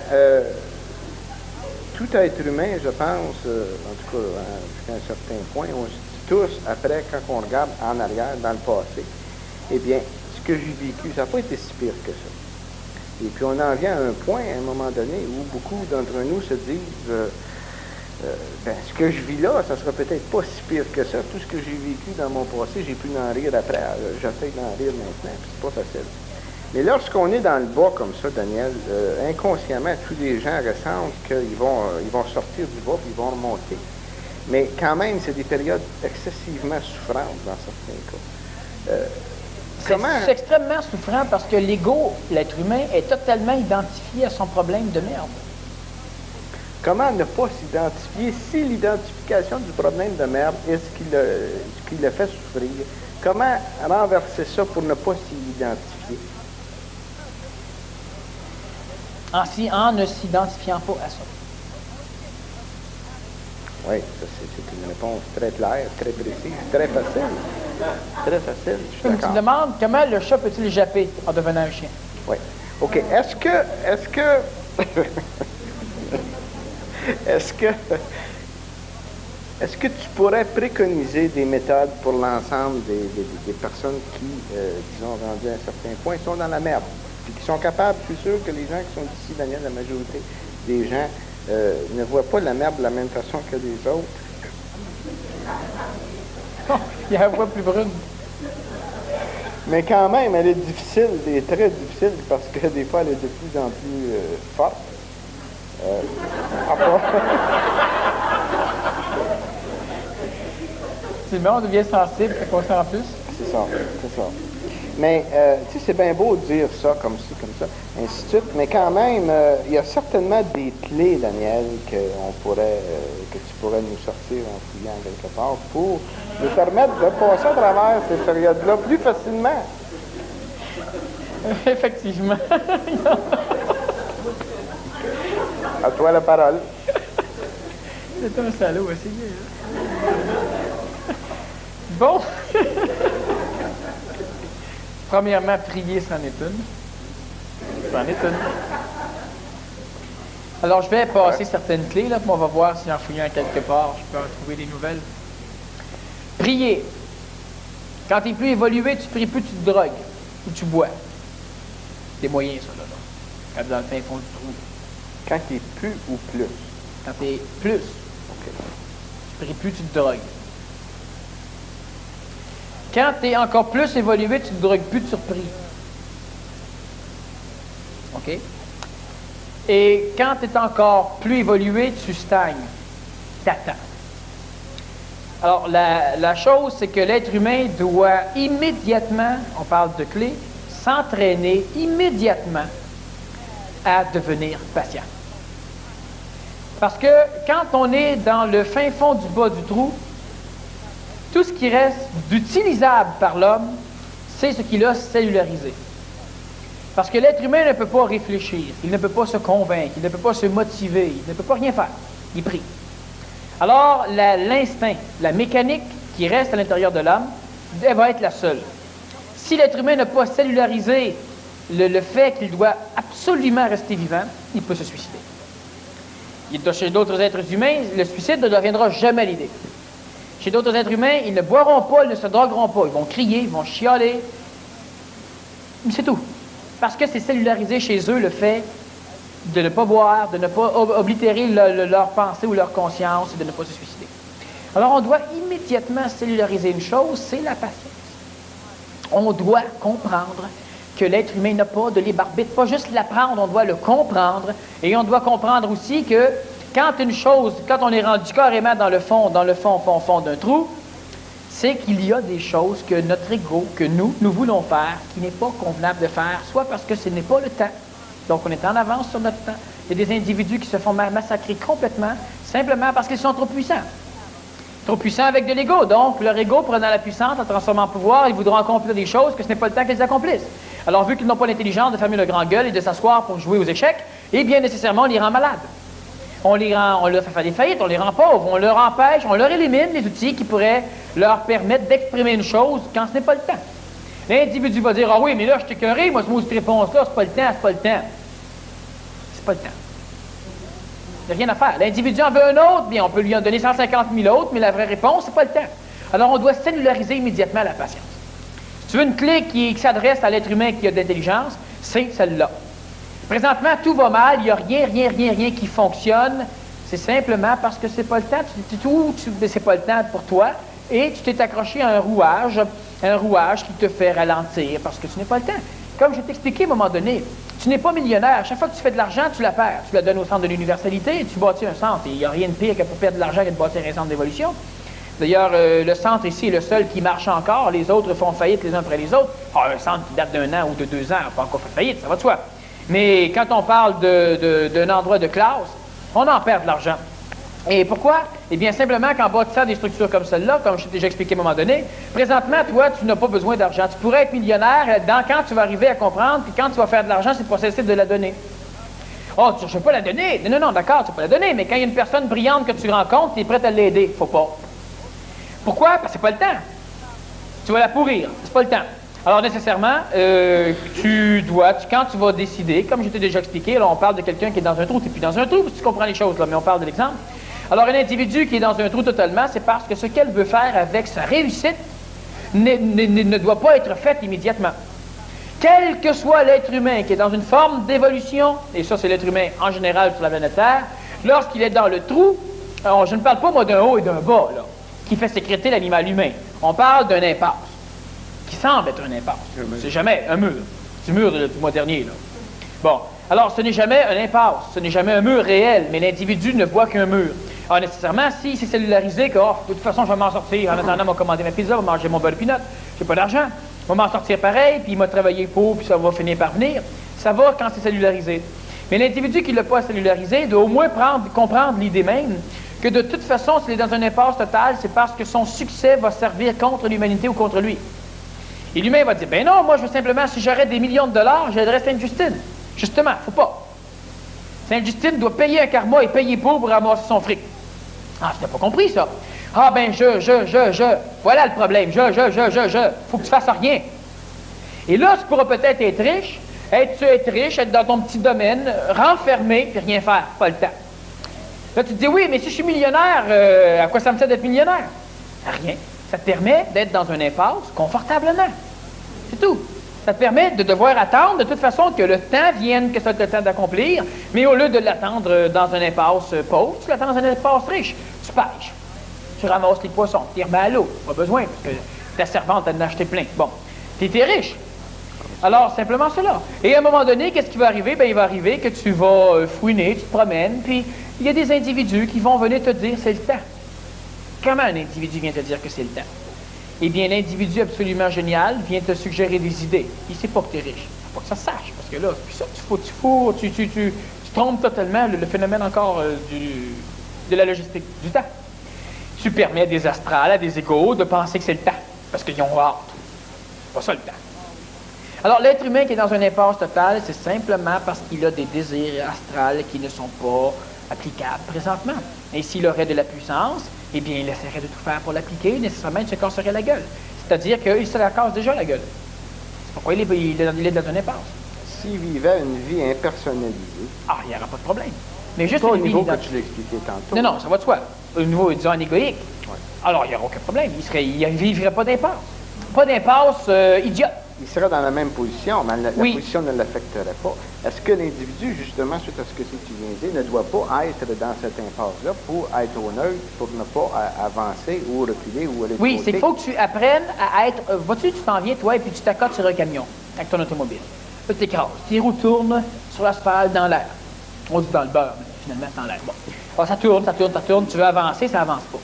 tout être humain, je pense, en tout cas, jusqu'à un certain point, on se dit tous, après, quand on regarde en arrière, dans le passé, eh bien, ce que j'ai vécu, ça n'a pas été si pire que ça. Et puis, on en vient à un point, à un moment donné, où beaucoup d'entre nous se disent, ce que je vis là, ça sera peut-être pas si pire que ça. Tout ce que j'ai vécu dans mon passé, j'ai pu en rire après. J'essaie d'en rire maintenant, puis c'est pas facile. Mais lorsqu'on est dans le bas comme ça, Daniel, inconsciemment, tous les gens ressentent qu'ils vont sortir du bas puis ils vont remonter. Mais quand même, c'est des périodes excessivement souffrantes dans certains cas. C'est extrêmement souffrant parce que l'ego, l'être humain, est totalement identifié à son problème de merde. Comment ne pas s'identifier si l'identification du problème de merde est ce qui le fait souffrir? Comment renverser ça pour ne pas s'y identifier? En ne s'identifiant pas à ça. Oui, ça c'est une réponse très claire, très précise, très facile. Très facile, je suis Tu me d'accord. demandes comment le chat peut-il échapper en devenant un chien? Oui. OK. Est-ce que tu pourrais préconiser des méthodes pour l'ensemble des personnes qui, disons, rendues à un certain point, sont dans la merde, puis qui sont capables, je suis sûr que les gens qui sont ici, Daniel, la majorité des gens ne voient pas la merde de la même façon que les autres. Il y a la voix plus brune. Mais quand même, elle est difficile, elle est très difficile, parce que des fois, elle est de plus en plus forte. C'est bon, on devient sensible, fait qu'on sent plus. C'est ça, c'est ça. Mais, tu sais, c'est bien beau de dire ça, comme ci, comme ça, ainsi de suite, mais quand même, il y a certainement des clés, Daniel, que tu pourrais nous sortir en fouillant quelque part pour nous permettre de passer à travers ces périodes-là plus facilement. Effectivement. À toi la parole. C'est un salaud aussi. Hein? Bon. Premièrement, prier, c'en est une. C'en est une. Alors, je vais passer certaines clés, là, puis on va voir si en fouillant quelque part, je peux en trouver des nouvelles. Prier. Quand tu es plus évolué, tu pries plus, tu te drogues ou tu bois. Des moyens, ça, là. Quand tu es dans le fin fond du trou. Quand tu es plus ou plus? Quand tu es plus, OK. tu pries plus, tu te drogues. Quand tu es encore plus évolué, tu ne te drogues plus de surpris. OK? Et quand tu es encore plus évolué, tu stagnes. T'attends. Alors, la chose, c'est que l'être humain doit immédiatement, on parle de clé, s'entraîner immédiatement à devenir patient. Parce que quand on est dans le fin fond du bas du trou, tout ce qui reste d'utilisable par l'homme, c'est ce qu'il a cellularisé. Parce que l'être humain ne peut pas réfléchir, il ne peut pas se convaincre, il ne peut pas se motiver, il ne peut pas rien faire. Il prie. Alors, l'instinct, la mécanique qui reste à l'intérieur de l'homme, elle va être la seule. Si l'être humain n'a pas cellularisé le fait qu'il doit absolument rester vivant, il peut se suicider. Chez d'autres êtres humains, le suicide ne deviendra jamais l'idée. Chez d'autres êtres humains, ils ne boiront pas, ils ne se drogueront pas. Ils vont crier, ils vont chialer. C'est tout. Parce que c'est cellularisé chez eux le fait de ne pas boire, de ne pas oblitérer leur pensée ou leur conscience et de ne pas se suicider. Alors, on doit immédiatement cellulariser une chose, c'est la patience. On doit comprendre que l'être humain n'a pas de libre arbitre, pas juste l'apprendre, on doit le comprendre. Et on doit comprendre aussi que quand on est rendu carrément dans le fond d'un trou, c'est qu'il y a des choses que notre ego, que nous voulons faire, qui n'est pas convenable de faire, soit parce que ce n'est pas le temps, donc on est en avance sur notre temps. Il y a des individus qui se font massacrer complètement, simplement parce qu'ils sont trop puissants. Trop puissants avec de l'ego, donc leur ego, prenant la puissance, la transformant en pouvoir, ils voudront accomplir des choses que ce n'est pas le temps qu'ils accomplissent. Alors, vu qu'ils n'ont pas l'intelligence de fermer le grand gueule et de s'asseoir pour jouer aux échecs, eh bien, nécessairement, on les rend malades. On leur fait faire des faillites, on les rend pauvres, on leur empêche, on leur élimine les outils qui pourraient leur permettre d'exprimer une chose quand ce n'est pas le temps. L'individu va dire « Ah oui, mais là, je t'ai écœuré, moi, cette réponse-là, c'est pas le temps, c'est pas le temps. » C'est pas le temps. Il n'y a rien à faire. L'individu en veut un autre, bien, on peut lui en donner 150 000 autres, mais la vraie réponse, c'est pas le temps. Alors, on doit cellulariser immédiatement la patience. Si tu veux une clé qui s'adresse à l'être humain qui a de l'intelligence, c'est celle-là. Présentement, tout va mal, il n'y a rien qui fonctionne. C'est simplement parce que c'est pas le temps, c'est pas le temps pour toi, et tu t'es accroché à un rouage qui te fait ralentir parce que ce n'est pas le temps. Comme je t'ai expliqué à un moment donné, tu n'es pas millionnaire. Chaque fois que tu fais de l'argent, tu la perds. Tu la donnes au centre de l'universalité et tu bâtis un centre. Et il n'y a rien de pire que pour perdre de l'argent que de bâtir un centre d'évolution. D'ailleurs, le centre ici est le seul qui marche encore. Les autres font faillite les uns après les autres. Ah, un centre qui date d'1 an ou de 2 ans n'a pas encore fait faillite, ça va de soi. Mais quand on parle d'un endroit de classe, on en perd de l'argent. Et pourquoi? Eh bien, simplement qu'en bâtissant des structures comme celle-là, comme je t'ai déjà expliqué à un moment donné, présentement, toi, tu n'as pas besoin d'argent. Tu pourrais être millionnaire quand tu vas arriver à comprendre, puis quand tu vas faire de l'argent, c'est pas cesser de la donner. Oh, je ne veux pas la donner. Non, non, d'accord, tu ne peux pas la donner, mais quand il y a une personne brillante que tu rencontres, tu es prêt à l'aider. Faut pas. Pourquoi? Parce que c'est pas le temps. Tu vas la pourrir. C'est pas le temps. Alors, nécessairement, quand tu vas décider, comme je t'ai déjà expliqué, là, on parle de quelqu'un qui est dans un trou, tu n'es plus dans un trou, si tu comprends les choses, là, mais on parle de l'exemple. Alors, un individu qui est dans un trou totalement, c'est parce que ce qu'elle veut faire avec sa réussite ne doit pas être fait immédiatement. Quel que soit l'être humain qui est dans une forme d'évolution, et ça, c'est l'être humain en général sur la planète Terre, lorsqu'il est dans le trou, alors, je ne parle pas, moi, d'un haut et d'un bas, là, qui fait sécréter l'animal humain. On parle d'un impasse, qui semble être un impasse. C'est jamais un mur. C'est le mur du mois dernier, là. Bon, alors, ce n'est jamais un impasse, ce n'est jamais un mur réel, mais l'individu ne voit qu'un mur. Alors, nécessairement, si c'est cellularisé, que, oh, de toute façon, je vais m'en sortir. En attendant, m'a commandé ma pizza, va manger mon beurre de peanut. J'ai pas d'argent. Je vais m'en sortir pareil, puis il m'a travaillé pour, puis ça va finir par venir. Ça va quand c'est cellularisé. Mais l'individu qui ne l'a pas cellularisé doit au moins comprendre l'idée même que de toute façon, s'il est dans un impasse total, c'est parce que son succès va servir contre l'humanité ou contre lui. Et l'humain va dire, ben non, moi je veux simplement, si j'aurais des millions de dollars, j'aiderais Sainte-Justine. Justement, faut pas. Sainte-Justine doit payer un karma et payer pour ramasser son fric. Ah, tu n'as pas compris ça. Ah ben voilà le problème, faut que tu fasses rien. Et là, tu pourras peut-être être riche, être dans ton petit domaine, renfermé, puis rien faire, pas le temps. Là, tu te dis, oui, mais si je suis millionnaire, à quoi ça me sert d'être millionnaire? À rien. Ça te permet d'être dans un impasse confortablement. C'est tout. Ça te permet de devoir attendre de toute façon que le temps vienne, que ça te le temps d'accomplir, mais au lieu de l'attendre dans un impasse pauvre, tu l'attends dans un impasse riche. Tu pêches. Tu ramasses les poissons, tu les remets à l'eau. Pas besoin, parce que ta servante en a acheté plein. Bon, tu étais riche. Alors, simplement cela. Et à un moment donné, qu'est-ce qui va arriver? Bien, il va arriver que tu vas fouiner, tu te promènes, puis il y a des individus qui vont venir te dire c'est le temps. Comment un individu vient te dire que c'est le temps? Eh bien, l'individu absolument génial vient te suggérer des idées. Il ne sait pas que tu es riche. Il ne faut pas que ça se sache, parce que là, puis ça, tu trompes totalement le phénomène encore de la logistique du temps. Tu permets à des astrales, à des égaux de penser que c'est le temps, parce qu'ils ont hâte. C'est pas ça le temps. Alors, l'être humain qui est dans un impasse totale, c'est simplement parce qu'il a des désirs astrales qui ne sont pas applicables présentement. Et s'il aurait de la puissance, eh bien, il essaierait de tout faire pour l'appliquer, nécessairement, il se casserait la gueule. C'est-à-dire qu'il se la casse déjà la gueule. C'est pourquoi il est dans un impasse. S'il vivait une vie impersonnalisée... Ah, il n'y aura pas de problème. Mais juste pas au une vie niveau que tu l'expliquais tantôt. Non, ça va de soi. Au niveau, disons, anégoïque. Ouais. Alors, il n'y aura aucun problème. Il ne vivrait pas d'impasse. Pas d'impasse idiote. Il serait dans la même position, mais la Oui. position ne l'affecterait pas. Est-ce que l'individu, justement, suite à ce que tu viens de dire, ne doit pas être dans cette impasse-là pour être au neutre, pour ne pas avancer ou reculer ou aller de Oui, côté? c'est qu'il faut que tu apprennes à être... vois-tu, tu t'en viens, toi, et puis tu t'accotes sur un camion avec ton automobile. Là, tu t'écrases. Tes roues tournent sur l'asphalte dans l'air. On dit dans le beurre, mais finalement, c'est dans l'air. Bon. Alors, ça tourne. Tu veux avancer, ça avance pas.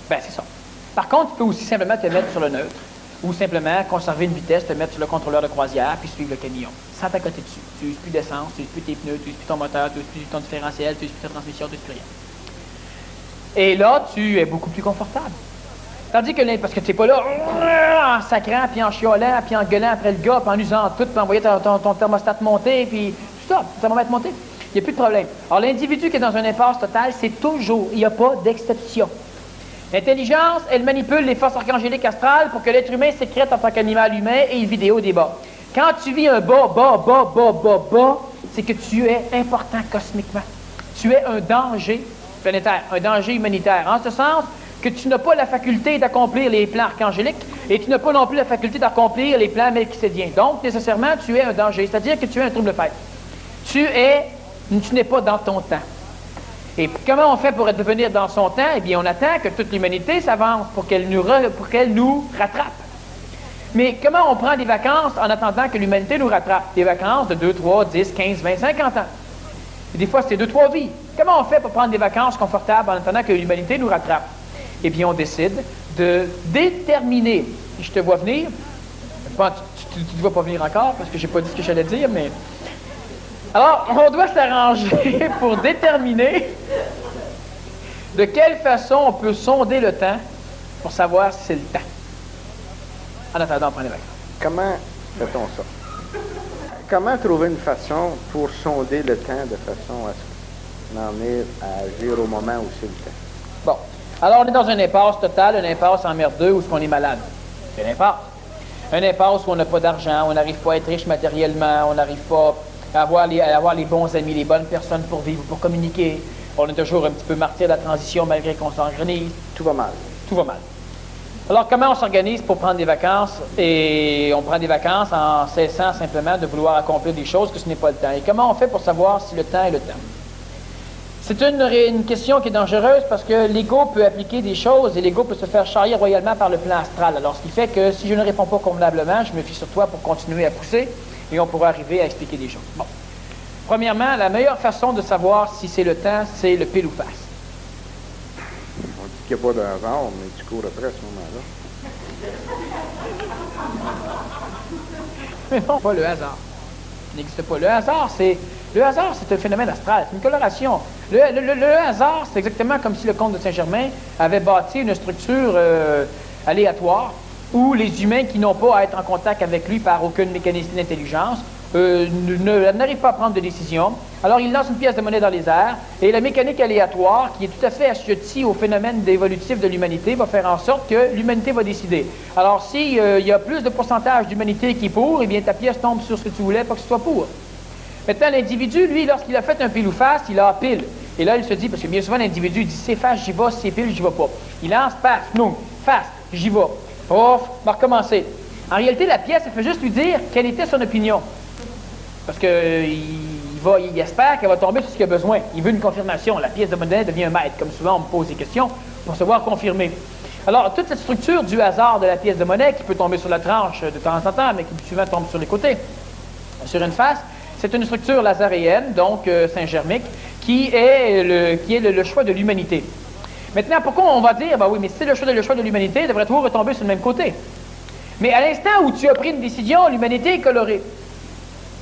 Ben, c'est ça. Par contre, tu peux aussi simplement te mettre sur le neutre. Ou simplement conserver une vitesse, te mettre sur le contrôleur de croisière, puis suivre le camion, sans t'accoter dessus. Tu n'uses plus d'essence, tu n'uses plus tes pneus, tu n'uses plus ton moteur, tu n'uses plus ton différentiel, tu n'uses plus ta transmission, tu n'uses plus rien. Et là, tu es beaucoup plus confortable. Tandis que, parce que tu n'es pas là en sacrant, puis en chiolant, puis en gueulant après le gars, puis en usant tout, puis envoyer ton thermostat monter, puis tout ça, ton thermomètre monter. Il n'y a plus de problème. Alors, l'individu qui est dans un impasse totale, c'est toujours, il n'y a pas d'exception. L'intelligence, elle manipule les forces archangéliques astrales pour que l'être humain sécrète en tant qu'animal humain et il vidéo des bas. Quand tu vis un bas, c'est que tu es important cosmiquement. Tu es un danger planétaire, un danger humanitaire. En ce sens que tu n'as pas la faculté d'accomplir les plans archangéliques et tu n'as pas non plus la faculté d'accomplir les plans melchisédiens. Donc, nécessairement, tu es un danger, c'est-à-dire que tu es un trouble fête. Tu n'es pas dans ton temps. Et comment on fait pour devenir dans son temps? Eh bien, on attend que toute l'humanité s'avance pour qu'elle nous rattrape. Mais comment on prend des vacances en attendant que l'humanité nous rattrape? Des vacances de 2, 3, 10, 15, 20, 50 ans. Et des fois, c'est 2, 3 vies. Comment on fait pour prendre des vacances confortables en attendant que l'humanité nous rattrape? eh bien, on décide de déterminer, si je te vois venir, tu ne vas pas venir encore parce que je n'ai pas dit ce que j'allais dire, mais... Alors, on doit s'arranger pour déterminer de quelle façon on peut sonder le temps pour savoir si c'est le temps. En attendant, on prend les vacances. Comment fait-on ça? Comment trouver une façon pour sonder le temps de façon à ce qu'on en est à agir au moment où c'est le temps? Bon. Alors, on est dans une impasse totale, une impasse emmerdeux où on est malade. C'est une impasse. Une impasse où on n'a pas d'argent, on n'arrive pas à être riche matériellement, on n'arrive pas à avoir les bons amis, les bonnes personnes pour vivre, pour communiquer. On est toujours un petit peu martyr de la transition malgré qu'on s'organise. Tout va mal. Tout va mal. Alors, comment on s'organise pour prendre des vacances? Et on prend des vacances en cessant simplement de vouloir accomplir des choses que ce n'est pas le temps. Et comment on fait pour savoir si le temps est le temps? C'est une question qui est dangereuse parce que l'ego peut appliquer des choses et l'ego peut se faire charrier royalement par le plan astral. Alors, ce qui fait que si je ne réponds pas convenablement, je me fie sur toi pour continuer à pousser et on pourra arriver à expliquer des choses. Bon. Premièrement, la meilleure façon de savoir si c'est le temps, c'est le pile ou face. On dit qu'il n'y a pas de hasard, mais tu cours après à ce moment-là. Mais non, pas le hasard. Il n'existe pas. Le hasard, c'est un phénomène astral, c'est une coloration. Le hasard, c'est exactement comme si le comte de Saint-Germain avait bâti une structure aléatoire où les humains qui n'ont pas à être en contact avec lui par aucune mécanisme d'intelligence n'arrivent pas à prendre de décision. Alors, il lance une pièce de monnaie dans les airs et la mécanique aléatoire, qui est tout à fait assujettie au phénomène évolutif de l'humanité, va faire en sorte que l'humanité va décider. Alors, s'il y a plus de pourcentage d'humanité qui est pour, eh bien, ta pièce tombe sur ce que tu voulais, pas que ce soit pour. Maintenant, l'individu, lui, lorsqu'il a fait un pile ou face, il a pile. Et là, il se dit, parce que bien souvent, l'individu dit, c'est face, j'y vais, c'est pile, j'y vais pas. Il lance, passe, non, face, j'y vais. Ouf, va recommencer. En réalité, la pièce, elle fait juste lui dire quelle était son opinion. Parce qu'il espère qu'elle va tomber sur ce qu'il a besoin. Il veut une confirmation. La pièce de monnaie devient un maître. Comme souvent, on me pose des questions pour se voir confirmer. Alors, toute cette structure du hasard de la pièce de monnaie, qui peut tomber sur la tranche de temps en temps, mais qui souvent tombe sur les côtés, sur une face, c'est une structure lazaréenne, donc saint-germique, qui est le choix de l'humanité. Maintenant, pourquoi on va dire, ben oui, mais si c'est le choix de l'humanité, il devrait toujours retomber sur le même côté. Mais à l'instant où tu as pris une décision, l'humanité est colorée,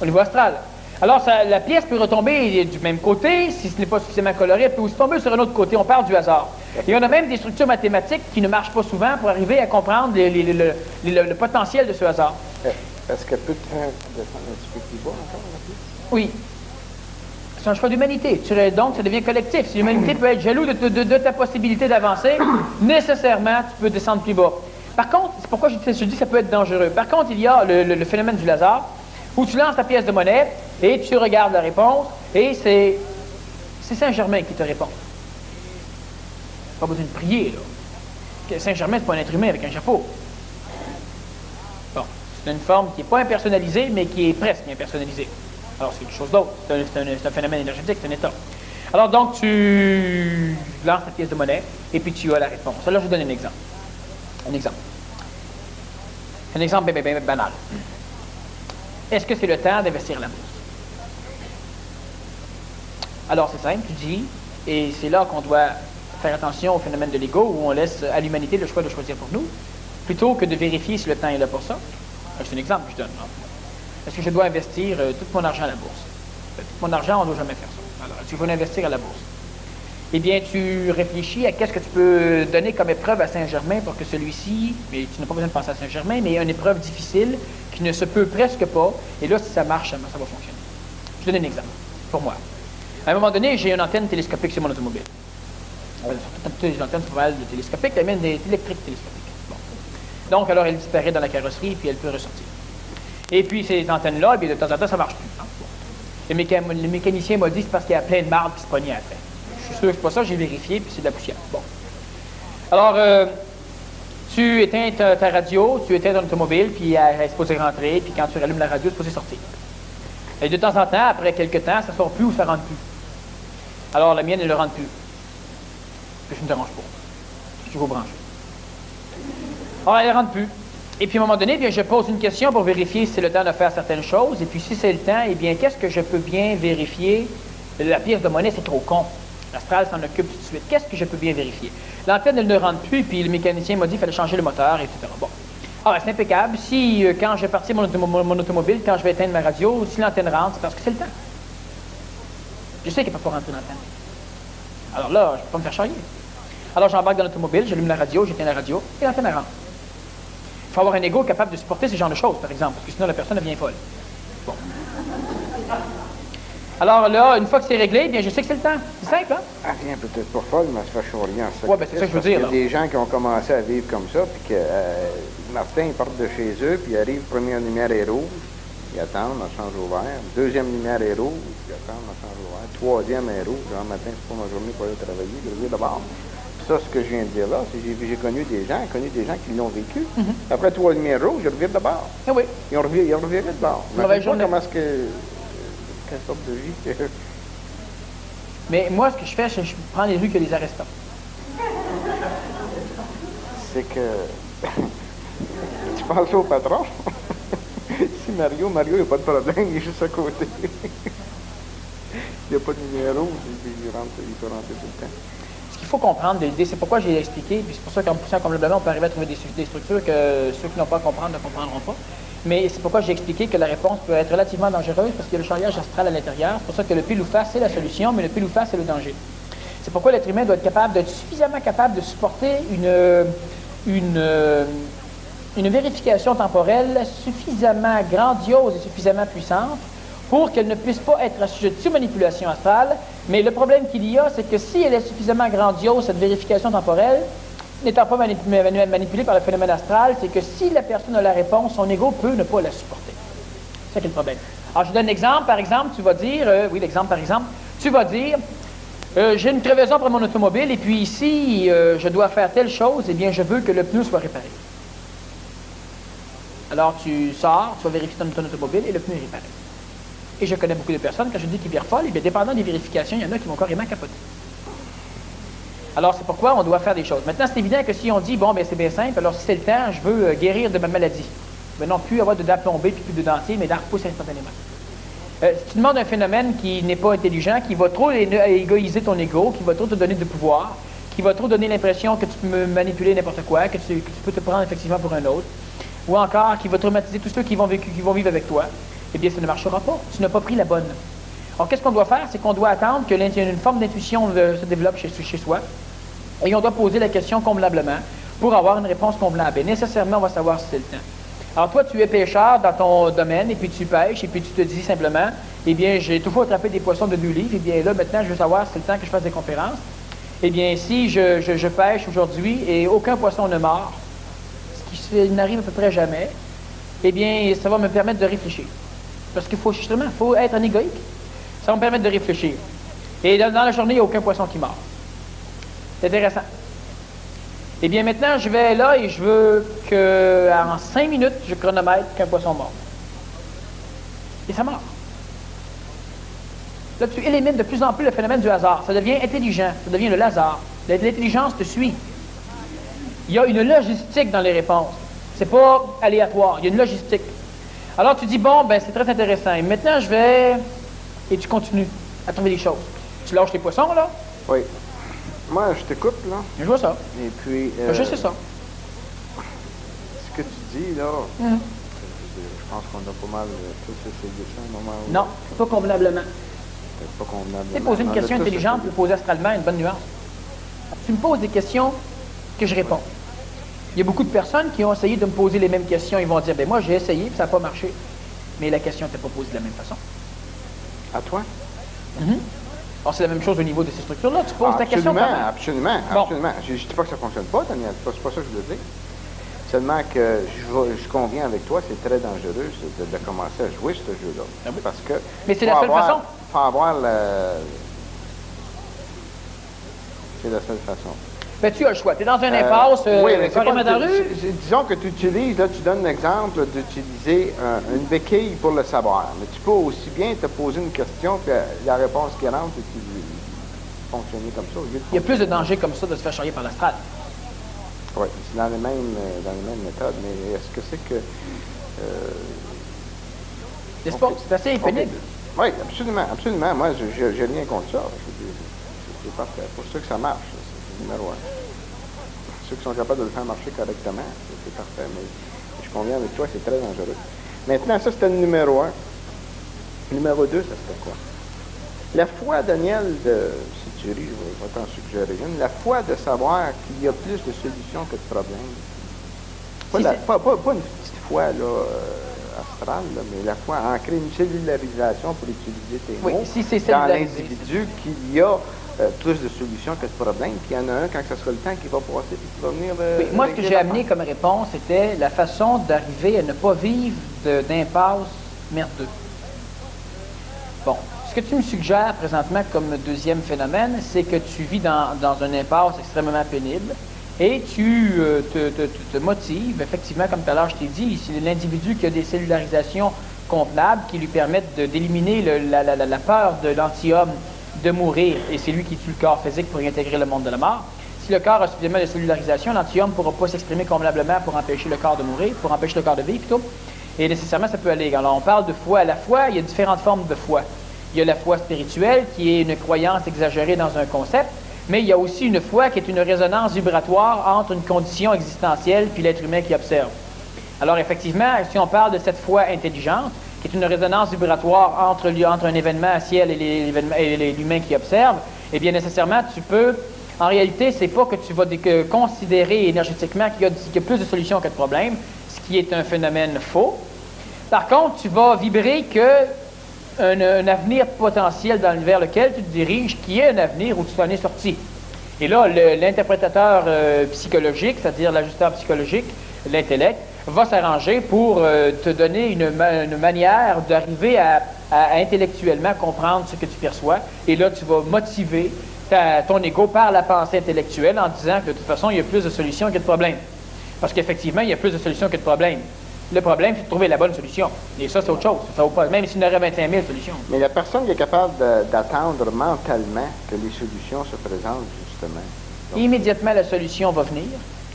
au niveau astral. Alors, la pièce peut retomber du même côté, si ce n'est pas suffisamment coloré, elle peut aussi tomber sur un autre côté. On parle du hasard. Et on a même des structures mathématiques qui ne marchent pas souvent pour arriver à comprendre le potentiel de ce hasard. Est-ce qu'elle peut te faire descendre un petit peu plus bas encore, la pièce? Oui. C'est un choix d'humanité. Donc, ça devient collectif. Si l'humanité peut être jaloux de ta possibilité d'avancer, nécessairement, tu peux descendre plus bas. Par contre, c'est pourquoi je dis que ça peut être dangereux. Par contre, il y a le phénomène du hasard, où tu lances ta pièce de monnaie et tu regardes la réponse, et c'est Saint-Germain qui te répond. Pas besoin de prier, là. Saint-Germain, c'est pas un être humain avec un chapeau. Bon, c'est une forme qui n'est pas impersonnalisée, mais qui est presque impersonnalisée. Alors, c'est quelque chose d'autre. C'est un phénomène énergétique, c'est un état. Alors, donc, tu lances ta pièce de monnaie, et puis tu as la réponse. Alors, je vous donne un exemple. Un exemple bien banal. Est-ce que c'est le temps d'investir à la bourse? Alors, c'est simple, tu dis, et c'est là qu'on doit faire attention au phénomène de l'ego, où on laisse à l'humanité le choix de choisir pour nous, plutôt que de vérifier si le temps est là pour ça. C'est un exemple que je donne. Est-ce que je dois investir tout mon argent à la bourse? Tout mon argent, on ne doit jamais faire ça. Alors, tu veux l'investir à la bourse. Eh bien, tu réfléchis à qu'est-ce que tu peux donner comme épreuve à Saint-Germain pour que celui-ci, mais tu n'as pas besoin de penser à Saint-Germain, mais il y a une épreuve difficile qui ne se peut presque pas, et là, si ça marche, ça va fonctionner. Je te donne un exemple, pour moi. À un moment donné, j'ai une antenne télescopique sur mon automobile. Toutes les antennes sont pas mal de télescopiques, il y a même des électriques télescopiques. Bon. Donc, alors, elle disparaît dans la carrosserie, puis elle peut ressortir. Et puis, ces antennes-là, de temps en temps, ça ne marche plus. Hein? Bon. Le mécanicien m'a dit c'est parce qu'il y a plein de marde qui se pognait après. Je suis sûr que c'est pas ça, j'ai vérifié, puis c'est de la poussière. Bon. Alors, tu éteins ta radio, tu éteins ton automobile, puis elle est supposée rentrer, puis quand tu rallumes la radio, elle est supposée sortir. Et de temps en temps, après quelques temps, ça ne sort plus ou ça ne rentre plus. Alors, la mienne, elle ne rentre plus. Puis je ne me dérange pas. Je suis toujours branché. Alors, elle ne rentre plus. Et puis, à un moment donné, bien, je pose une question pour vérifier si c'est le temps de faire certaines choses. Et puis, si c'est le temps, eh bien, qu'est-ce que je peux bien vérifier? La pièce de monnaie, c'est trop con. L'astral s'en occupe tout de suite. Qu'est-ce que je peux bien vérifier? L'antenne, elle ne rentre plus, puis le mécanicien m'a dit qu'il fallait changer le moteur, etc. Bon. Ah, ben, c'est impeccable. Si, quand je vais partir mon automobile, quand je vais éteindre ma radio, si l'antenne rentre, c'est parce que c'est le temps. Je sais qu'il ne peut pas rentrer l'antenne. Alors là, je ne peux pas me faire charrier. Alors, j'embarque dans l'automobile, j'allume la radio, j'éteins la radio, et l'antenne rentre. Il faut avoir un ego capable de supporter ce genre de choses, par exemple, parce que sinon la personne devient folle. Bon. Alors là, une fois que c'est réglé, bien, je sais que c'est le temps. C'est simple, hein? Elle vient peut-être pas folle, mais elle se fait charrier en Ouais, ben c'est ça que je veux dire. Il y a des gens qui ont commencé à vivre comme ça, puis que Martin, ils partent de chez eux, puis ils arrivent, première lumière est rouge, ils attendent, on change au vert. Deuxième lumière est rouge, ils attendent, on change au vert. Troisième est rouge, le matin, c'est pas ma journée pour aller travailler, je reviens d'abord. Ça, ce que je viens de dire là, c'est que j'ai connu des gens qui l'ont vécu. Après trois lumières rouges, je reviens d'abord. Ah oui. Ils ont reviré de bord. Mauvaise journée. Comment est-ce que... Quelle sorte de vie que... Mais moi, ce que je fais, c'est que je prends les rues que les arrestants. C'est que... tu penses au patron? Si Mario, il n'y a pas de problème, il est juste à côté. Il n'y a pas de numéro, il peut rentrer tout le temps. Ce qu'il faut comprendre de l'idée, c'est pourquoi j'ai expliqué, puis c'est pour ça qu'en poussant complètement, on peut arriver à trouver des structures que ceux qui n'ont pas à comprendre ne comprendront pas. Mais c'est pourquoi j'ai expliqué que la réponse peut être relativement dangereuse parce qu'il y a le charriage astral à l'intérieur. C'est pour ça que le pile ou face, c'est la solution, mais le pile ou face, c'est le danger. C'est pourquoi l'être humain doit être suffisamment capable de supporter une vérification temporelle suffisamment grandiose et suffisamment puissante pour qu'elle ne puisse pas être assujettie aux manipulations astrales. Mais le problème qu'il y a, c'est que si elle est suffisamment grandiose, cette vérification temporelle, n'étant pas manipulée par le phénomène astral, c'est que si la personne a la réponse, son ego peut ne pas la supporter. C'est ça qui est le problème. Alors, je donne un exemple. Par exemple, tu vas dire, tu vas dire, j'ai une crevaison pour mon automobile et puis ici, je dois faire telle chose, eh bien, je veux que le pneu soit réparé. Alors, tu sors, tu vas vérifier ton automobile et le pneu est réparé. Et je connais beaucoup de personnes, quand je dis qu'ils virent folles, eh bien, dépendant des vérifications, il y en a qui vont carrément capoter. Alors, c'est pourquoi on doit faire des choses. Maintenant, c'est évident que si on dit, bon, bien, c'est bien simple, alors si c'est le temps, je veux guérir de ma maladie. Mais non plus avoir de dents plombées puis plus de dentier, mais d'art repousse instantanément. Si tu demandes un phénomène qui n'est pas intelligent, qui va trop égoïser ton ego, qui va trop te donner de pouvoir, qui va trop donner l'impression que tu peux manipuler n'importe quoi, que tu peux te prendre effectivement pour un autre, ou encore qui va traumatiser tous ceux qui vont vivre avec toi, eh bien, ça ne marchera pas. Tu n'as pas pris la bonne. Alors, qu'est-ce qu'on doit faire? C'est qu'on doit attendre que une forme d'intuition se développe chez soi, et on doit poser la question convenablement pour avoir une réponse convenable. Et nécessairement, on va savoir si c'est le temps. Alors, toi, tu es pêcheur dans ton domaine, et puis tu pêches, et puis tu te dis simplement, eh bien, j'ai toujours attrapé des poissons de 2 livres, et bien là, maintenant, je veux savoir si c'est le temps que je fasse des conférences. Eh bien, si je pêche aujourd'hui et aucun poisson ne mord, ce qui n'arrive à peu près jamais, eh bien, ça va me permettre de réfléchir. Parce qu'il faut justement, il faut être anégoïque. Ça va me permettre de réfléchir. Et dans la journée, il n'y a aucun poisson qui mord. C'est intéressant. Eh bien, maintenant, je vais là et je veux qu'en 5 minutes, je chronomètre qu'un poisson mord. Et ça mord. Là, tu élimines de plus en plus le phénomène du hasard. Ça devient intelligent. Ça devient le hasard. L'intelligence te suit. Il y a une logistique dans les réponses. C'est pas aléatoire. Il y a une logistique. Alors, tu dis, bon, ben c'est très intéressant. Et maintenant, je vais... Et tu continues à trouver des choses. Tu lâches les poissons, là? Oui. Moi, je t'écoute, là. Je vois ça. Et puis... je sais ça. Ce que tu dis, là... Je pense qu'on a pas mal tous essayé ça à un moment ou non, pas convenablement. Pas convenablement. Tu sais, poser une question intelligente ou poser astralement une bonne nuance. Tu me poses des questions que je réponds. Il y a beaucoup de personnes qui ont essayé de me poser les mêmes questions. Ils vont dire, ben moi, j'ai essayé, puis ça n'a pas marché. Mais la question n'était pas posée de la même façon. À toi? Alors, c'est la même chose au niveau de ces structures-là. Tu poses ta question quand même. Absolument. Je ne dis pas que ça ne fonctionne pas, Daniel. C'est pas ça que je veux dire. Seulement que je conviens avec toi, c'est très dangereux de commencer à jouer ce jeu-là. Ah oui. Parce que... Mais c'est la seule façon. Il faut avoir le... C'est la seule façon. Ben, tu as le choix. Tu es dans un impasse, oui, mais carrément dans la rue. Disons que tu utilises, là, tu donnes l'exemple d'utiliser une béquille pour le savoir. Mais tu peux aussi bien te poser une question, puis la réponse qui rentre, et tu fonctionner comme ça. Il y a plus de danger comme ça de se faire charrier par l'astral. Oui, c'est dans les mêmes méthodes, mais est-ce que c'est que... N'est-ce pas? C'est assez pénible. Oui, absolument. Moi, je n'ai rien contre ça. c'est parfait. Pour ceux que ça marche, c'est le numéro 1. Ceux qui sont capables de le faire marcher correctement, c'est parfait. Mais je conviens avec toi, c'est très dangereux. Maintenant, ça, c'était le numéro 1. Numéro 2, ça c'était quoi? La foi, Daniel, si tu ris, je vais t'en suggérer une. La foi de savoir qu'il y a plus de solutions que de problèmes. Pas une petite foi là, astrale, là, mais la foi ancrée, une cellularisation, pour utiliser tes mots, si c'est dans cellularisé, l'individu qu'il y a plus de solutions que de problèmes, puis il y en a un quand ce sera le temps qui va passer, puis qui va venir... oui, moi, ce que j'ai amené comme réponse, c'était la façon d'arriver à ne pas vivre d'impasse merdeux. Bon, ce que tu me suggères présentement comme deuxième phénomène, c'est que tu vis dans un impasse extrêmement pénible et tu te motives, effectivement, comme tout à l'heure je t'ai dit, c'est l'individu qui a des cellularisations convenables qui lui permettent d'éliminer la peur de l'anti-homme de mourir, et c'est lui qui tue le corps physique pour y intégrer le monde de la mort. Si le corps a suffisamment de cellularisation, l'anti-homme ne pourra pas s'exprimer convenablement pour empêcher le corps de mourir, pour empêcher le corps de vivre plutôt, et nécessairement ça peut aller. Alors on parle de foi. La foi, il y a différentes formes de foi. Il y a la foi spirituelle, qui est une croyance exagérée dans un concept, mais il y a aussi une foi qui est une résonance vibratoire entre une condition existentielle puis l'être humain qui observe. Alors effectivement, si on parle de cette foi intelligente, qui est une résonance vibratoire entre un événement ciel et l'humain qui observe, eh bien nécessairement tu peux, en réalité, c'est pas que tu vas considérer énergétiquement qu'il y a plus de solutions que de problèmes, ce qui est un phénomène faux. Par contre, tu vas vibrer que un avenir potentiel vers lequel tu te diriges, qui est un avenir où tu en es sorti. Et là, l'interprétateur psychologique, c'est-à-dire l'ajusteur psychologique, l'intellect, va s'arranger pour te donner une manière d'arriver à intellectuellement comprendre ce que tu perçois. Et là, tu vas motiver ton ego par la pensée intellectuelle en disant que de toute façon, il y a plus de solutions que de problèmes. Parce qu'effectivement, il y a plus de solutions que de problèmes. Le problème, c'est de trouver la bonne solution. Et ça, c'est autre chose. Ça vaut pas, même s'il y en aurait 25 000 solutions. Mais la personne qui est capable d'attendre mentalement que les solutions se présentent, justement. Donc, immédiatement, la solution va venir.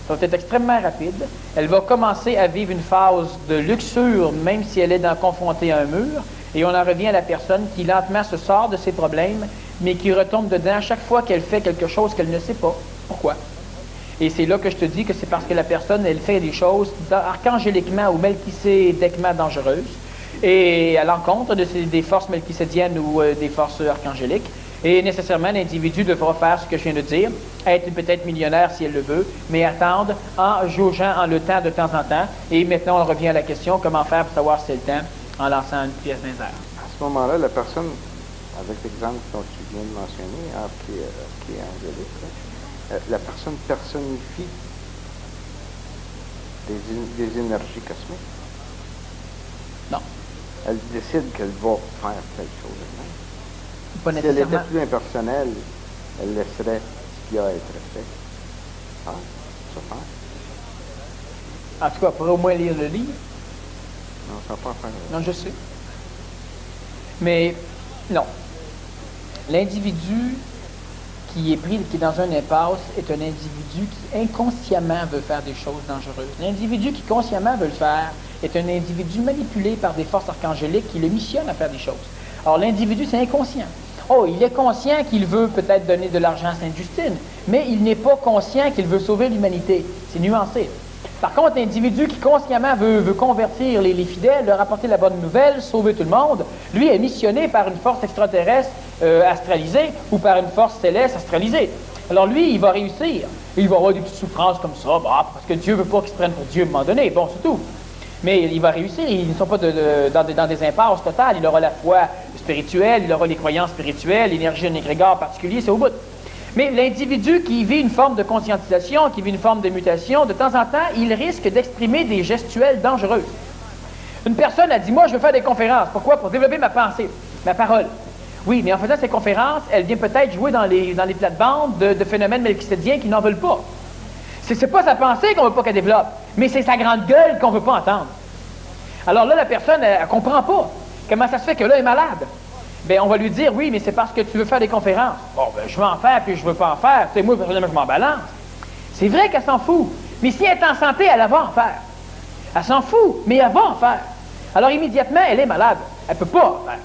Ça va être extrêmement rapide. Elle va commencer à vivre une phase de luxure, même si elle est confrontée à un mur. Et on en revient à la personne qui lentement se sort de ses problèmes, mais qui retombe dedans chaque fois qu'elle fait quelque chose qu'elle ne sait pas. Pourquoi? Et c'est là que je te dis que c'est parce que la personne, elle fait des choses archangéliquement ou melchisédiquement dangereuses, et à l'encontre des forces melchisédiennes ou des forces archangéliques. Et nécessairement, l'individu devra faire ce que je viens de dire, être peut-être millionnaire si elle le veut, mais attendre en jaugeant en le temps de temps en temps. Et maintenant, on revient à la question, comment faire pour savoir si c'est le temps en lançant une pièce dans les airs. À ce moment-là, la personne, avec l'exemple dont tu viens de mentionner, archangélique, la personne personnifie des énergies cosmiques. Non. Elle décide qu'elle va faire quelque chose. Pas si elle était plus impersonnelle, elle laisserait ce qui a à être fait. Ah, ça fait. En tout cas, pour au moins lire le livre. Non, ça n'a pas à faire. Non, je sais. Mais, non. L'individu qui est dans un impasse est un individu qui inconsciemment veut faire des choses dangereuses. L'individu qui consciemment veut le faire est un individu manipulé par des forces archangéliques qui le missionnent à faire des choses. Alors l'individu, c'est inconscient. Oh, il est conscient qu'il veut peut-être donner de l'argent à Sainte-Justine, mais il n'est pas conscient qu'il veut sauver l'humanité. C'est nuancé. Par contre, l'individu qui consciemment veut convertir les fidèles, leur apporter la bonne nouvelle, sauver tout le monde, lui est missionné par une force extraterrestre astralisée ou par une force céleste astralisée. Alors lui, il va réussir. Il va avoir des petites souffrances comme ça, parce que Dieu ne veut pas qu'il se prenne pour Dieu à un moment donné. Bon, c'est tout. Mais il va réussir. Ils ne sont pas dans des impasses totales. Il aura la foi spirituelle, il aura les croyances spirituelles, l'énergie d'un égrégore particulier, c'est au bout. Mais l'individu qui vit une forme de conscientisation, qui vit une forme de mutation, de temps en temps, il risque d'exprimer des gestuelles dangereuses. Une personne a dit, moi, je veux faire des conférences. Pourquoi? Pour développer ma pensée, ma parole. Oui, mais en faisant ces conférences, elle vient peut-être jouer dans les plates-bandes de phénomènes melchisédiens qui n'en veulent pas. C'est pas sa pensée qu'on ne veut pas qu'elle développe, mais c'est sa grande gueule qu'on ne veut pas entendre. Alors là, la personne, elle ne comprend pas. Comment ça se fait que là, elle est malade? Bien, on va lui dire, oui, mais c'est parce que tu veux faire des conférences. Bon, ben, je veux en faire, puis je veux pas en faire. Tu sais, moi, personnellement, je m'en balance. C'est vrai qu'elle s'en fout. Mais si elle est en santé, elle va en faire. Elle s'en fout, mais elle va en faire. Alors, immédiatement, elle est malade. Elle ne peut pas en faire.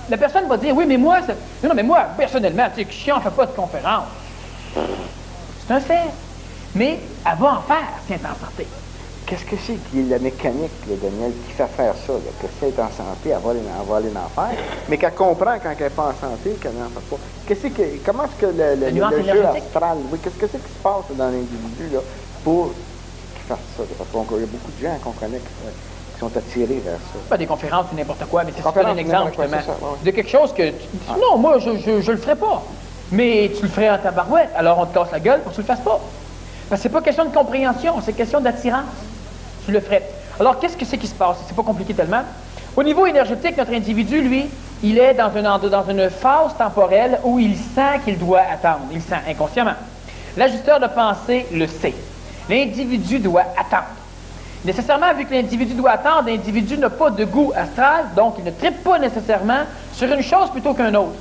la personne va dire, oui, mais moi, non, mais moi, personnellement, tu sais, chiant, on ne fait pas de conférence. C'est un fait. Mais elle va en faire si elle est en santé. Qu'est-ce que c'est qui est la mécanique, là, Daniel, qui fait faire ça? Là? Que si elle est en santé, elle va aller en faire, mais qu'elle comprend quand elle n'est pas en santé, qu'elle n'en fait pas. Comment est-ce que le jeu astral, oui, qu'est-ce que c'est qui se passe dans l'individu là, pour qu'il fasse ça? Là? Parce qu'il y a beaucoup de gens qu'on connaît qui sont attirés vers ça. Pas des conférences ou n'importe quoi, mais c'est un exemple, justement, ouais. de quelque chose que non, moi, je le ferais pas. Mais tu le ferais en tabarouette, alors on te casse la gueule pour que tu le fasses pas. Parce que c'est pas question de compréhension, c'est question d'attirance. Tu le ferais. Alors, qu'est-ce que c'est qui se passe? C'est pas compliqué tellement. Au niveau énergétique, notre individu, lui, il est dans une phase temporelle où il sent qu'il doit attendre. Il sent inconsciemment. L'ajusteur de pensée le sait. L'individu doit attendre. Nécessairement, vu que l'individu doit attendre, l'individu n'a pas de goût astral, donc il ne tripe pas nécessairement sur une chose plutôt qu'une autre.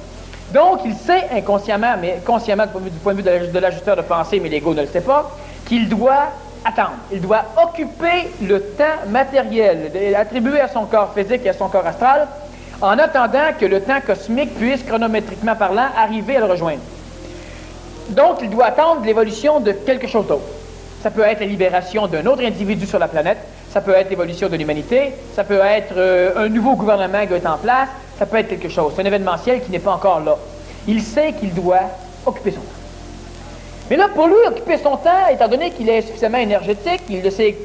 Donc, il sait inconsciemment, mais consciemment du point de vue de l'ajusteur de pensée, mais l'ego ne le sait pas, qu'il doit attendre. Il doit occuper le temps matériel, attribué à son corps physique et à son corps astral, en attendant que le temps cosmique puisse, chronométriquement parlant, arriver à le rejoindre. Donc, il doit attendre l'évolution de quelque chose d'autre. Ça peut être la libération d'un autre individu sur la planète, ça peut être l'évolution de l'humanité, ça peut être un nouveau gouvernement qui va être en place, ça peut être quelque chose. C'est un événementiel qui n'est pas encore là. Il sait qu'il doit occuper son temps. Mais là, pour lui, occuper son temps, étant donné qu'il est suffisamment énergétique, il le sait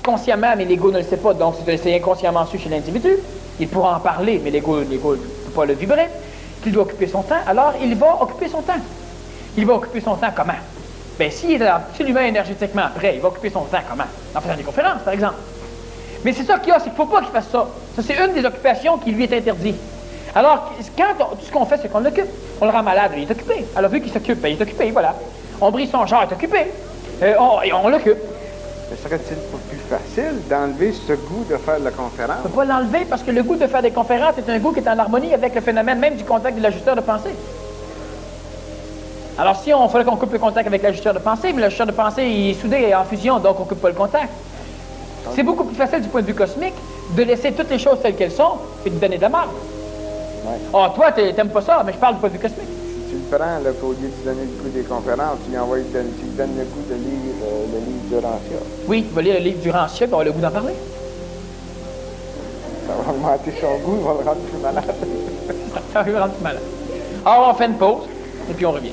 consciemment, mais l'ego ne le sait pas, donc c'est inconsciemment su chez l'individu. Il pourra en parler, mais l'ego ne peut pas le vibrer, qu'il doit occuper son temps, alors il va occuper son temps. Il va occuper son temps comment? Bien, s'il est absolument énergétiquement prêt, il va occuper son temps comment? En faisant des conférences, par exemple. Mais c'est ça qu'il y a, c'est qu'il ne faut pas qu'il fasse ça. Ça, c'est une des occupations qui lui est interdite. Alors, tout ce qu'on fait, c'est qu'on l'occupe. On le rend malade, il est occupé. Alors, vu qu'il s'occupe, ben, il est occupé, voilà. On brise son genre, il est occupé. Et on l'occupe. Mais serait-il pas plus facile d'enlever ce goût de faire de la conférence? On ne peut pas l'enlever parce que le goût de faire des conférences est un goût qui est en harmonie avec le phénomène même du contact de l'ajusteur de pensée. Alors, si on fallait qu'on coupe le contact avec l'ajusteur de pensée, mais l'ajusteur de pensée il est soudé et en fusion, donc on ne coupe pas le contact. C'est beaucoup plus facile du point de vue cosmique de laisser toutes les choses telles qu'elles sont et de donner de la marque. Ouais. Ah, toi, t'aimes pas ça, mais je parle du point de vue cosmique. Si tu le prends, là, au lieu de lui donner le goût des conférences, tu lui donnes le goût de lire le livre d'Urantia. Oui, il va lire le livre d'Urantia et avoir le goût d'en parler. Ça va augmenter son goût, il va le rendre plus malade. Ça va le rendre plus malade. Alors, on fait une pause et puis on revient.